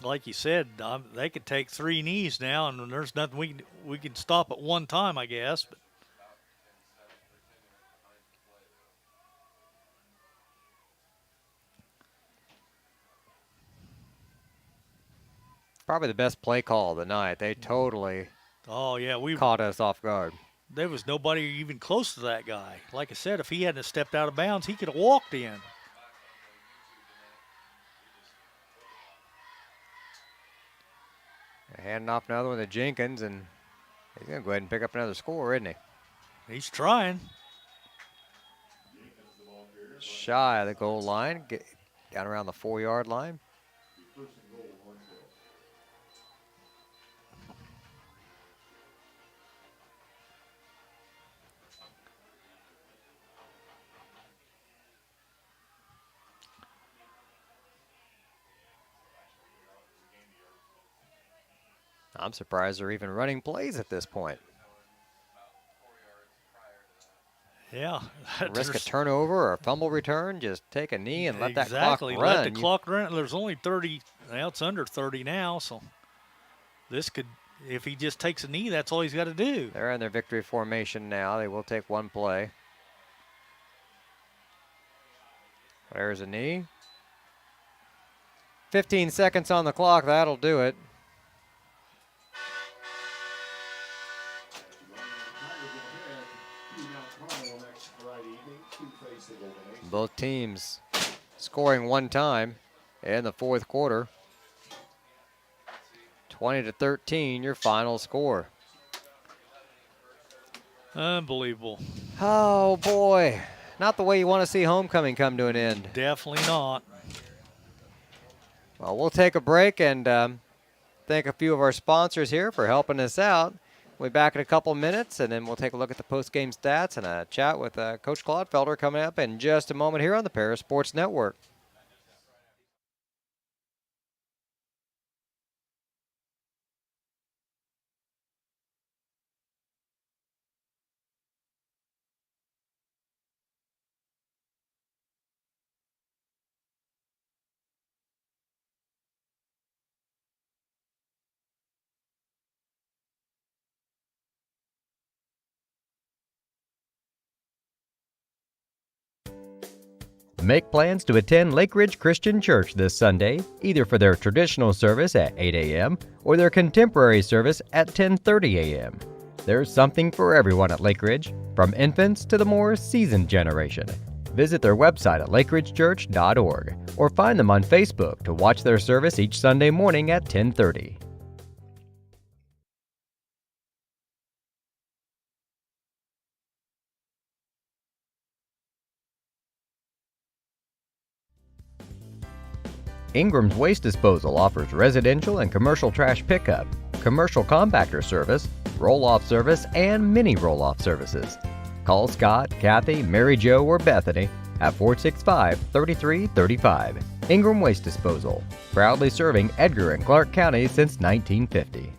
B: like you said, they could take 3 knees now, and there's nothing we can stop at one time, I guess. But
C: Probably the best play call of the night. They totally
B: oh yeah,
C: caught us off guard.
B: there was nobody even close to that guy. Like I said, if he hadn't stepped out of bounds, he could have walked in.
C: Handing off another one to Jenkins, and he's going to go ahead and pick up another score, isn't he?
B: He's trying.
C: Shy of the goal line, get down around the 4-yard line. I'm surprised they're even running plays at this point.
B: Yeah.
C: Risk a turnover or a fumble return, just take a knee and let that clock run.
B: Let the clock run. There's only 30. Now it's under 30 now, so this could, if he just takes a knee, that's all he's got to do.
C: They're in their victory formation now. They will take one play. There's a knee. 15 seconds on the clock. That'll do it. Both teams scoring one time in the fourth quarter. 20-13, your final score.
B: Unbelievable.
C: Oh, boy. Not the way you want to see homecoming come to an end.
B: Definitely not.
C: Well, we'll take a break and thank a few of our sponsors here for helping us out. We'll be back in a couple minutes, and then we'll take a look at the post-game stats and a chat with Coach Clodfelder coming up in just a moment here on the Paris Sports Network.
A: Make plans to attend Lake Ridge Christian Church this Sunday, either for their traditional service at 8 a.m. or their contemporary service at 10:30 a.m. There's something for everyone at Lake Ridge, from infants to the more seasoned generation. Visit their website at lakeridgechurch.org or find them on Facebook to watch their service each Sunday morning at 10:30. Ingram's Waste Disposal offers residential and commercial trash pickup, commercial compactor service, roll-off service, and mini roll-off services. Call Scott, Kathy, Mary Jo, or Bethany at 465-3335. Ingram Waste Disposal, proudly serving Edgar and Clark County since 1950.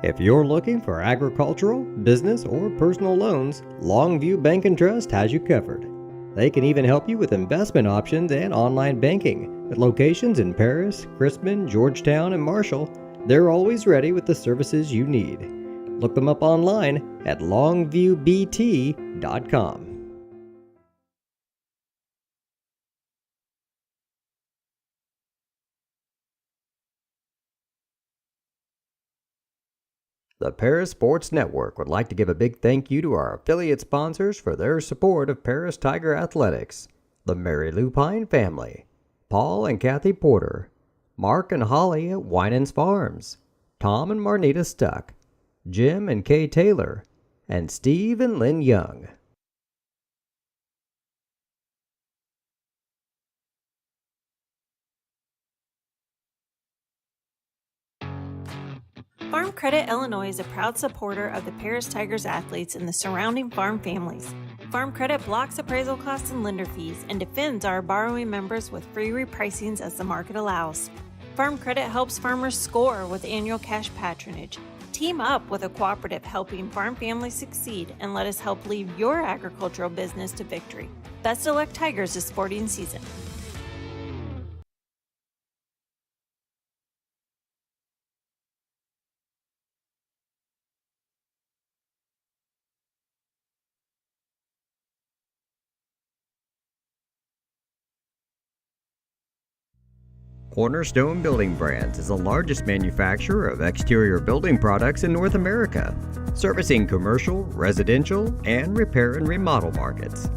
A: If you're looking for agricultural, business, or personal loans, Longview Bank and Trust has you covered. They can even help you with investment options and online banking. With locations in Paris, Crispin, Georgetown, and Marshall, they're always ready with the services you need. Look them up online at longviewbt.com. The Paris Sports Network would like to give a big thank you to our affiliate sponsors for their support of Paris Tiger Athletics: the Mary Lupine family, Paul and Kathy Porter, Mark and Holly at Winans Farms, Tom and Marnita Stuck, Jim and Kay Taylor, and Steve and Lynn Young.
D: Farm Credit Illinois is a proud supporter of the Paris Tigers athletes and the surrounding farm families. Farm Credit blocks appraisal costs and lender fees and defends our borrowing members with free repricings as the market allows. Farm Credit helps farmers score with annual cash patronage. Team up with a cooperative helping farm families succeed and let us help lead your agricultural business to victory. Best of luck, Tigers, this sporting season.
A: Cornerstone Building Brands is the largest manufacturer of exterior building products in North America, servicing commercial, residential, and repair and remodel markets.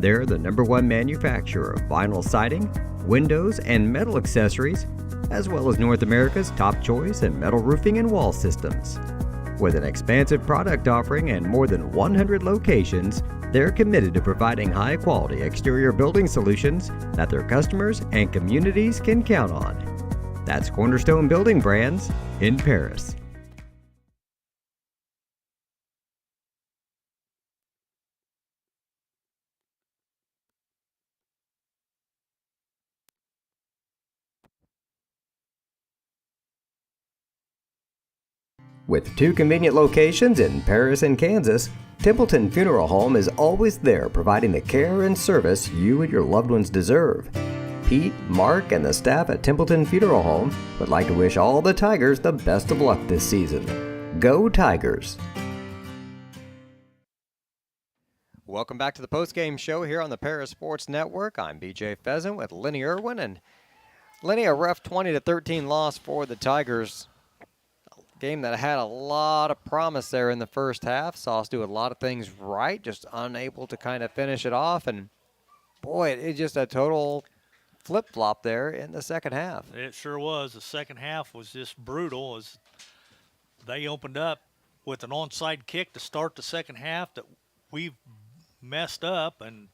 A: They're the #1 manufacturer of vinyl siding, windows, and metal accessories, as well as North America's top choice in metal roofing and wall systems. With an expansive product offering and more than 100 locations, they're committed to providing high-quality exterior building solutions that their customers and communities can count on. That's Cornerstone Building Brands in Paris. With 2 convenient locations in Paris and Kansas, Templeton Funeral Home is always there providing the care and service you and your loved ones deserve. Pete, Mark, and the staff at Templeton Funeral Home would like to wish all the Tigers the best of luck this season. Go Tigers!
C: Welcome back to the postgame show here on the Paris Sports Network. I'm BJ Pheasant with Lenny Irwin. And Lenny, a rough 20-13 loss for the Tigers. Game that had a lot of promise there in the first half. Saw us do a lot of things right, just unable to kind of finish it off. And boy, it's just a total flip-flop there in the second half.
B: It sure was. The second half was just brutal as they opened up with an onside kick to start the second half that we messed up, and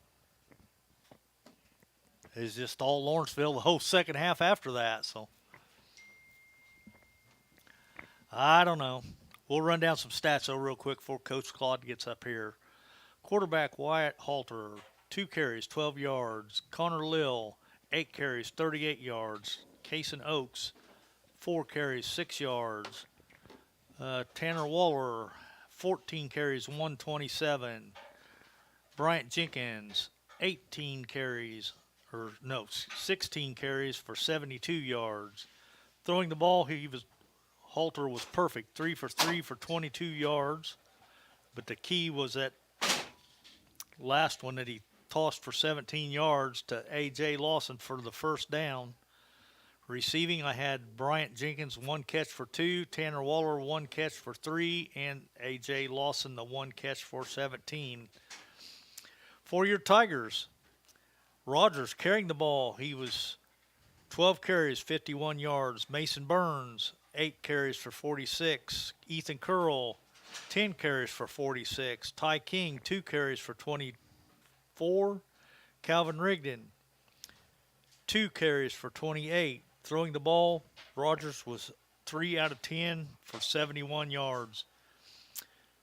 B: it's just all Lawrenceville the whole second half after that. So I don't know. We'll run down some stats though real quick before Coach Claude gets up here. Quarterback Wyatt Halter, 2 carries, 12 yards. Connor Lill, 8 carries, 38 yards. Cason Oaks, 4 carries, 6 yards. Tanner Waller, 14 carries, 127. Bryant Jenkins, 16 carries for 72 yards. Throwing the ball, Halter was perfect, 3 for 3 for 22 yards. But the key was that last one that he tossed for 17 yards to A.J. Lawson for the first down. Receiving, I had Bryant Jenkins 1 catch for 2, Tanner Waller 1 catch for 3, and A.J. Lawson the 1 catch for 17. For your Tigers, Rogers carrying the ball. He was 12 carries, 51 yards. Mason Burns, 8 carries for 46. Ethan Curl, 10 carries for 46. Ty King, 2 carries for 24. Calvin Rigdon, 2 carries for 28. Throwing the ball, Rogers was 3 out of 10 for 71 yards.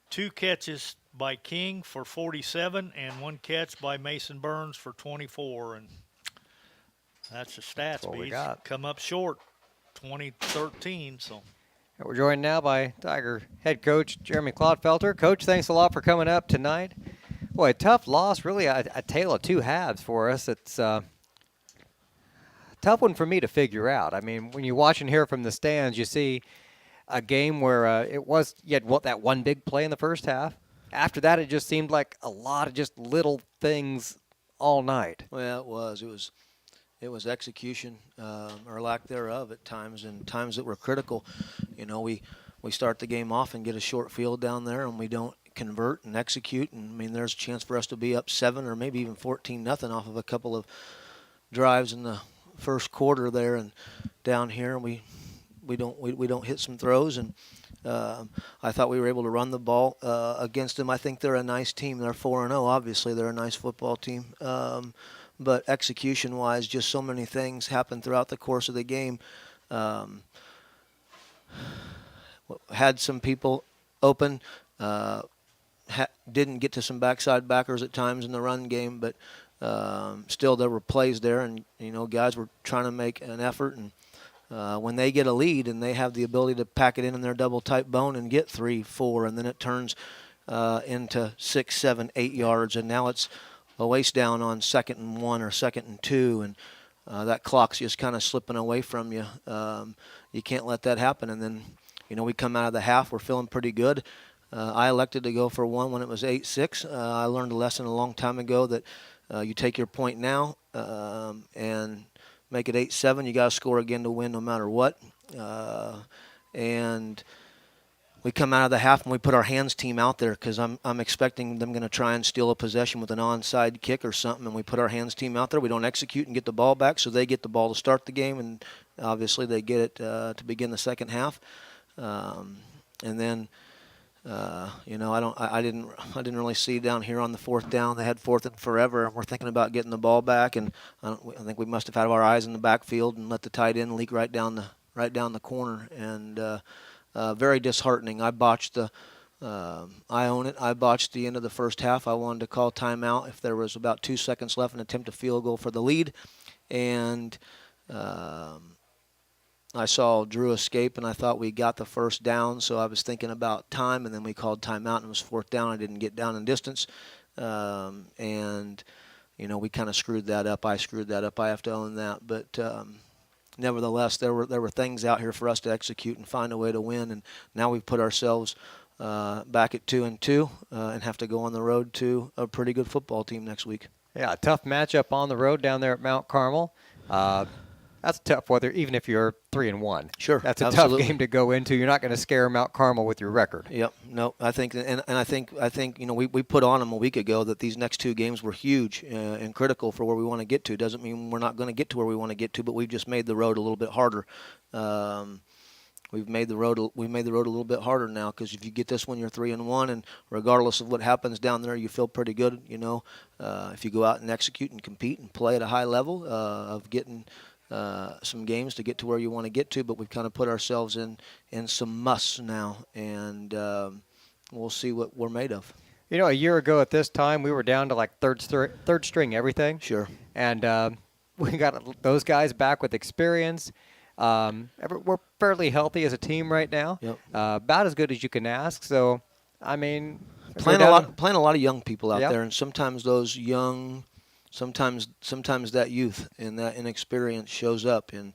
B: 2 catches by King for 47 and 1 catch by Mason Burns for 24. And that's the stats.
C: What we got.
B: Come up short, 2013. So
C: We're joined now by Tiger head coach Jeremy Clodfelter. Coach, thanks a lot for coming up tonight. Boy, a tough loss, really a tale of 2 halves for us. It's a tough one for me to figure out. I mean, when you watch and hear from the stands, you see a game where you had that one big play in the first half. After that, it just seemed like a lot of just little things all night.
H: Well, it was execution or lack thereof at times, and times that were critical. You know, we we start the game off and get a short field down there, and we don't convert and execute. And I mean, there's a chance for us to be up 7 or maybe even 14-0 off of a couple of drives in the first quarter there, and down here we don't hit some throws. And I thought we were able to run the ball against them. I think they're a nice team. They're 4-0. Obviously, they're a nice football team. But execution-wise, just so many things happened throughout the course of the game. Had some people open. Didn't get to some backside backers at times in the run game, but still there were plays there, and guys were trying to make an effort. And when they get a lead and they have the ability to pack it in their double tight bone and get 3, 4, and then it turns into 6, 7, 8 yards, and now it's a waist down on 2nd and 1 or 2nd and 2, and that clock's just kind of slipping away from you. You can't let that happen. And then, we come out of the half, we're feeling pretty good. I elected to go for 1 when it was 8-6. I learned a lesson a long time ago that you take your point now and make it 8-7. You got to score again to win no matter what. And we come out of the half and we put our hands team out there because I'm expecting them going to try and steal a possession with an onside kick or something, and we put our hands team out there. We don't execute and get the ball back, so they get the ball to start the game, and obviously they get it to begin the second half. And then I didn't really see down here on the 4th down. They had 4th and forever, and we're thinking about getting the ball back, and I think we must have had our eyes in the backfield and let the tight end leak right down the corner, and very disheartening. I botched the I botched the end of the first half. I wanted to call timeout if there was about 2 seconds left and attempt a field goal for the lead, and I saw Drew escape, and I thought we got the first down, so I was thinking about time, and then we called timeout, and it was 4th down. I didn't get down in distance, and we kind of screwed that up. I screwed that up. I have to own that, but nevertheless, there were things out here for us to execute and find a way to win, and now we've put ourselves back at 2-2 and have to go on the road to a pretty good football team next week.
C: Yeah, a tough matchup on the road down there at Mount Carmel. That's tough, whether even if you're 3-1.
H: Sure,
C: that's a
H: absolutely.
C: tough game to go into. You're not going to scare Mount Carmel with your record.
H: Yep. No, I think, and I think we put on them a week ago that these next 2 games were huge and critical for where we want to get to. Doesn't mean we're not going to get to where we want to get to, but we've just made the road a little bit harder. We've made the road a little bit harder now, because if you get this one, you're 3-1, and regardless of what happens down there, you feel pretty good. If you go out and execute and compete and play at a high level of getting some games to get to where you want to get to, but we've kind of put ourselves in some musts now, and we'll see what we're made of.
C: A year ago at this time, we were down to like third string everything.
H: Sure.
C: And we got those guys back with experience. We're fairly healthy as a team right now.
H: Yep.
C: About as good as you can ask. So, I mean,
H: playing a lot of young people out
C: Yep.
H: there, and sometimes those young. Sometimes that youth and that inexperience shows up in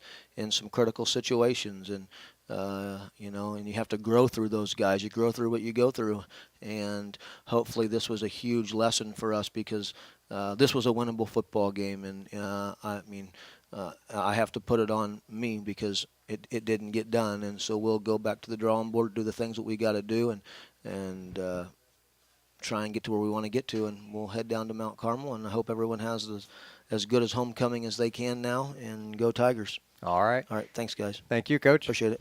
H: some critical situations, and and you have to grow through those guys. You grow through what you go through, and hopefully this was a huge lesson for us, because this was a winnable football game, and I have to put it on me because it didn't get done, and so we'll go back to the drawing board, do the things that we got to do, and try and get to where we want to get to, and we'll head down to Mount Carmel, and I hope everyone has as good as homecoming as they can now, and go Tigers.
C: All right.
H: All right, thanks, guys.
C: Thank you, Coach.
H: Appreciate it.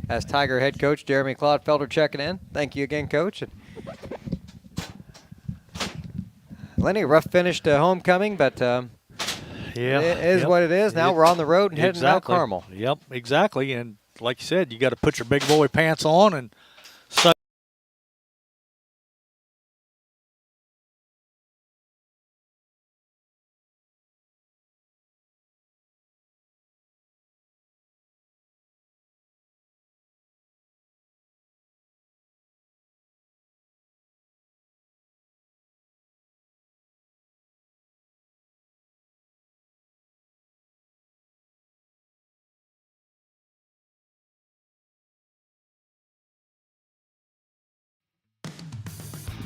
C: As Tiger head coach Jeremy Clodfelder checking in. Thank you again, Coach. And Lenny, rough finish to homecoming, but it is what it is. Now we're on the road and heading to Mount Carmel.
B: Yep, exactly. And like you said, you got to put your big boy pants on and suck.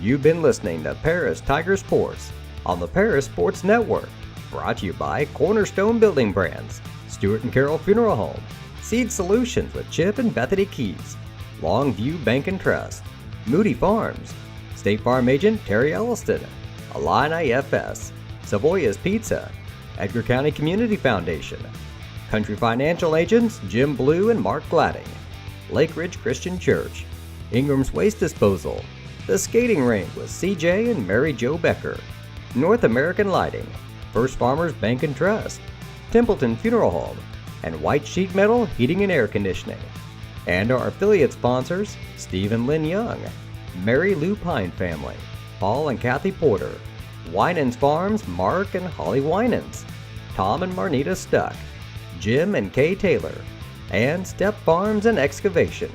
A: You've been listening to Paris Tiger Sports on the Paris Sports Network, brought to you by Cornerstone Building Brands, Stewart and Carroll Funeral Home, Seed Solutions with Chip and Bethany Keys, Longview Bank and Trust, Moody Farms, State Farm Agent Terry Elliston, Illini FS, Savoya's Pizza, Edgar County Community Foundation, Country Financial Agents Jim Blue and Mark Gladding, Lake Ridge Christian Church, Ingram's Waste Disposal, The Skating Rink with CJ and Mary Jo Becker, North American Lighting, First Farmers Bank and Trust, Templeton Funeral Home, and White Sheet Metal Heating and Air Conditioning. And our affiliate sponsors, Steve and Lynn Young, Mary Lou Pine Family, Paul and Kathy Porter, Winans Farms Mark and Holly Winans, Tom and Marnita Stuck, Jim and Kay Taylor, and Step Farms and Excavation.